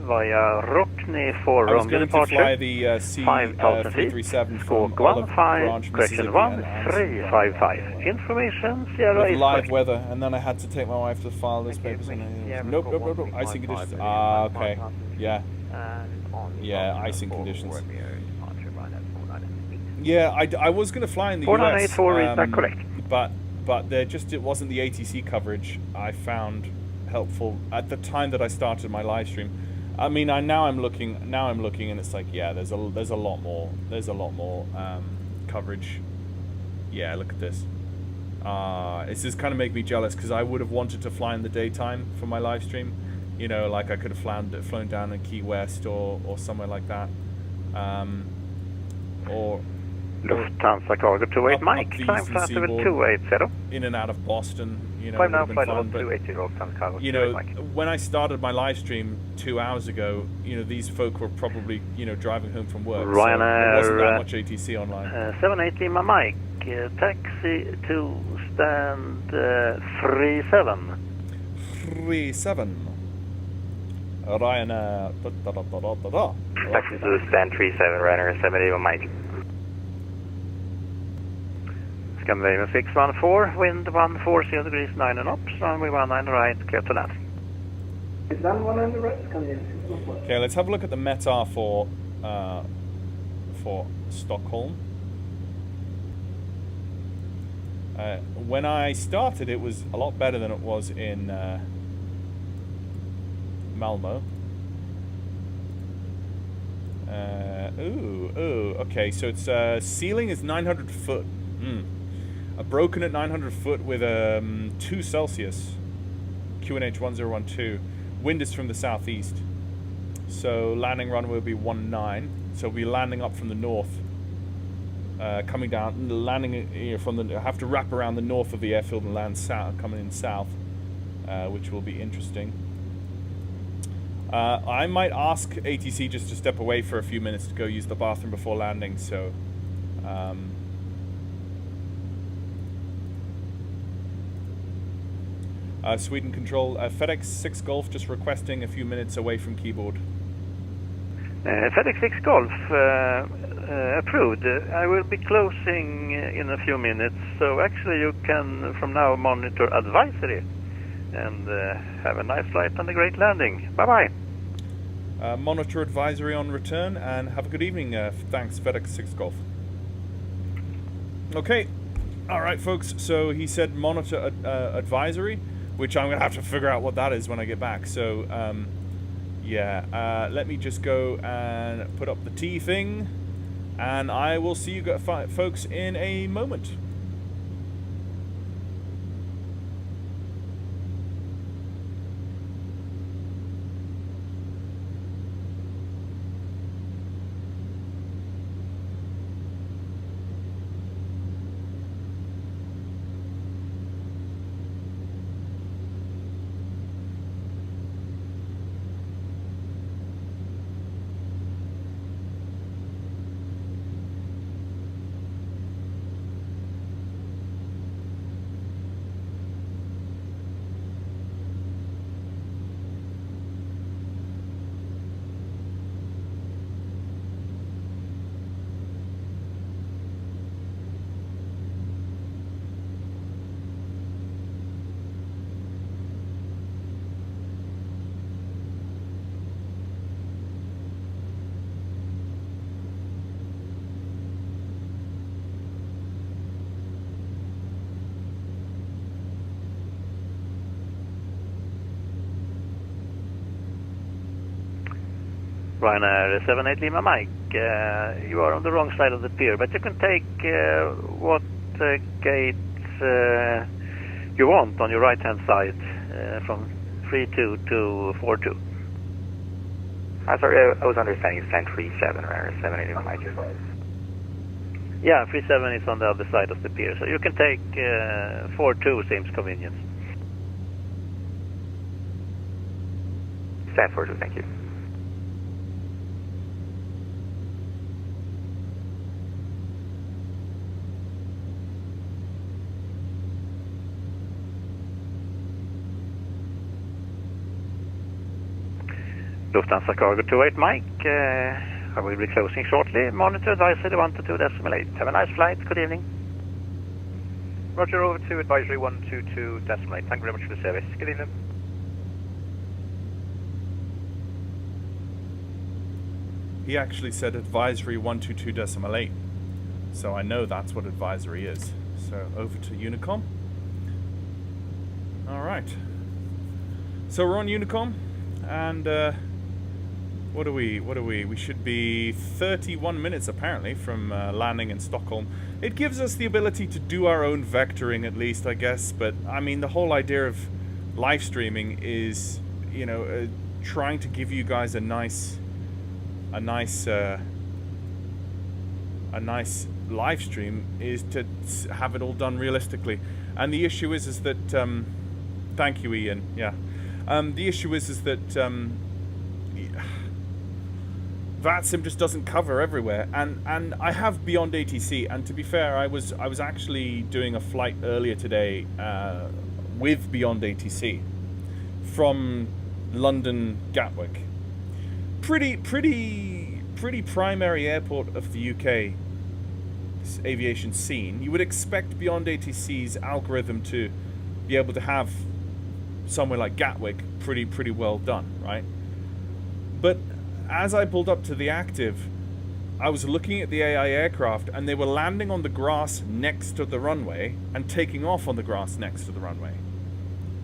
via Rockney for I was runway going to departure. fly the 5000 feet. 337 Squawk from Olive 15, Branch, correction Mississippi, and Icing 1355. Information, Sierra with is live correct. weather, and then I had to take my wife to file those papers. And nope. Icing conditions. Ah, okay. Yeah. Yeah, icing conditions. Yeah, I was going to fly in the US. 4984 is not correct. But it wasn't the ATC coverage I found helpful at the time that I started my live stream. I mean, now I'm looking, and it's like, yeah, there's a lot more coverage. Yeah, look at this. It's just kind of make me jealous because I would have wanted to fly in the daytime for my live stream. You know, like I could have flown down in Key West or somewhere like that, or Lufthansa Cargo 28 Mike, climb flight level 280. In and out of Boston, you know, Climb now would have flight been level fun, 280 Lufthansa Cargo you 28 know, Mike. when I started my live stream 2 hours ago, you know, these folk were probably, you know, driving home from work. Ryanair, so there wasn't that much ATC online. 78 Lima Mike, taxi to stand 37. 37. Ryanair. Taxi to stand 37, Ryanair 78 Mike. Scandinavian 614, wind 140 degrees 9 knots, runway 19 right, clear to land. Is that one on the right? Scandinavian 614. Okay, let's have a look at the METAR for Stockholm. When I started, it was a lot better than it was in Malmo. Okay, so it's ceiling is 900 foot. Broken at 900 foot with 2 Celsius. QNH 1012. Wind is from the southeast. So landing runway will be 19. So we'll be landing up from the north. Coming down, landing from the. Have to wrap around the north of the airfield and land south, coming in south, which will be interesting. I might ask ATC just to step away for a few minutes to go use the bathroom before landing. So. Sweden Control, FedEx 6 Golf just requesting a few minutes away from keyboard. FedEx 6 Golf approved. I will be closing in a few minutes, so actually you can from now monitor advisory and have a nice flight and a great landing. Bye-bye. Monitor advisory on return and have a good evening. Thanks, FedEx 6 Golf. Okay. All right, folks. So he said monitor advisory, which I'm going to have to figure out what that is when I get back. So, yeah, let me just go and put up the T thing, and I will see you folks in a moment. Ryanair 78 Lima Mike, you are on the wrong side of the pier, but you can take what gate you want on your right hand side from 32 to 42. Sorry, I was understanding stand 37, Ryanair 78 Lima Mike. Yeah, 37 is on the other side of the pier, so you can take 42, seems convenient. Stand 42, thank you. Lufthansa Cargo 28 Mike, I will be closing shortly. Monitor advisory 122.8. Have a nice flight. Good evening. Roger, over to advisory 122.8. Thank you very much for the service. Good evening. He actually said advisory 122.8. So I know that's what advisory is. So over to Unicom. All right. So we're on Unicom, and what are we? We should be 31 minutes apparently from landing in Stockholm. It gives us the ability to do our own vectoring, at least, I guess. But I mean, the whole idea of live streaming is, you know, trying to give you guys a nice live stream is to have it all done realistically. And the issue is that thank you, Ian. Yeah. The issue is that Vatsim just doesn't cover everywhere, and I have Beyond ATC. And to be fair, I was actually doing a flight earlier today with Beyond ATC from London Gatwick. Pretty primary airport of the UK aviation scene. You would expect Beyond ATC's algorithm to be able to have somewhere like Gatwick pretty well done, right? But as I pulled up to the active, I was looking at the AI aircraft, and they were landing on the grass next to the runway and taking off on the grass next to the runway,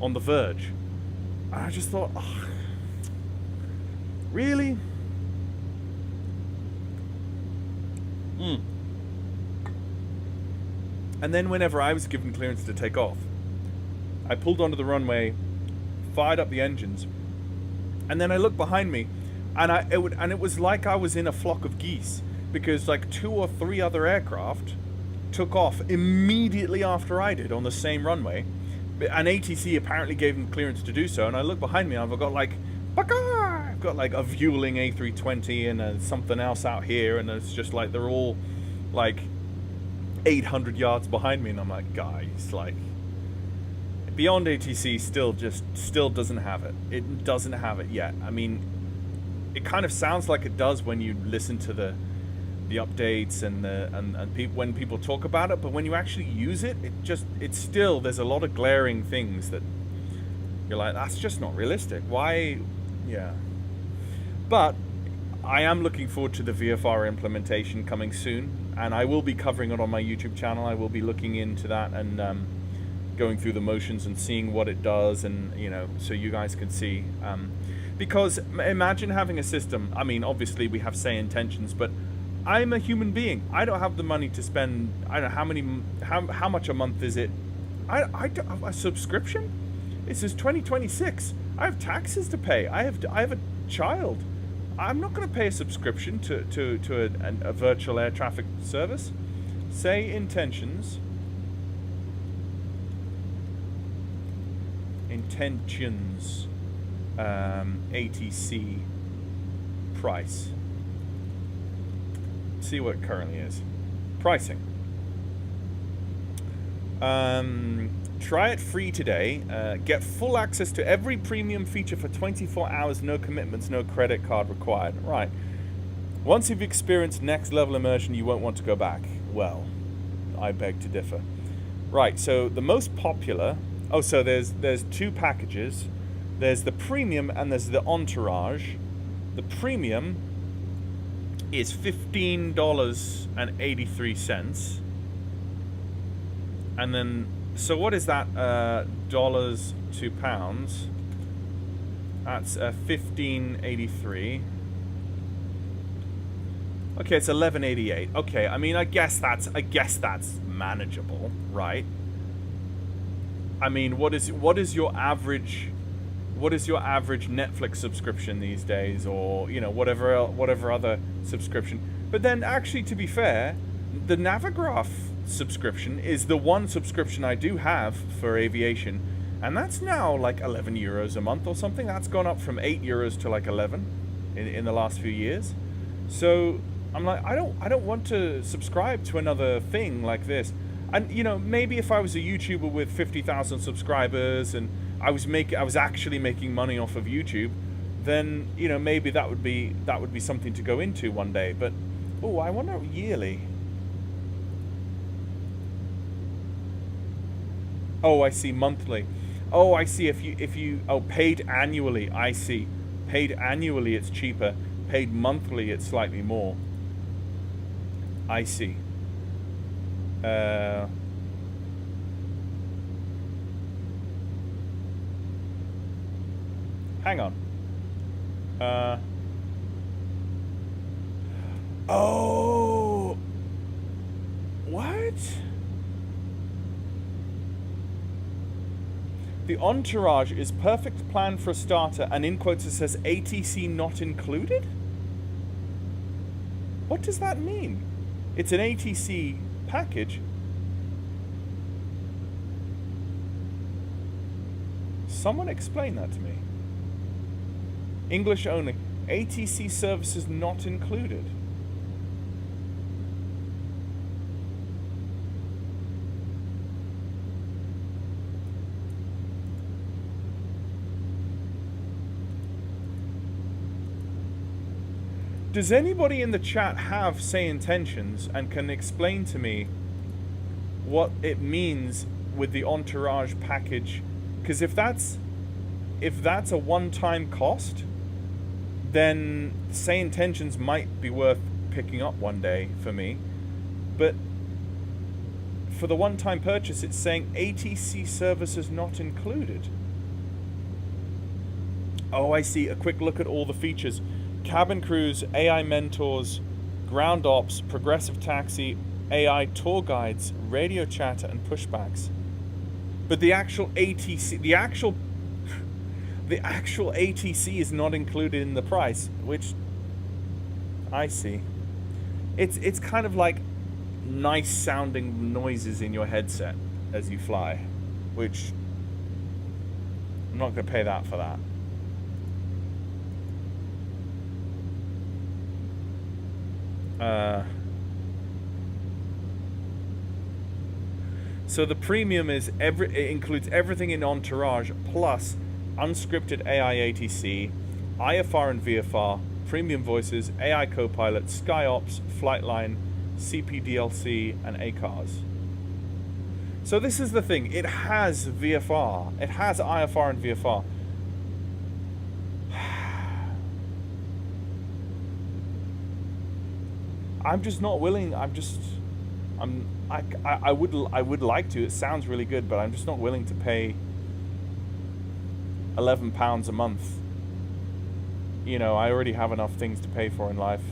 on the verge. And I just thought, oh, really? And then whenever I was given clearance to take off, I pulled onto the runway, fired up the engines, and then I looked behind me, and it was like I was in a flock of geese, because like 2 or 3 other aircraft took off immediately after I did on the same runway, and ATC apparently gave them clearance to do so. And I look behind me, and I've got like a Vueling A320 and something else out here, and it's just like they're all like 800 yards behind me, and I'm like, guys, like, Beyond ATC still doesn't have it. It doesn't have it yet. I mean, it kind of sounds like it does when you listen to the updates and when people talk about it, but when you actually use it, it's still, there's a lot of glaring things that you're like, that's just not realistic. Why? Yeah. But I am looking forward to the VFR implementation coming soon, and I will be covering it on my YouTube channel. I will be looking into that and going through the motions and seeing what it does, and you know, so you guys can see. Because imagine having a system. I mean, obviously we have say intentions, but I'm a human being. I don't have the money to spend. I don't know how much a month is it. I don't have a subscription. This is 2026. I have taxes to pay. I have a child. I'm not going to pay a subscription to a virtual air traffic service. Say intentions. ATC price. See what it currently is. Pricing. Try it free today. Get full access to every premium feature for 24 hours, no commitments, no credit card required. Right. Once you've experienced next level immersion, you won't want to go back. Well, I beg to differ. Right, so the most popular... Oh, so there's 2 packages. There's the premium and there's the entourage. The premium is $15.83. And then, so what is that? Dollars to pounds. That's $15.83. Okay, it's $11.88. Okay, I mean, I guess that's manageable, right? I mean, what is your average Netflix subscription these days, or you know, whatever other subscription? But then, actually, to be fair, the Navigraph subscription is the one subscription I do have for aviation, and that's now like €11 a month or something. That's gone up from €8 to like 11 in the last few years. So I'm like, I don't want to subscribe to another thing like this. And you know, maybe if I was a YouTuber with 50,000 subscribers and I was actually making money off of YouTube, then you know maybe that would be something to go into one day. But oh, I wonder yearly. Oh, I see, monthly. Oh, I see. If you paid annually, I see. Paid annually, it's cheaper. Paid monthly, it's slightly more. I see. Hang on. Oh. What? The Entourage is perfect plan for a starter, and in quotes it says ATC not included? What does that mean? It's an ATC package. Someone explain that to me. English only. ATC services not included. Does anybody in the chat have say intentions and can explain to me what it means with the Entourage package? Because if that's a one-time cost, then say intentions might be worth picking up one day for me. But for the one-time purchase, it's saying ATC services not included. Oh, I see. A quick look at all the features. Cabin crews, AI mentors, ground ops, progressive taxi, AI tour guides, radio chatter, and pushbacks. But the actual ATC, the actual ATC is not included in the price, which I see. It's kind of like nice sounding noises in your headset as you fly, which I'm not going to pay that for that. So the premium is it includes everything in Entourage plus unscripted AI ATC, IFR and VFR, premium voices, AI Copilot, SkyOps, Flightline, CPDLC, and ACARS. So this is the thing. It has VFR. It has IFR and VFR. I'm just not willing. I would like to. It sounds really good, but I'm just not willing to pay £11 a month. You know, I already have enough things to pay for in life,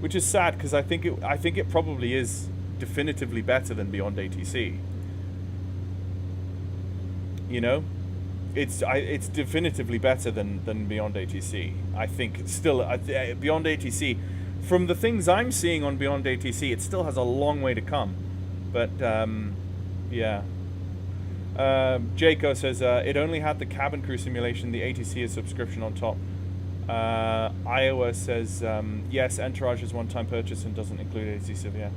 which is sad because I think it probably is definitively better than Beyond ATC. You know, it's definitively better than Beyond ATC. I think it's still Beyond ATC. From the things I'm seeing on Beyond ATC, it still has a long way to come. But, yeah. Jaco says, it only had the cabin crew simulation, the ATC is subscription on top. Iowa says, yes, Entourage is one-time purchase and doesn't include ATC, so yeah.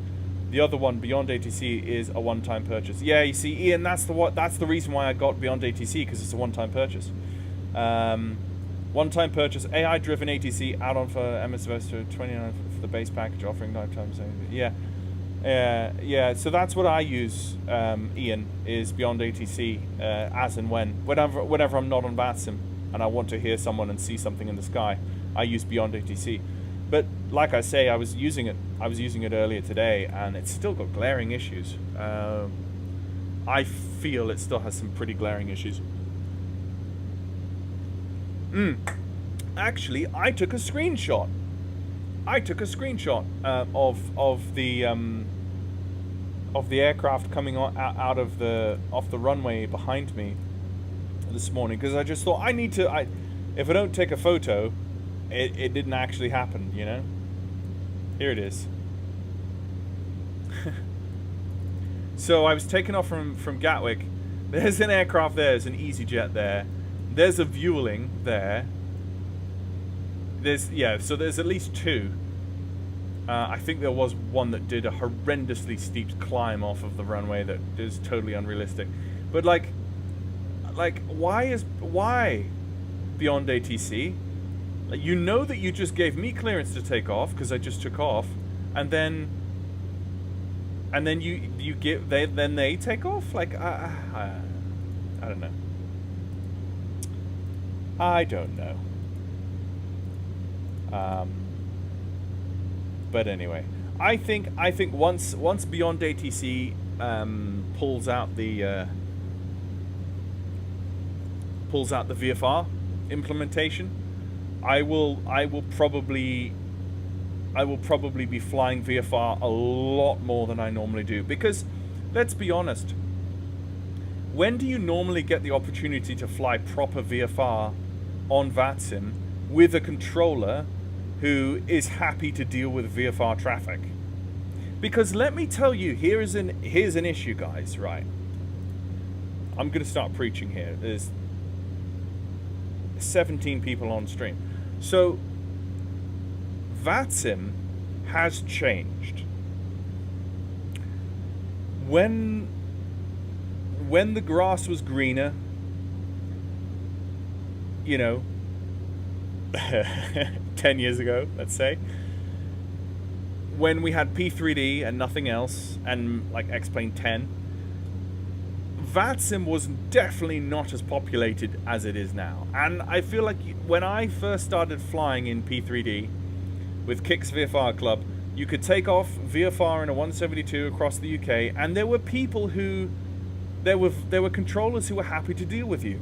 The other one, Beyond ATC, is a one-time purchase. Yeah, you see, Ian, that's the reason why I got Beyond ATC, because it's a one-time purchase. One-time purchase, AI-driven ATC add-on for MSVS to $29 for the base package, offering lifetime savings. Yeah. So that's what I use, Ian, is Beyond ATC as and whenever I'm not on Vatsim and I want to hear someone and see something in the sky, I use Beyond ATC. But like I say, I was using it earlier today, and it's still got glaring issues. I feel it still has some pretty glaring issues. Actually, I took a screenshot. Of the aircraft coming off the runway behind me this morning, because I just thought if I don't take a photo, it didn't actually happen, you know. Here it is. So I was taken off from Gatwick. There's an aircraft there. There's an EasyJet there. There's a Vueling there. So there's at least two. I think there was one that did a horrendously steep climb off of the runway that is totally unrealistic. But like why? beyond ATC. Like, you know that you just gave me clearance to take off because I just took off, and then you give they take off. Like I don't know. I don't know. But anyway, I think once beyond ATC pulls out the VFR implementation, I will probably be flying VFR a lot more than I normally do, because let's be honest, when do you normally get the opportunity to fly proper VFR on Vatsim with a controller who is happy to deal with VFR traffic? Because let me tell you, here's an issue, guys, right? I'm going to start preaching here. There's 17 people on stream. So Vatsim has changed. When the grass was greener, you know, 10 years ago, let's say, when we had P3D and nothing else, and like X-Plane 10, Vatsim was definitely not as populated as it is now. And I feel like when I first started flying in P3D with Kicks VFR Club, you could take off VFR in a 172 across the UK, and there were people who, there were controllers who were happy to deal with you.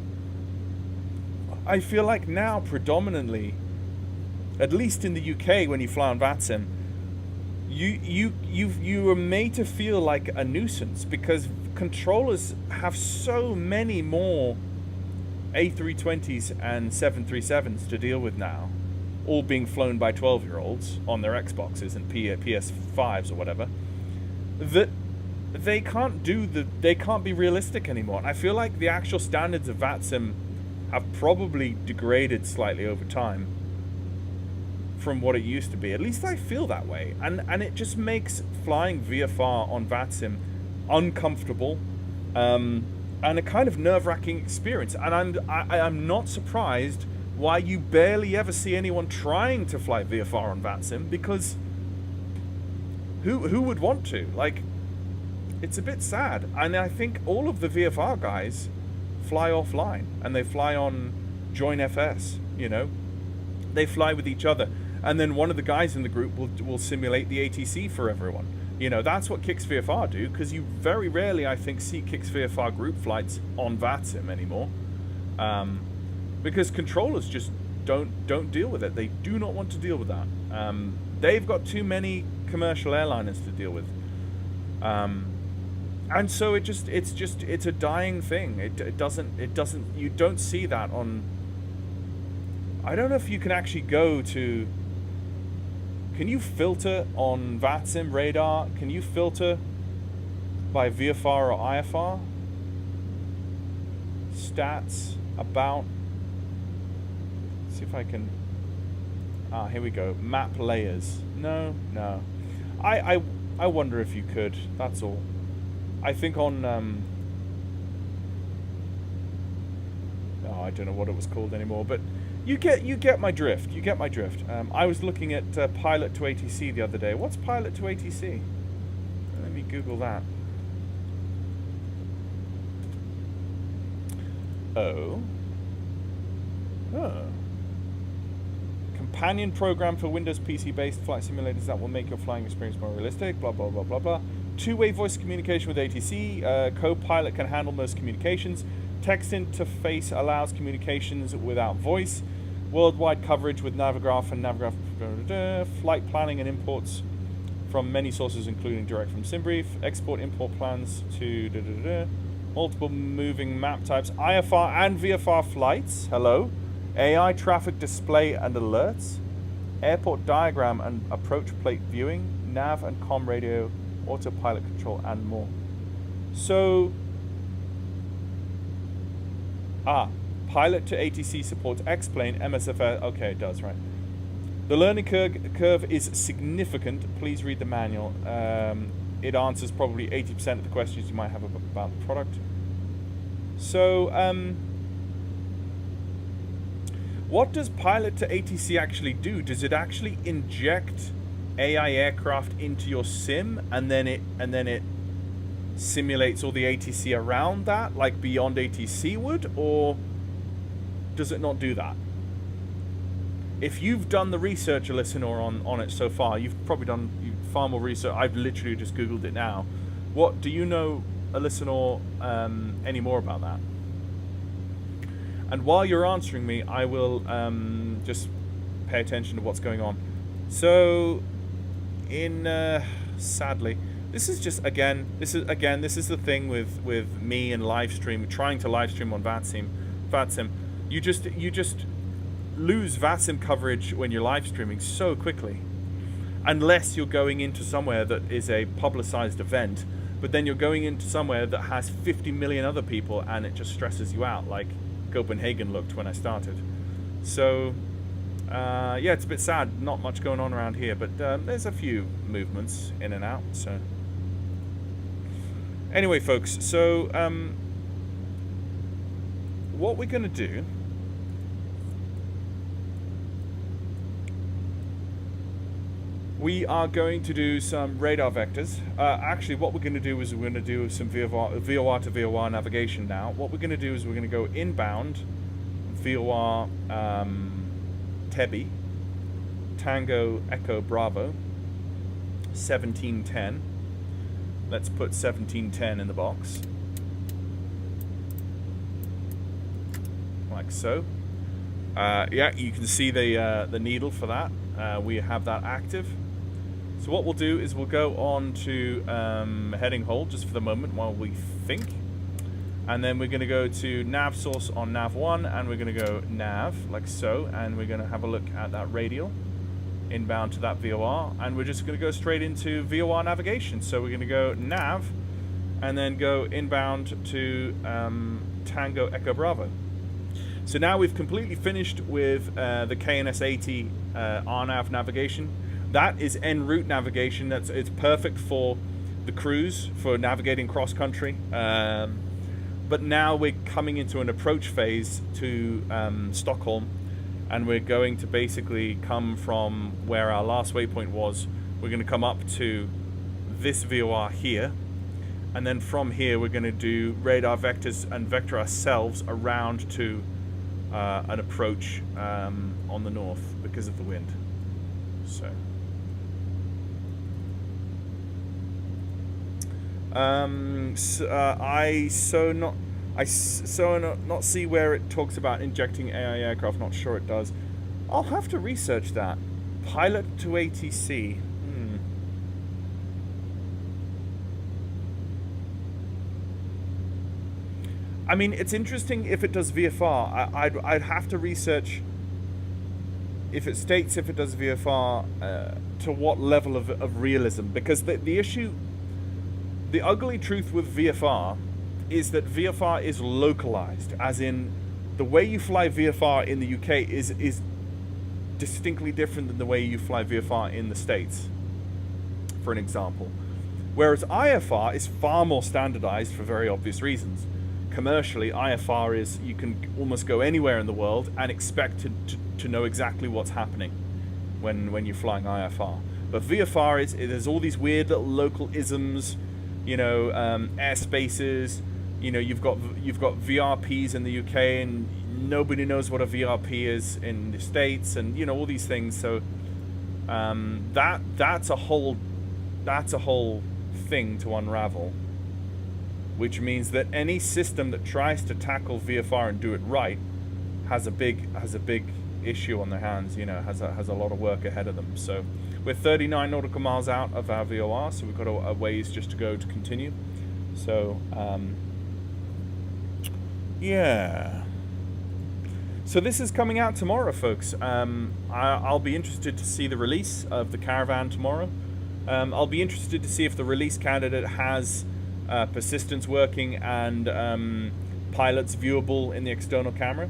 I feel like now, predominantly, at least in the UK, when you fly on Vatsim, you are made to feel like a nuisance, because controllers have so many more A320s and 737s to deal with now, all being flown by 12-year-olds on their Xboxes and PS5s or whatever, that they can't be realistic anymore. And I feel like the actual standards of Vatsim have probably degraded slightly over time from what it used to be. At least I feel that way. And it just makes flying VFR on Vatsim uncomfortable, and a kind of nerve-wracking experience. And I'm not surprised why you barely ever see anyone trying to fly VFR on Vatsim, because who would want to? Like, it's a bit sad. And I think all of the VFR guys fly offline, and they fly on Join FS, you know. They fly with each other, and then one of the guys in the group will simulate the ATC for everyone. You know, that's what Kicks VFR do, because you very rarely, I think, see Kicks VFR group flights on Vatsim anymore, because controllers just don't deal with it. They do not want to deal with that. They've got too many commercial airliners to deal with, and so it's a dying thing. It doesn't. You don't see that on. I don't know if you can actually go to. Can you filter on Vatsim radar? Can you filter by VFR or IFR? Stats, about. See if I can. Ah, here we go. Map layers. No. I wonder if you could. That's all. I think on. Oh, I don't know what it was called anymore, but. You get my drift. You get my drift. I was looking at pilot to ATC the other day. What's pilot to ATC? Let me Google that. Oh. Companion program for Windows PC-based flight simulators that will make your flying experience more realistic. Blah blah blah blah blah. Two-way voice communication with ATC. Co-pilot can handle most communications. Text interface allows communications without voice. Worldwide coverage with Navigraph and Navigraph. Flight planning and imports from many sources, including direct from SimBrief. Export import plans to multiple moving map types. IFR and VFR flights. Hello. AI traffic display and alerts. Airport diagram and approach plate viewing. Nav and comm radio. Autopilot control and more. So. Pilot to ATC supports X-Plane, MSFS. Okay, it does, right. The learning curve is significant. Please read the manual. It answers probably 80% of the questions you might have about the product. So, what does pilot to ATC actually do? Does it actually inject AI aircraft into your sim, and then it simulates all the ATC around that, like beyond ATC would, or does it not do that? If you've done the research, listener, on it so far, you've probably done far more research. I've literally just Googled it now. What do you know, listener, any more about that? And while you're answering me, I will just pay attention to what's going on. So, sadly, this is just this is the thing with me and live stream, trying to live stream on Vatsim. You just lose Vatsim coverage when you're live streaming so quickly, unless you're going into somewhere that is a publicized event. But then you're going into somewhere that has 50 million other people, and it just stresses you out, like Copenhagen looked when I started. So yeah, it's a bit sad, not much going on around here, but there's a few movements in and out. So anyway, folks, so what we're gonna do, we are going to do some radar vectors. Actually, what we're going to do is we're going to do some VOR to VOR navigation now. What we're going to do is we're going to go inbound, VOR Tebi, Tango Echo Bravo, 1710. Let's put 1710 in the box. Like so. Yeah, you can see the needle for that. We have that active. So what we'll do is we'll go on to heading hold just for the moment while we think. And then we're going to go to nav source on nav 1, and we're going to go nav, like so, and we're going to have a look at that radial inbound to that VOR, and we're just going to go straight into VOR navigation. So we're going to go nav, and then go inbound to Tango Echo Bravo. So now we've completely finished with the KNS-80 RNAV navigation. That is en route navigation. It's perfect for the cruise, for navigating cross country. But now we're coming into an approach phase to Stockholm, and we're going to basically come from where our last waypoint was. We're going to come up to this VOR here, and then from here we're going to do radar vectors and vector ourselves around to an approach on the north because of the wind. So I not see where it talks about injecting AI aircraft. Not sure it does. I'll have to research that. Pilot to ATC. I mean, it's interesting if it does VFR. I'd have to research if it states if it does VFR to what level of realism, because the issue, the ugly truth with VFR is that VFR is localized, as in the way you fly VFR in the UK is distinctly different than the way you fly VFR in the States, for an example. Whereas IFR is far more standardized for very obvious reasons. Commercially, IFR is, you can almost go anywhere in the world and expect to know exactly what's happening when you're flying IFR. But VFR there's all these weird little local isms, you know, airspaces. You know, you've got VRPs in the UK, and nobody knows what a VRP is in the States, and you know, all these things. So that's a whole thing to unravel, which means that any system that tries to tackle VFR and do it right has a big issue on their hands. You know, has a lot of work ahead of them. So we're 39 nautical miles out of our VOR, so we've got a ways just to go to continue. So yeah. So this is coming out tomorrow, folks. I'll be interested to see the release of the Caravan tomorrow. I'll be interested to see if the release candidate has persistence working and pilots viewable in the external camera.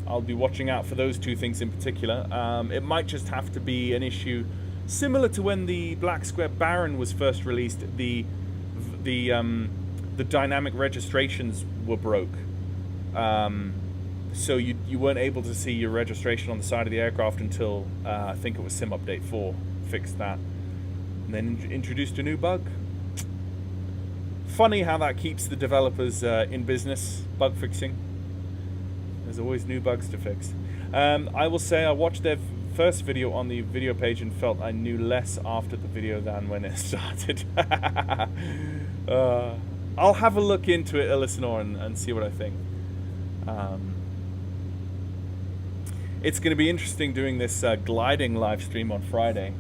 I'll be watching out for those two things in particular. It might just have to be an issue similar to when the BlackSquare Baron was first released. The dynamic registrations were broke. so you weren't able to see your registration on the side of the aircraft until I think it was Sim Update 4 fixed that, and then introduced a new bug. Funny how that keeps the developers in business, bug fixing. There's always new bugs to fix. I will say I watched their first video on the video page and felt I knew less after the video than when it started. I'll have a look into it, Elsinore, and see what I think. It's going to be interesting doing this gliding live stream on Friday.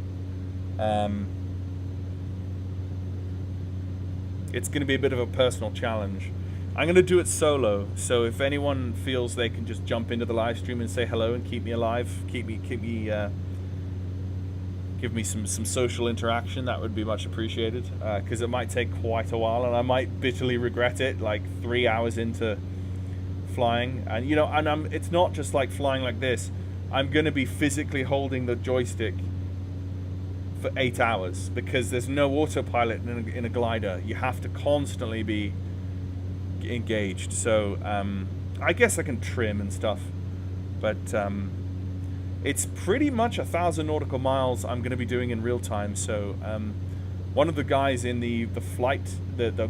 It's going to be a bit of a personal challenge. I'm going to do it solo, so if anyone feels they can just jump into the live stream and say hello and keep me alive, give me some social interaction, that would be much appreciated, because it might take quite a while and I might bitterly regret it like 3 hours into flying. And you know, and it's not just like flying like this. I'm going to be physically holding the joystick for 8 hours because there's no autopilot in a glider. You have to constantly be engaged. So I guess I can trim and stuff, but it's pretty much 1,000 nautical miles I'm going to be doing in real time. So one of the guys in the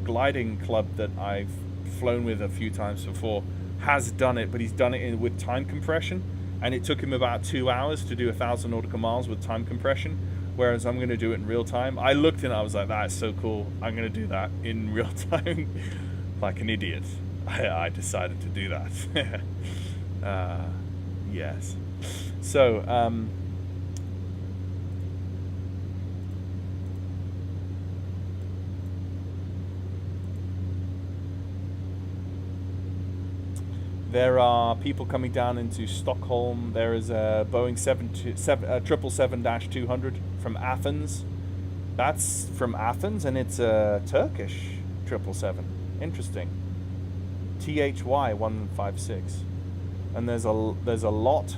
gliding club that I've flown with a few times before has done it, but he's done it with time compression, and it took him about 2 hours to do 1,000 nautical miles with time compression, whereas I'm going to do it in real time. I looked and I was like, that's so cool, I'm going to do that in real time. Like an idiot, I decided to do that. Yes. So, there are people coming down into Stockholm. There is a Boeing 777-200 from Athens. That's from Athens, and it's a Turkish 777. Interesting. THY 156, and there's a lot.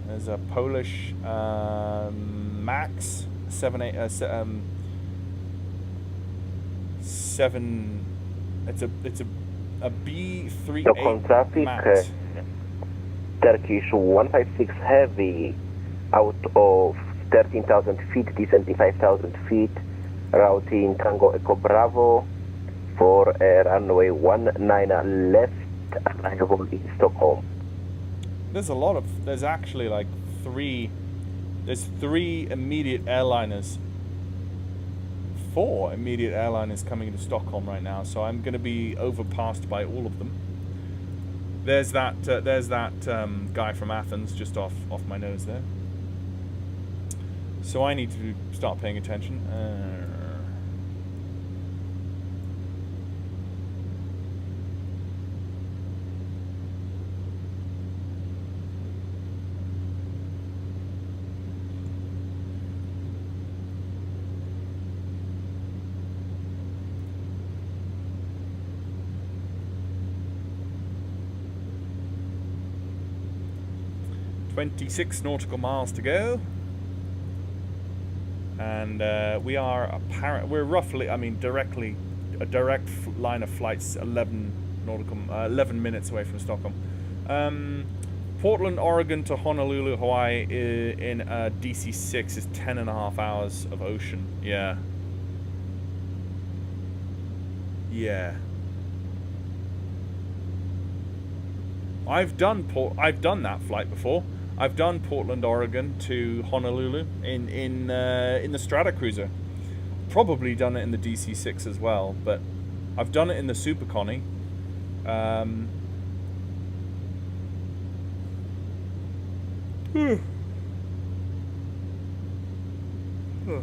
There's a Polish Max 7. It's a B38 Stockholm traffic, Max. Turkish 156 heavy out of 13,000 feet, descending 5,000 feet, routing Tango Echo Bravo for runway 19 left, arrival in Stockholm. There's actually like three immediate airliners, 4 immediate airliners coming into Stockholm right now, so I'm going to be overpassed by all of them. There's that guy from Athens just off my nose there. So I need to start paying attention. 26 nautical miles to go, and we're roughly, I mean, a direct line of flights 11 minutes away from Stockholm. Portland, Oregon to Honolulu, Hawaii in a DC-6 is 10.5 hours of ocean. Yeah. I've done that flight before. I've done Portland, Oregon to Honolulu in the Stratocruiser. Probably done it in the DC-6 as well, but I've done it in the Super Connie. Oh,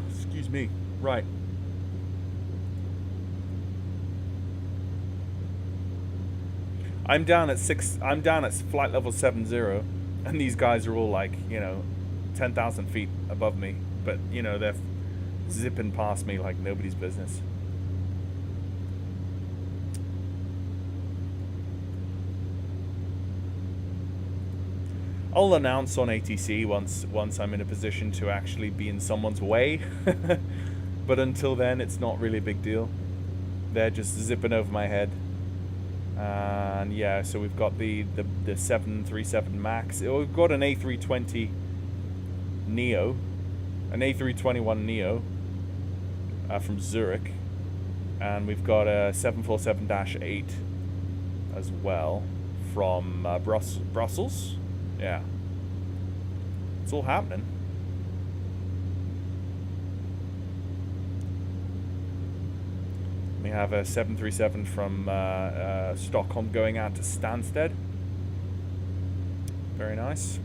excuse me. Right. I'm down at flight level 70, and these guys are all like, 10,000 feet above me, but they're zipping past me like nobody's business. I'll announce on ATC once I'm in a position to actually be in someone's way, but until then it's not really a big deal. They're just zipping over my head. And yeah, so we've got the 737 Max. We've got an A320 Neo, an A321 Neo from Zurich, and we've got a 747-8 as well from Brussels. Yeah, it's all happening. We have a 737 from Stockholm going out to Stansted. Very nice.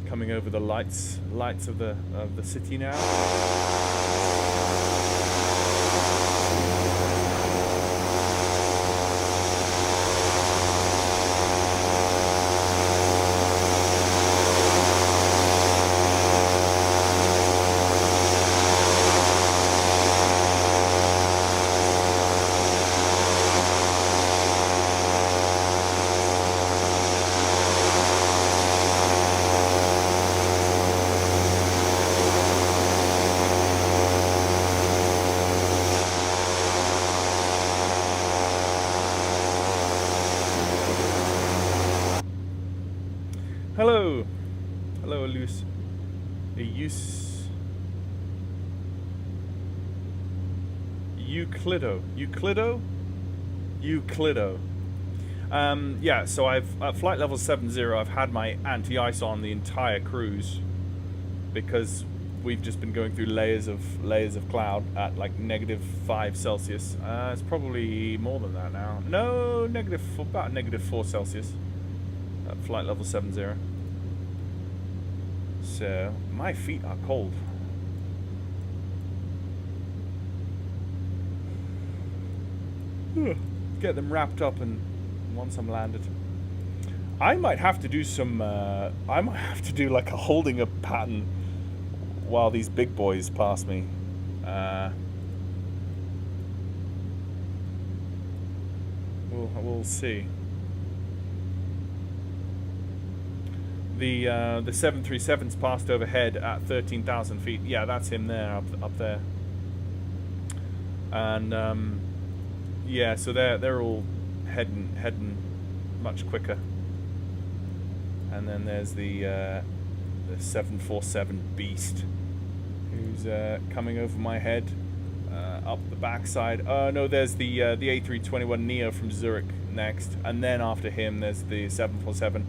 Coming over the lights of the city now. Hello, hello, Luce. Euclido. Yeah. So I've at flight level 70. I've had my anti-ice on the entire cruise because we've just been going through layers of cloud at like -5 Celsius. It's probably more than that now. No, about -4 Celsius. At flight level 70. So my feet are cold. Get them wrapped up, and once I'm landed, I might have to do some. I might have to do like a holding up pattern while these big boys pass me. We'll see. The 737's passed overhead at 13,000 feet. Yeah, that's him there, up there. And yeah, so they're all heading much quicker. And then there's the 747 Beast, who's coming over my head up the backside. No, there's the A321 Neo from Zurich next, and then after him there's the 747.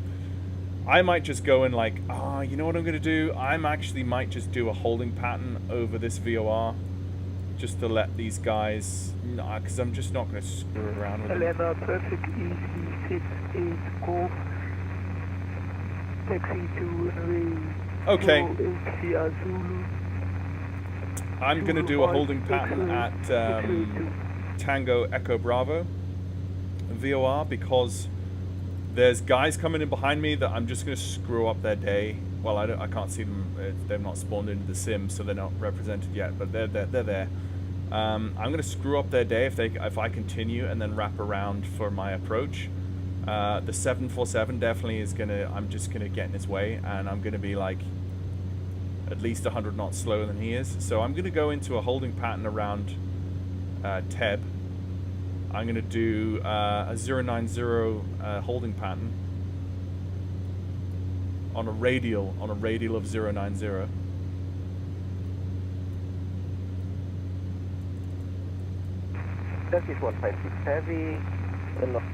I might just go and like, you know what I'm going to do? Might just do a holding pattern over this VOR, just to let these guys, because I'm just not going to screw around with them. Elena, traffic EC68 Golf, taxi to runway. Okay. Zulu. I'm going to do a holding pattern at Tango Echo Bravo VOR because there's guys coming in behind me that I'm just going to screw up their day. Well, I can't see them. They've not spawned into the sim, so they're not represented yet. But they're there. I'm going to screw up their day if I continue and then wrap around for my approach. The 747 definitely is going to. I'm just going to get in his way, and I'm going to be like at least 100 knots slower than he is. So I'm going to go into a holding pattern around Teb. I'm going to do a 090 holding pattern on a radial of 090. Turkish 156 Heavy,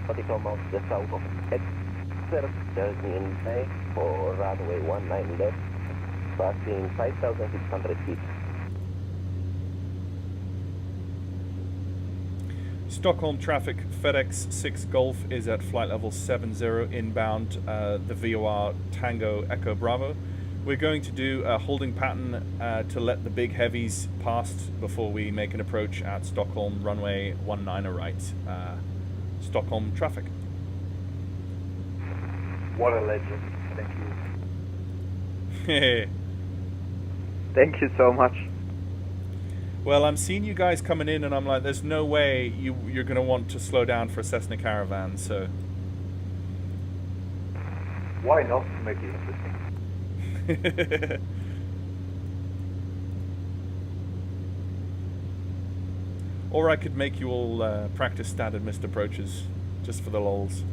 nautical miles to the south of Exeter, journey in bay for runway 19 left, passing 5,600 feet. Stockholm traffic, FedEx 6 Golf is at flight level 70 inbound, the VOR Tango Echo Bravo. We're going to do a holding pattern to let the big heavies past before we make an approach at Stockholm runway 19 right. Stockholm traffic. What a legend. Thank you. Thank you so much. Well, I'm seeing you guys coming in, and I'm like, there's no way you're going to want to slow down for a Cessna Caravan, so... Why not to make it interesting? Or I could make you all practice standard missed approaches, just for the lols.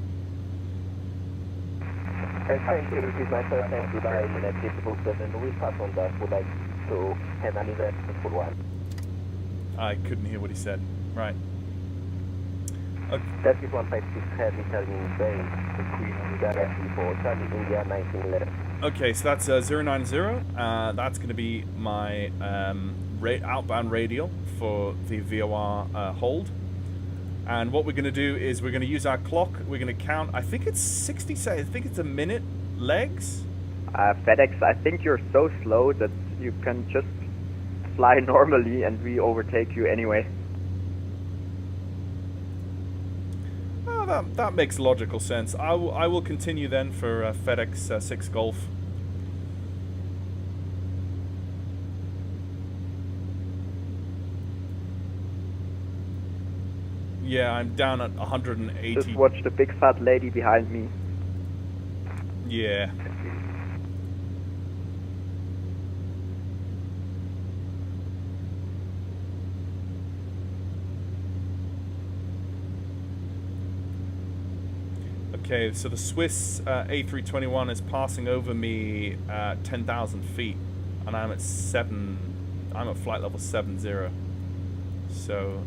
Thank you. This is my first time to die in a difficult 7. We pass on that. Would like to have an eventful one. I couldn't hear what he said. Right. That is 156 heavy turning bay. Directly for Charlie India 1911. Okay, so that's 090. That's going to be my outbound radial for the VOR hold. And what we're going to do is we're going to use our clock. We're going to count. I think it's 60 seconds. I think it's a minute legs. FedEx, I think you're so slow that you can just fly normally and we overtake you anyway. Oh, that makes logical sense. I will continue then for FedEx 6 Golf. Yeah, I'm down at 180. Just watch the big fat lady behind me. Yeah. Okay, so the Swiss A321 is passing over me at 10,000 feet, and I'm at flight level 70. So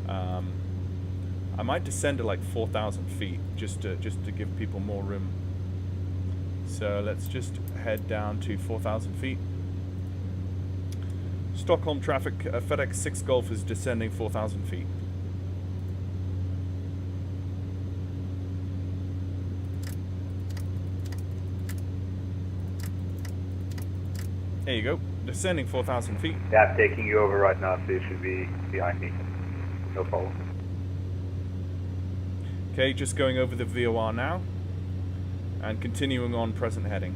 I might descend to like 4,000 feet just to give people more room. So let's just head down to 4,000 feet. Stockholm traffic, FedEx 6 Golf is descending 4,000 feet. There you go, descending 4,000 feet. Yeah, I'm taking you over right now, so you should be behind me. No problem. Okay, just going over the VOR now. And continuing on present heading.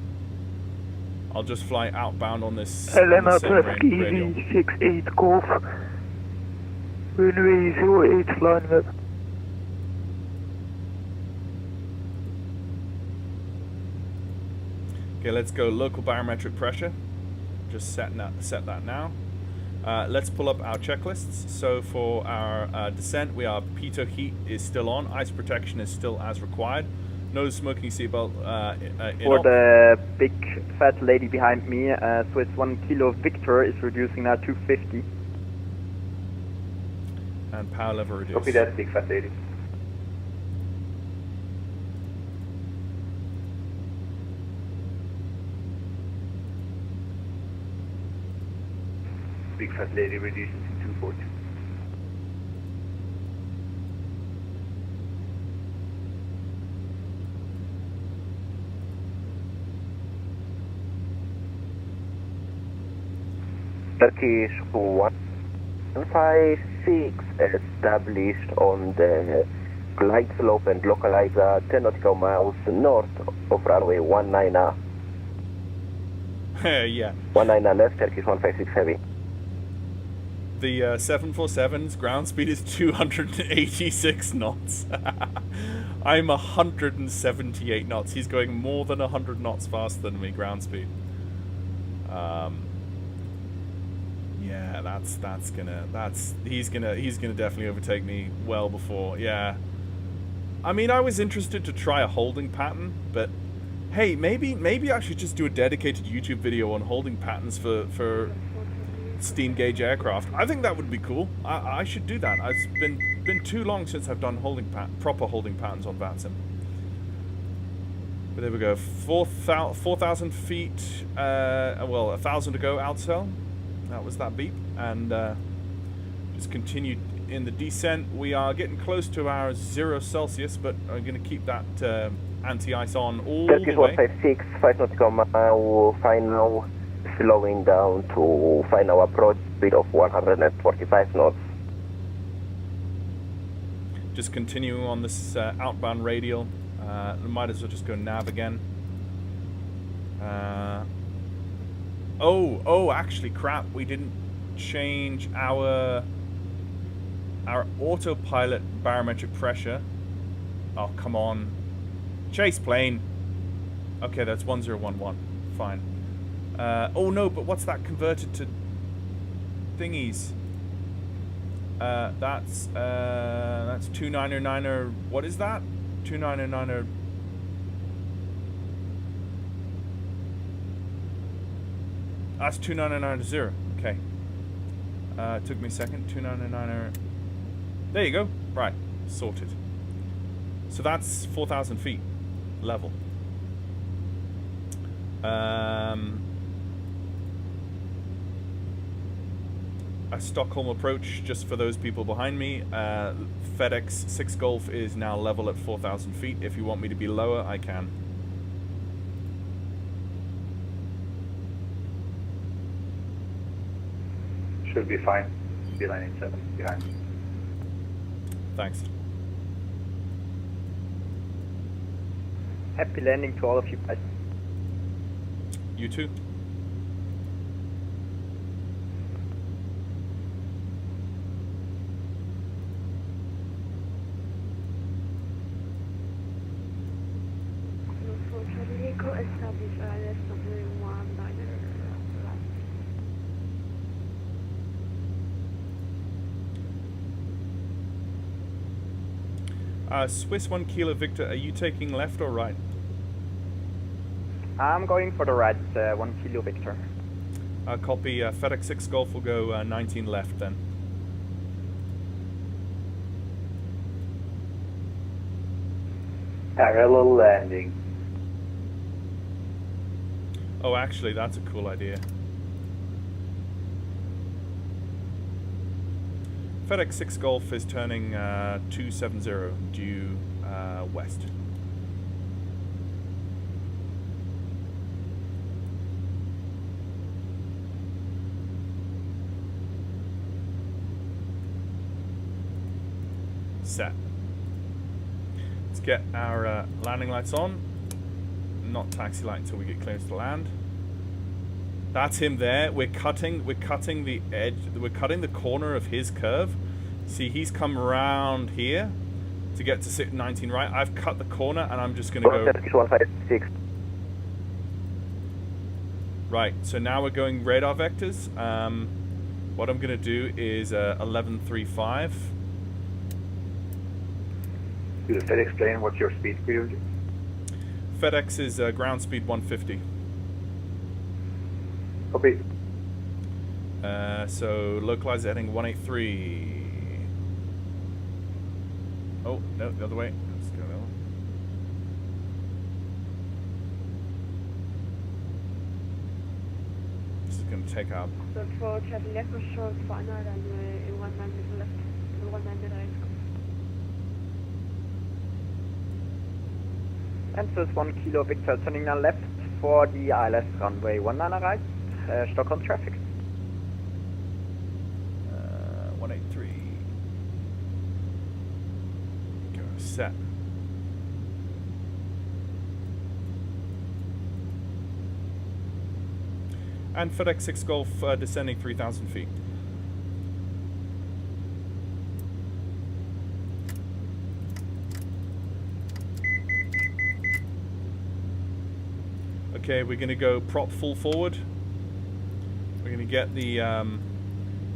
I'll just fly outbound on this Helena radio. Presky 68 Golf. Runway 08 flying up. Okay, let's go local barometric pressure. Just set that now. Let's pull up our checklists. So for our descent, we are pitot heat is still on. Ice protection is still as required. No smoking seatbelt. For the big fat lady behind me, Swiss 1 Kilo Victor is reducing now 250. And power lever reduced. Copy that, big fat lady. Big fat lady reducing to 240. Turkish 156 established on the glide slope and localizer 10 nautical miles north of runway 19. Yeah. 19 left, Turkish 156 heavy. The 747's ground speed is 286 knots. I'm 178 knots. He's going more than 100 knots faster than me ground speed. Yeah, he's gonna definitely overtake me well before. Yeah. I mean, I was interested to try a holding pattern, but hey, maybe I should just do a dedicated YouTube video on holding patterns for steam gauge aircraft. I think that would be cool. I should do that. It's been too long since I've done proper holding patterns on Vatsim. But there we go. 4,000 feet. Well, 1,000 to go outsail. That was that beep, and just continued in the descent. We are getting close to our 0 Celsius, but I'm going to keep that anti-ice on all the way. 156, 5 nautical mile final, slowing down to final approach speed of 145 knots. Just continuing on this outbound radial. Might as well just go nav again. Oh, actually, crap. We didn't change our our autopilot barometric pressure. Oh, come on. Chase plane. Okay, that's 1011. Fine. Oh no, but what's that converted to thingies? That's 2909er. What is that? 2909er. That's 2990. Okay. It took me a second. 2909er. There you go. Right. Sorted. So that's 4,000 feet level. A Stockholm approach, just for those people behind me. FedEx 6 Golf is now level at 4,000 feet. If you want me to be lower, I can. Should be fine. Beeline 87 behind. Thanks. Happy landing to all of you guys. You too. Swiss 1 Kilo Victor, are you taking left or right? I'm going for the right, 1 Kilo Victor. Copy. FedEx 6 Golf will go 19 left then. Parallel landing. Oh, actually, that's a cool idea. FedEx 6 Golf is turning 270 due west. Set. Let's get our landing lights on. Not taxi light until we get clearance to land. That's him there. We're cutting the edge. We're cutting the corner of his curve. See, he's come around here to get to 19 right. I've cut the corner and I'm just going to go. 156. Right. So now we're going radar vectors. What I'm going to do is 1135. Could the FedEx plane, what's your speed previously? FedEx is ground speed 150. Copy. So localized heading 183. Oh, no, the other way. Let's go that one. This is going to take up. So for travel left or short for another and 19 left, 19 right. Answers 1 Kilo Victor, turning now left for the ILS runway 19 right, Stockholm traffic. 183. Go set. And FedEx 6 Golf descending 3,000 feet. Okay, we're going to go prop full forward. We're going to get the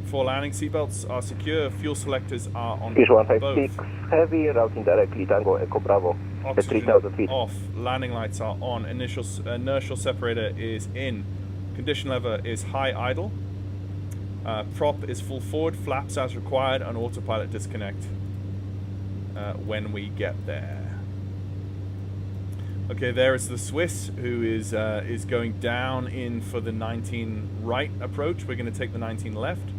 four landing seatbelts are secure. Fuel selectors are on Fish both. 156, heavy, routing directly, Tango Echo Bravo, at Oxygen 3,000 feet. off. Landing lights are on. Initial inertial separator is in. Condition lever is high idle. Prop is full forward. Flaps as required, and autopilot disconnect when we get there. Okay, there is the Swiss, who is going down in for the 19 right approach. We're going to take the 19 left.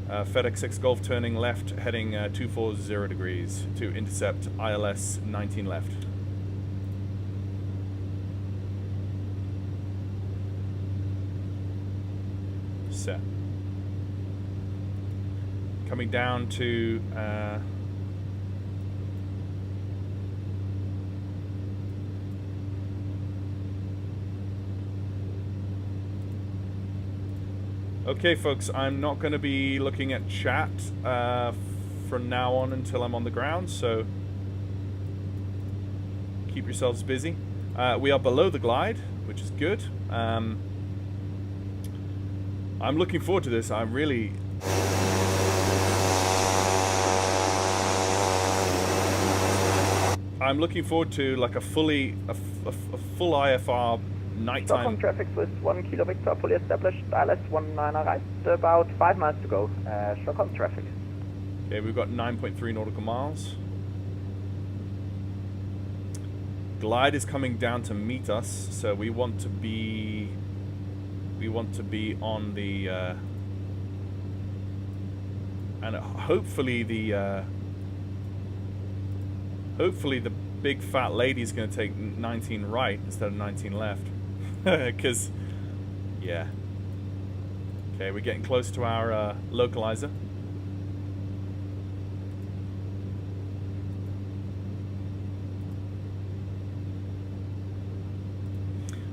FedEx 6 Golf turning left, heading 240 degrees to intercept ILS 19 left. Set. Coming down to Okay, folks, I'm not going to be looking at chat from now on until I'm on the ground, so keep yourselves busy. We are below the glide, which is good. I'm looking forward to this. I'm really... I'm looking forward to like a full IFR nighttime. Stockholm traffic with 1 Kilo Victor, fully established, ILS 19 right, about 5 miles to go. Stockholm traffic. Okay, we've got 9.3 nautical miles. Glide is coming down to meet us, so we want to be on the and hopefully the big fat lady is going to take 19 right instead of 19 left. Because, yeah. Okay, we're getting close to our localizer.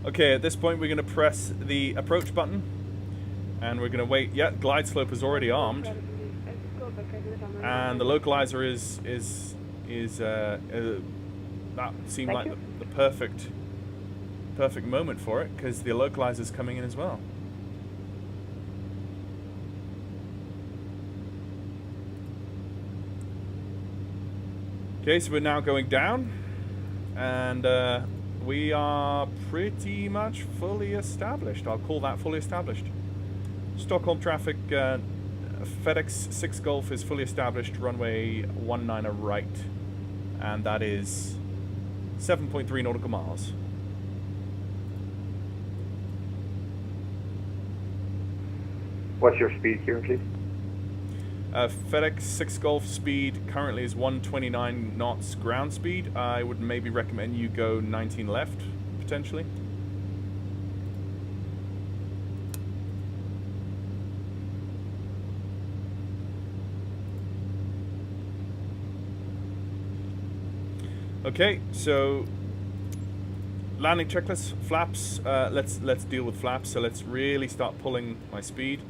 Okay, at this point we're going to press the approach button. And we're going to wait. Yeah, glide slope is already armed. And the localizer is that seemed like the perfect moment for it, because the localizer's coming in as well. Okay, so we're now going down, and we are pretty much fully established. I'll call that fully established. Stockholm traffic, FedEx 6 Golf is fully established, runway 19 right, and that is 7.3 nautical miles. What's your speed here, please? FedEx 6 Golf speed currently is 129 knots ground speed. I would maybe recommend you go 19 left, potentially. Okay, so landing checklist, flaps. Let's deal with flaps. So let's really start pulling my speed.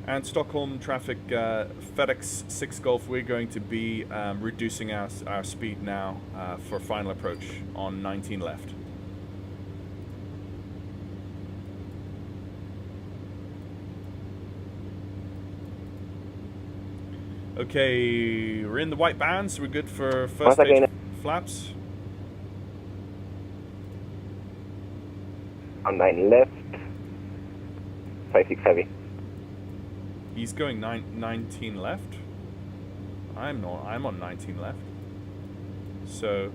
And Stockholm traffic, FedEx 6 Golf, we're going to be reducing our speed now for final approach on 19 left. Okay, we're in the white band, so we're good for first stage flaps. On 9 left, 56 heavy. He's going 19 left. I'm not. I'm on 19 left. So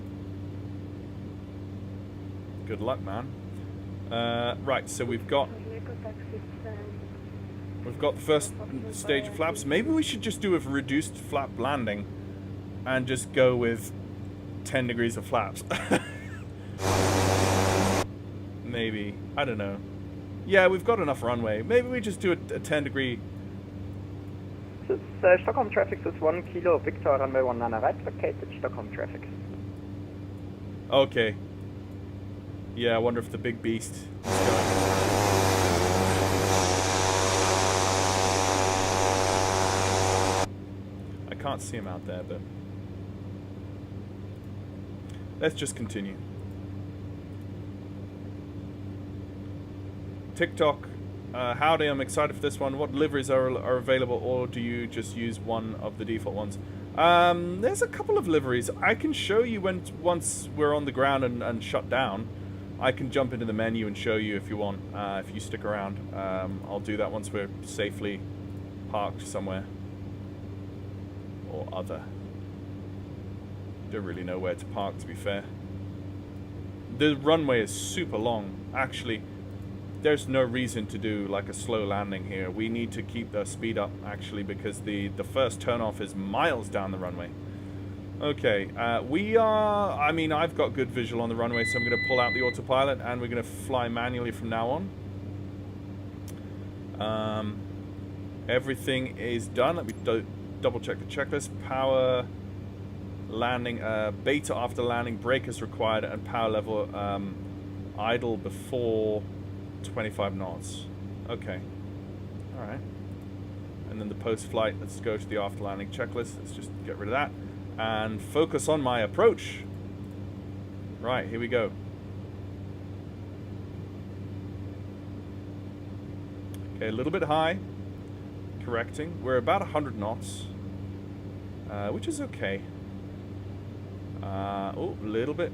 good luck, man. Right. So we've got the first stage of flaps. Maybe we should just do a reduced flap landing, and just go with 10 degrees of flaps. Maybe. I don't know. Yeah, we've got enough runway. Maybe we just do a 10 degree. Stockholm traffic is 1 Kilo Victor, runway 19 right, located Stockholm traffic. Okay. Yeah, I wonder if the big beast is going. I can't see him out there, but let's just continue. TikTok. Howdy, I'm excited for this one. What liveries are available, or do you just use one of the default ones? There's a couple of liveries. I can show you once we're on the ground and shut down. I can jump into the menu and show you if you want, if you stick around. I'll do that once we're safely parked somewhere or other. Don't really know where to park, to be fair. The runway is super long. Actually, there's no reason to do like a slow landing here. We need to keep the speed up, actually, because the first turnoff is miles down the runway. Okay, I mean, I've got good visual on the runway, so I'm going to pull out the autopilot and we're going to fly manually from now on. Everything is done. Let me double check the checklist. Power, landing, beta after landing, brake is required, and power level idle before 25 knots. Okay. All right. And then the post-flight, let's go to the after-landing checklist. Let's just get rid of that. And focus on my approach. Right, here we go. Okay, a little bit high. Correcting. We're about 100 knots. Which is okay. Oh, a little bit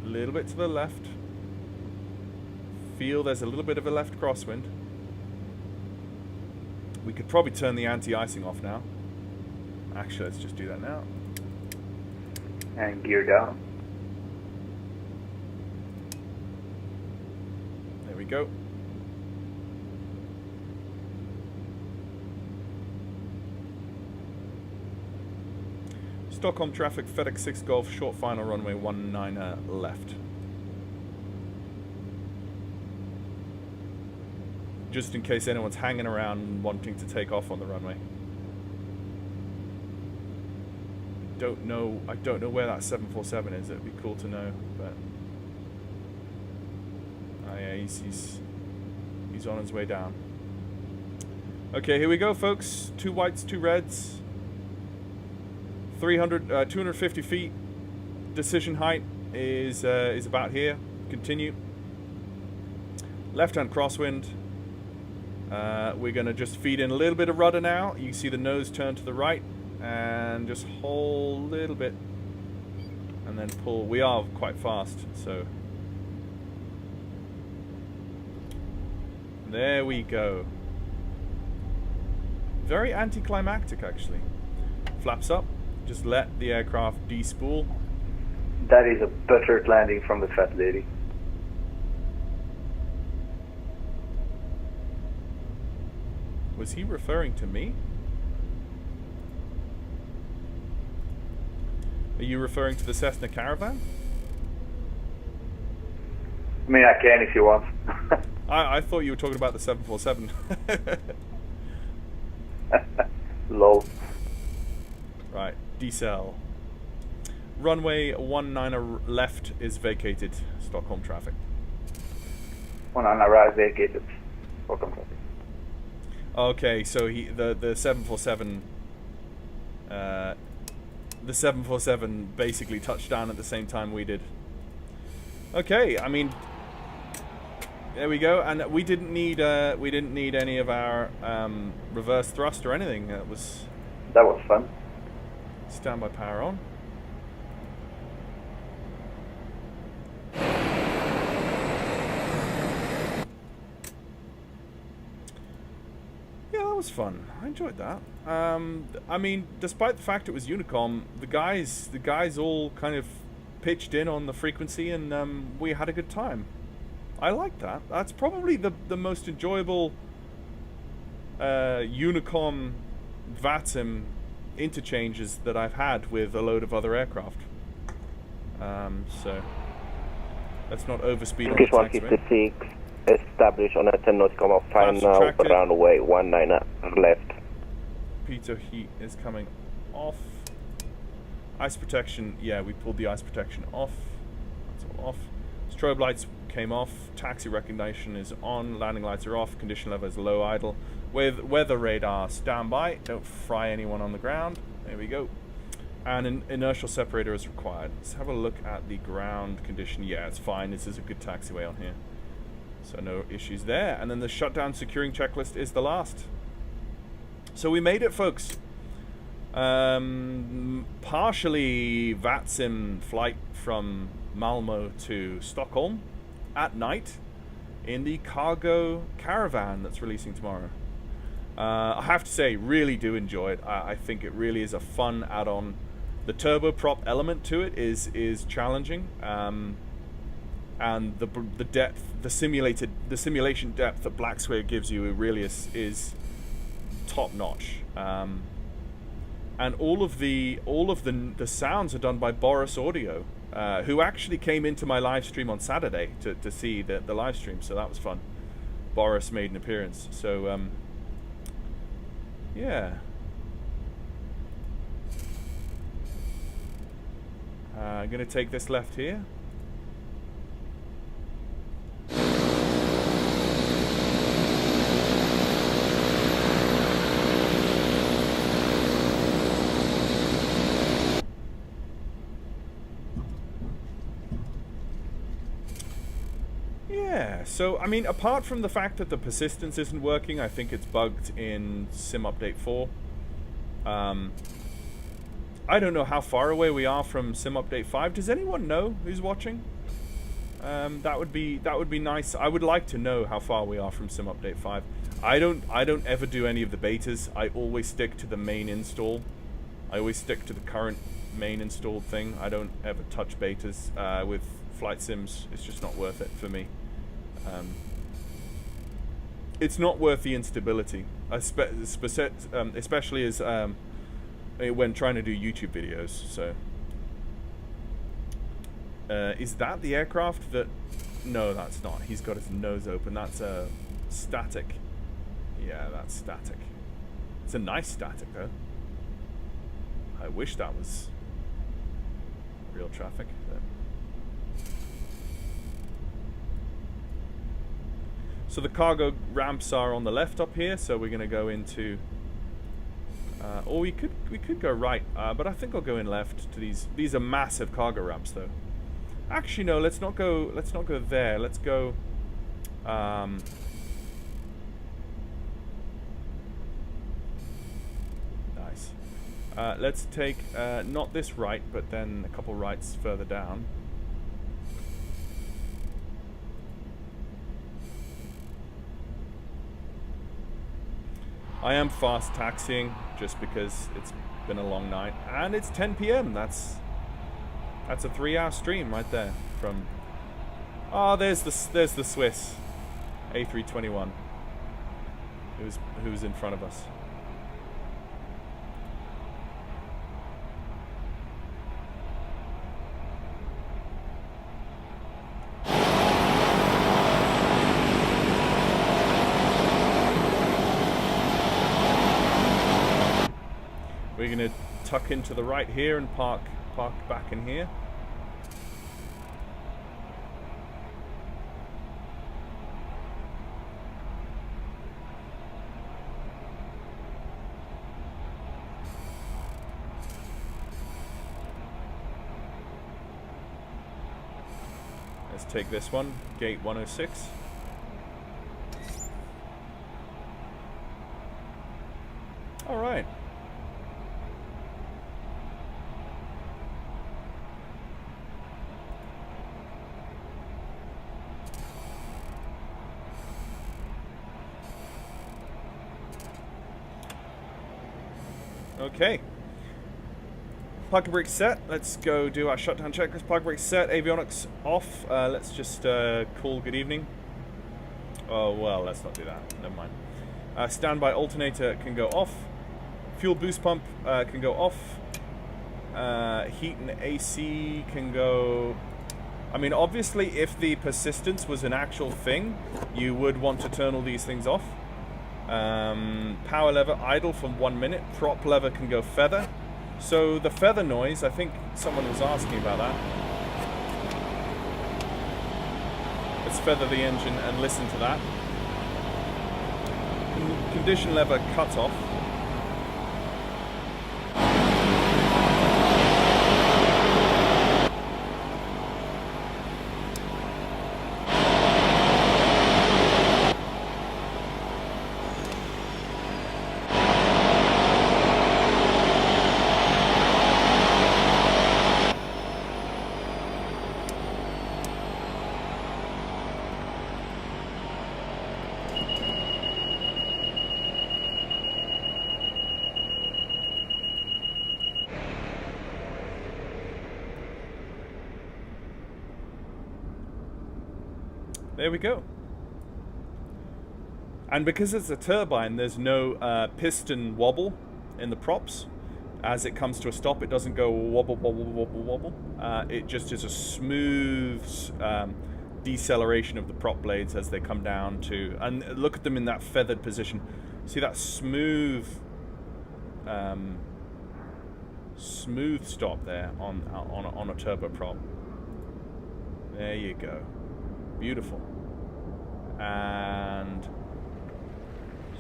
to the left. Feel there's a little bit of a left crosswind. We could probably turn the anti-icing off now. Actually, let's just do that now. And gear down. There we go. Stockholm traffic, FedEx 6 Golf, short final runway 19er left. Just in case anyone's hanging around wanting to take off on the runway. I don't know where that 747 is. It'd be cool to know, but yeah, he's on his way down. Okay, here we go, folks. 2 whites, 2 reds. 250 feet. Decision height is about here. Continue. Left-hand crosswind. We're going to just feed in a little bit of rudder now. You see the nose turn to the right. And just hold a little bit. And then pull. We are quite fast, so. There we go. Very anticlimactic, actually. Flaps up. Just let the aircraft despool. That is a buttered landing from the fat lady. Was he referring to me? Are you referring to the Cessna Caravan? I mean, I can if you want. I thought you were talking about the 747. Low. Right, decel. Runway 19er left is vacated. Stockholm traffic. 19er right vacated. Stockholm traffic. Okay, so the 747 the 747 basically touched down at the same time we did. Okay, I mean, there we go, and we didn't need any of our reverse thrust or anything. That was fun. Standby power on. Yeah, that was fun. I enjoyed that. I mean, despite the fact it was Unicom, the guys all kind of pitched in on the frequency, and we had a good time. I liked that. That's probably the most enjoyable Unicom Vatsim interchanges that I've had with a load of other aircraft. So let's not overspeed on the taxiway. 156, establish on a 10 nautical mile final runway 19 left. Pitot heat is coming off. Ice protection, yeah, we pulled the ice protection off. That's all off. Strobe lights came off. Taxi recognition is on. Landing lights are off. Condition level is low idle. With weather radar standby. Don't fry anyone on the ground. There we go. And an inertial separator is required. Let's have a look at the ground condition. Yeah, it's fine. This is a good taxiway on here. So no issues there. And then the shutdown securing checklist is the last. So we made it, folks. Partially Vatsim flight from Malmo to Stockholm at night in the cargo caravan that's releasing tomorrow. I have to say, really do enjoy it. I think it really is a fun add-on. The turboprop element to it is challenging, and the depth, the simulation depth that BlackSquare gives you, it really is top notch. And all of the sounds are done by Boris Audio, who actually came into my live stream on Saturday to see the live stream, so that was fun. Boris made an appearance, so yeah. I'm gonna take this left here. So, I mean, apart from the fact that the persistence isn't working, I think it's bugged in Sim Update 4. I don't know how far away we are from Sim Update 5. Does anyone know who's watching? That would be nice. I would like to know how far we are from Sim Update 5. I don't ever do any of the betas. I always stick to the main install. I always stick to the current main installed thing. I don't ever touch betas with flight sims. It's just not worth it for me. It's not worth the instability, especially as when trying to do YouTube videos. So, is that the aircraft that? No, that's not. He's got his nose open. That's a static. Yeah, that's static. It's a nice static though. I wish that was real traffic. But. So the cargo ramps are on the left up here, so we're going to go into, or we could go right, but I think I'll go in left to these. These are massive cargo ramps, though. Actually, no, let's not go there. Let's go. Nice. Let's take not this right, but then a couple rights further down. I am fast taxiing just because it's been a long night, and it's 10 p.m. That's a 3-hour stream right there from. Oh, there's the Swiss A321. Who's in front of us? We're going to tuck into the right here and park back in here. Let's take this one, gate 106. All right. Okay. Parking brake set. Let's go do our shutdown checklist. Parking brake set. Avionics off. Let's just call good evening. Oh, well, let's not do that. Never mind. Standby alternator can go off. Fuel boost pump can go off. Heat and AC can go. I mean, obviously, if the persistence was an actual thing, you would want to turn all these things off. Power lever idle for 1 minute. Prop lever can go feather. So the feather noise, I think someone was asking about that. Let's feather the engine and listen to that. Condition lever cut off. There we go. And because it's a turbine, there's no piston wobble in the props. As it comes to a stop, it doesn't go wobble, wobble, wobble, wobble. It just is a smooth deceleration of the prop blades as they come down to... And look at them in that feathered position. See that smooth... smooth stop there on a turboprop. There you go. Beautiful. And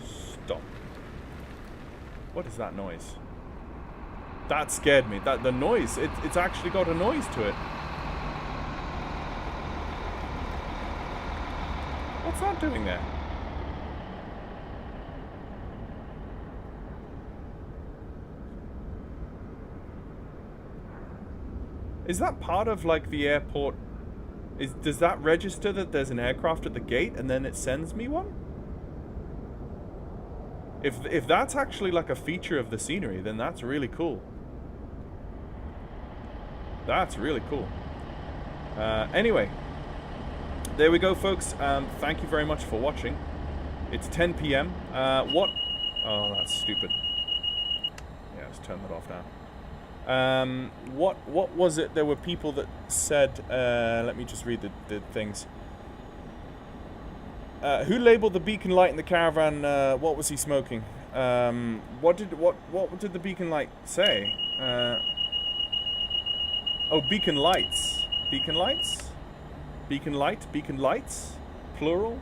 stop. What is that noise? That scared me. The noise. It's actually got a noise to it. What's that doing there? Is that part of like the airport? Does that register that there's an aircraft at the gate and then it sends me one? If that's actually like a feature of the scenery, then that's really cool. That's really cool. Anyway, there we go, folks. Thank you very much for watching. It's 10 p.m. What? Oh, that's stupid. Yeah, let's turn that off now. What was it? There were people that said. Let me just read the things. Who labeled the beacon light in the Caravan? What was he smoking? What did the beacon light say? Oh, beacon lights. Beacon lights? Beacon light? Beacon lights? Plural?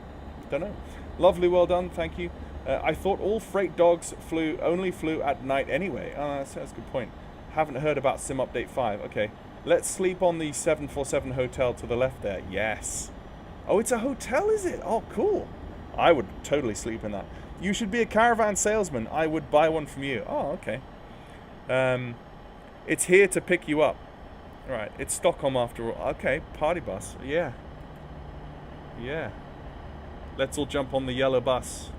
Don't know. Lovely, well done, thank you. I thought all freight dogs only flew at night anyway. Oh, that's a good point. Haven't heard about Sim Update 5. Okay. Let's sleep on the 747 hotel to the left there. Yes. Oh, it's a hotel, is it? Oh, cool. I would totally sleep in that. You should be a Caravan salesman. I would buy one from you. Oh, okay. It's here to pick you up. Right, it's Stockholm after all. Okay, party bus. Yeah. Yeah. Let's all jump on the yellow bus.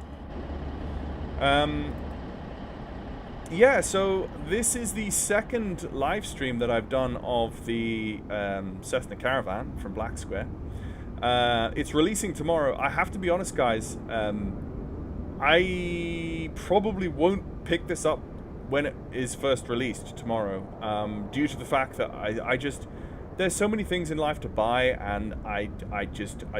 Yeah, so this is the second live stream that I've done of the Cessna Caravan from BlackSquare. It's releasing tomorrow. I have to be honest, guys. I probably won't pick this up when it is first released tomorrow, due to the fact that I just there's so many things in life to buy, and I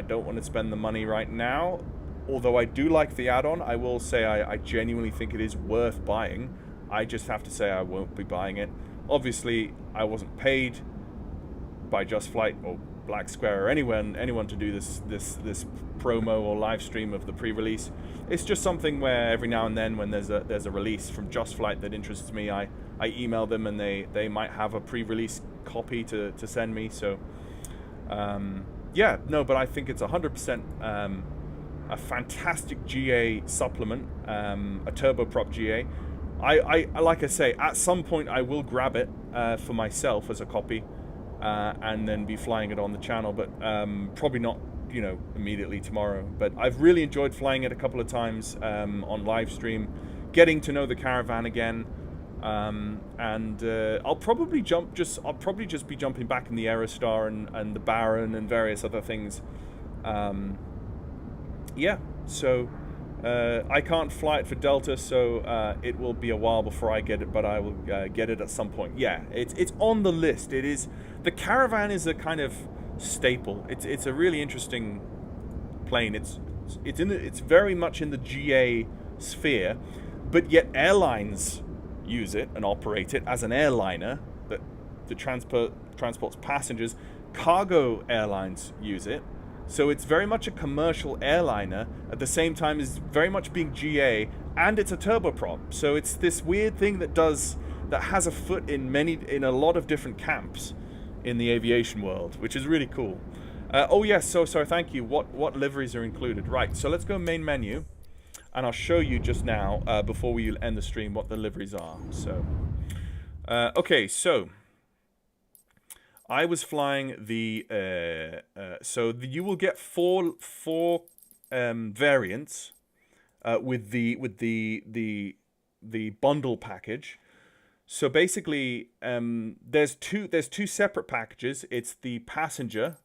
don't want to spend the money right now. Although I do like the add-on, I will say I genuinely think it is worth buying. I just have to say I won't be buying it. Obviously, I wasn't paid by Just Flight or BlackSquare or anyone to do this promo or live stream of the pre-release. It's just something where every now and then when there's a release from Just Flight that interests me, I email them and they might have a pre-release copy to send me. So yeah, no, but I think it's 100% a fantastic GA supplement, a turboprop GA. I like I say, at some point I will grab it for myself as a copy, and then be flying it on the channel, but probably not, you know, immediately tomorrow. But I've really enjoyed flying it a couple of times on live stream, getting to know the Caravan again, and I'll probably just be jumping back in the Aerostar and the Baron and various other things. Yeah, so I can't fly it for Delta, so it will be a while before I get it, but I will get it at some point. Yeah, it's on the list. It is. The Caravan is a kind of staple. It's a really interesting plane. It's very much in the GA sphere, but yet airlines use it and operate it as an airliner that transports passengers. Cargo airlines use it. So it's very much a commercial airliner at the same time as very much being GA, and it's a turboprop. So it's this weird thing that has a foot in a lot of different camps in the aviation world, which is really cool. Oh yes, so sorry, thank you. What liveries are included? Right, so let's go main menu, and I'll show you just now before we end the stream what the liveries are. So, okay, so I was flying the you will get four variants with the bundle package. So basically, there's two separate packages. It's the passenger,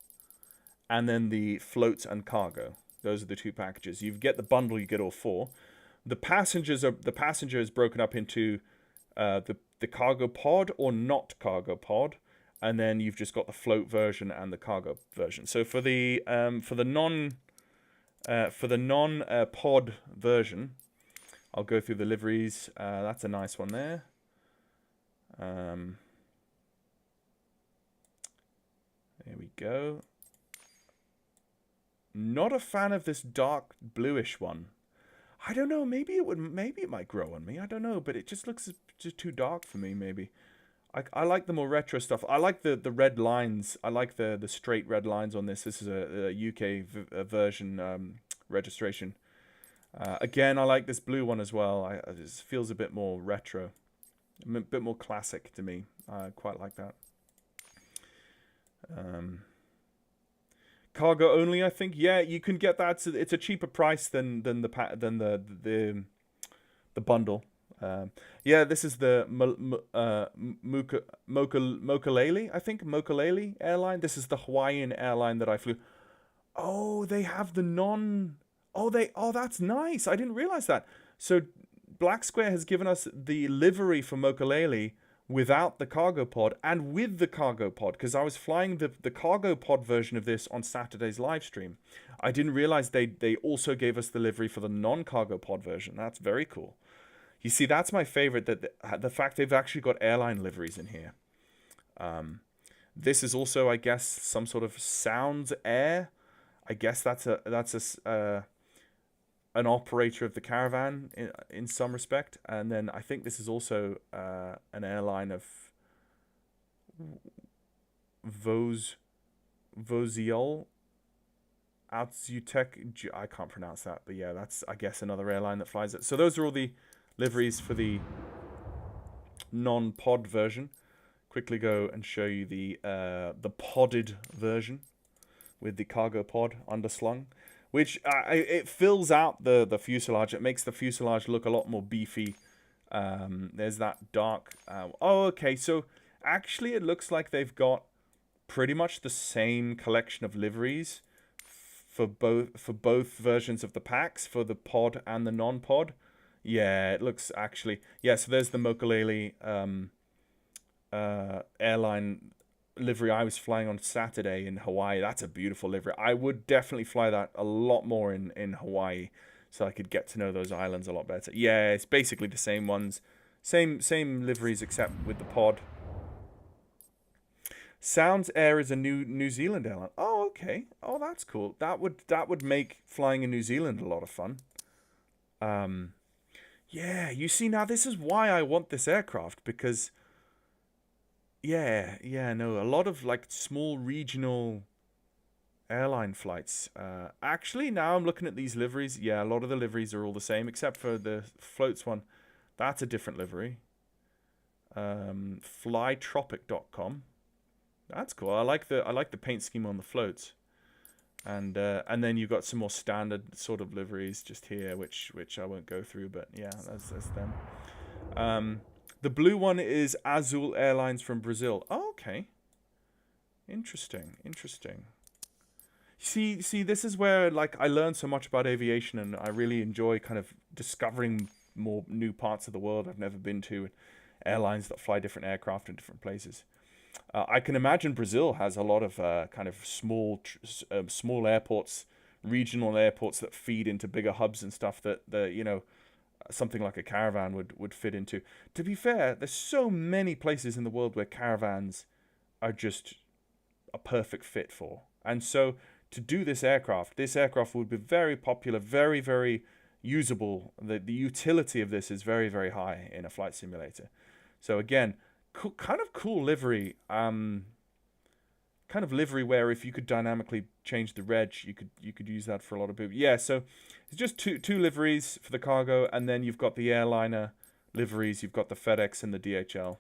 and then the floats and cargo. Those are the two packages. You get the bundle, you get all four. The passenger is broken up into the cargo pod or not cargo pod, and then you've just got the float version and the cargo version. So for the non pod version, I'll go through the liveries. That's a nice one there. There we go. Not a fan of this dark bluish one. I don't know. Maybe it might grow on me. I don't know, but it just looks just too dark for me. Maybe. I like the more retro stuff. I like the red lines. I like the straight red lines on this. This is a UK version registration. Again, I like this blue one as well. It feels a bit more retro, a bit more classic to me. I quite like that. Cargo only, I think. Yeah, you can get that. It's a cheaper price than the bundle. Yeah, this is the Mokulele, I think, Mokulele airline. This is the Hawaiian airline that I flew. Oh, they have the non... Oh, that's nice. I didn't realize that. So BlackSquare has given us the livery for Mokulele without the cargo pod and with the cargo pod, because I was flying the cargo pod version of this on Saturday's live stream. I didn't realize they also gave us the livery for the non-cargo pod version. That's very cool. You see, that's my favorite, that the fact they've actually got airline liveries in here. This is also, I guess, some sort of Sounds Air. I guess that's an operator of the Caravan in some respect. And then I think this is also an airline of Voziol Outzutek. I can't pronounce that, but yeah, that's, I guess, another airline that flies it. So those are all the liveries for the non-pod version. Quickly go and show you the podded version with the cargo pod underslung, which it fills out the fuselage. It makes the fuselage look a lot more beefy. There's that dark... oh, okay, so actually it looks like they've got pretty much the same collection of liveries for both versions of the packs, for the pod and the non-pod. Yeah, it looks actually... Yeah, so there's the Mokulele airline livery I was flying on Saturday in Hawaii. That's a beautiful livery. I would definitely fly that a lot more in Hawaii, so I could get to know those islands a lot better. Yeah, it's basically the same ones. Same liveries except with the pod. Sounds Air is a New Zealand airline. Oh, okay. Oh, that's cool. That would make flying in New Zealand a lot of fun. Yeah, you see, now this is why I want this aircraft, because no, a lot of like small regional airline flights. Actually, now I'm looking at these liveries. Yeah, a lot of the liveries are all the same, except for the floats one. That's a different livery. Flytropic.com. That's cool. I like the paint scheme on the floats. And then you've got some more standard sort of liveries just here, which I won't go through, but yeah, that's them. The blue one is Azul Airlines from Brazil. Oh, okay. Interesting. See, this is where like I learned so much about aviation, and I really enjoy kind of discovering more new parts of the world I've never been to, and airlines that fly different aircraft in different places. I can imagine Brazil has a lot of kind of small airports, regional airports that feed into bigger hubs and stuff that something like a Caravan would fit into. To be fair, there's so many places in the world where Caravans are just a perfect fit for. And so to do this aircraft would be very popular, very, very usable. The utility of this is very, very high in a flight simulator. So again, kind of cool livery. Kind of livery where if you could dynamically change the reg, you could use that for a lot of people. Yeah, so it's just two liveries for the cargo, and then you've got the airliner liveries. You've got the FedEx and the DHL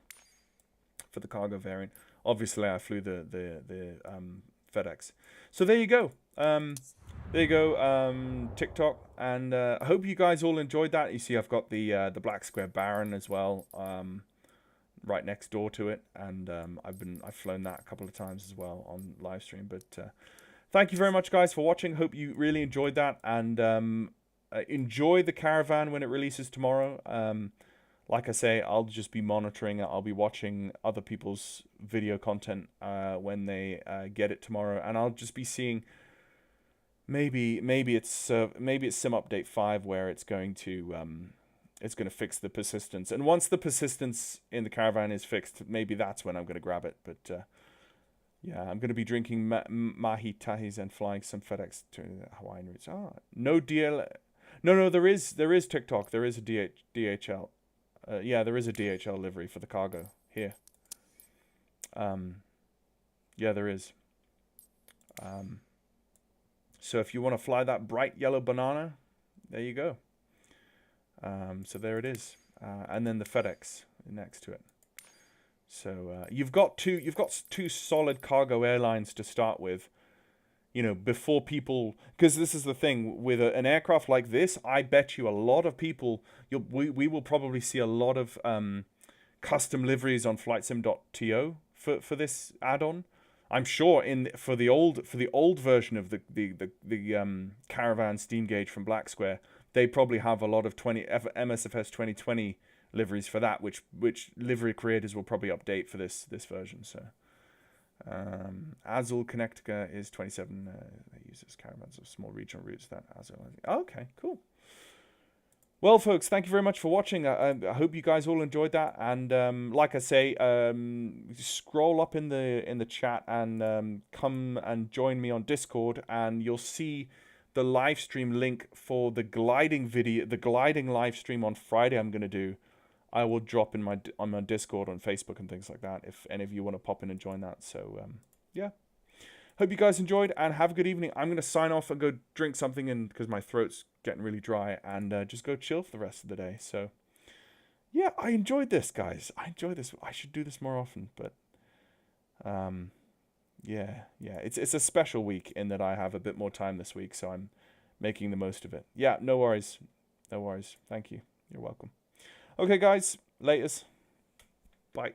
for the cargo variant. Obviously, I flew the FedEx. So there you go. TikTok, and I hope you guys all enjoyed that. You see, I've got the BlackSquare Baron as well. Right next door to it, and I've flown that a couple of times as well on live stream. But thank you very much, guys, for watching. Hope you really enjoyed that, and enjoy the Caravan when it releases tomorrow. Like I say, I'll just be monitoring it. I'll be watching other people's video content when they get it tomorrow, and I'll just be seeing maybe it's Sim Update 5 where it's going to fix the persistence. And once the persistence in the Caravan is fixed, maybe that's when I'm going to grab it. But yeah, I'm going to be drinking mahi tahis and flying some FedEx to the Hawaiian routes. No DL. No, there is TikTok. There is a DHL. Yeah, there is a DHL livery for the cargo here. Yeah, there is. So if you want to fly that bright yellow banana, there you go. So there it is, and then the FedEx next to it. So you've got two solid cargo airlines to start with. You know, before people, because this is the thing with an aircraft like this, I bet you a lot of people, we will probably see a lot of custom liveries on flightsim.to for this add-on. I'm sure for the old version of the Caravan steam gauge from BlackSquare, they probably have a lot of MSFS 2020 liveries for that, which livery creators will probably update for this version. So Azul Connectica is 27. They use this caravans of small regional routes. That Azul. Okay, cool. Well, folks, thank you very much for watching. I hope you guys all enjoyed that. And like I say, scroll up in the chat and come and join me on Discord, and you'll see the live stream link for the gliding video, the gliding live stream on Friday. I'm going to do. I will drop on my Discord on Facebook and things like that if any of you want to pop in and join that. So yeah. Hope you guys enjoyed and have a good evening. I'm going to sign off and go drink something because my throat's getting really dry, and just go chill for the rest of the day. So, yeah, I enjoyed this, guys. I enjoyed this. I should do this more often, but yeah. It's a special week in that I have a bit more time this week, so I'm making the most of it. Yeah, no worries. No worries. Thank you. You're welcome. Okay, guys. Laters. Bye.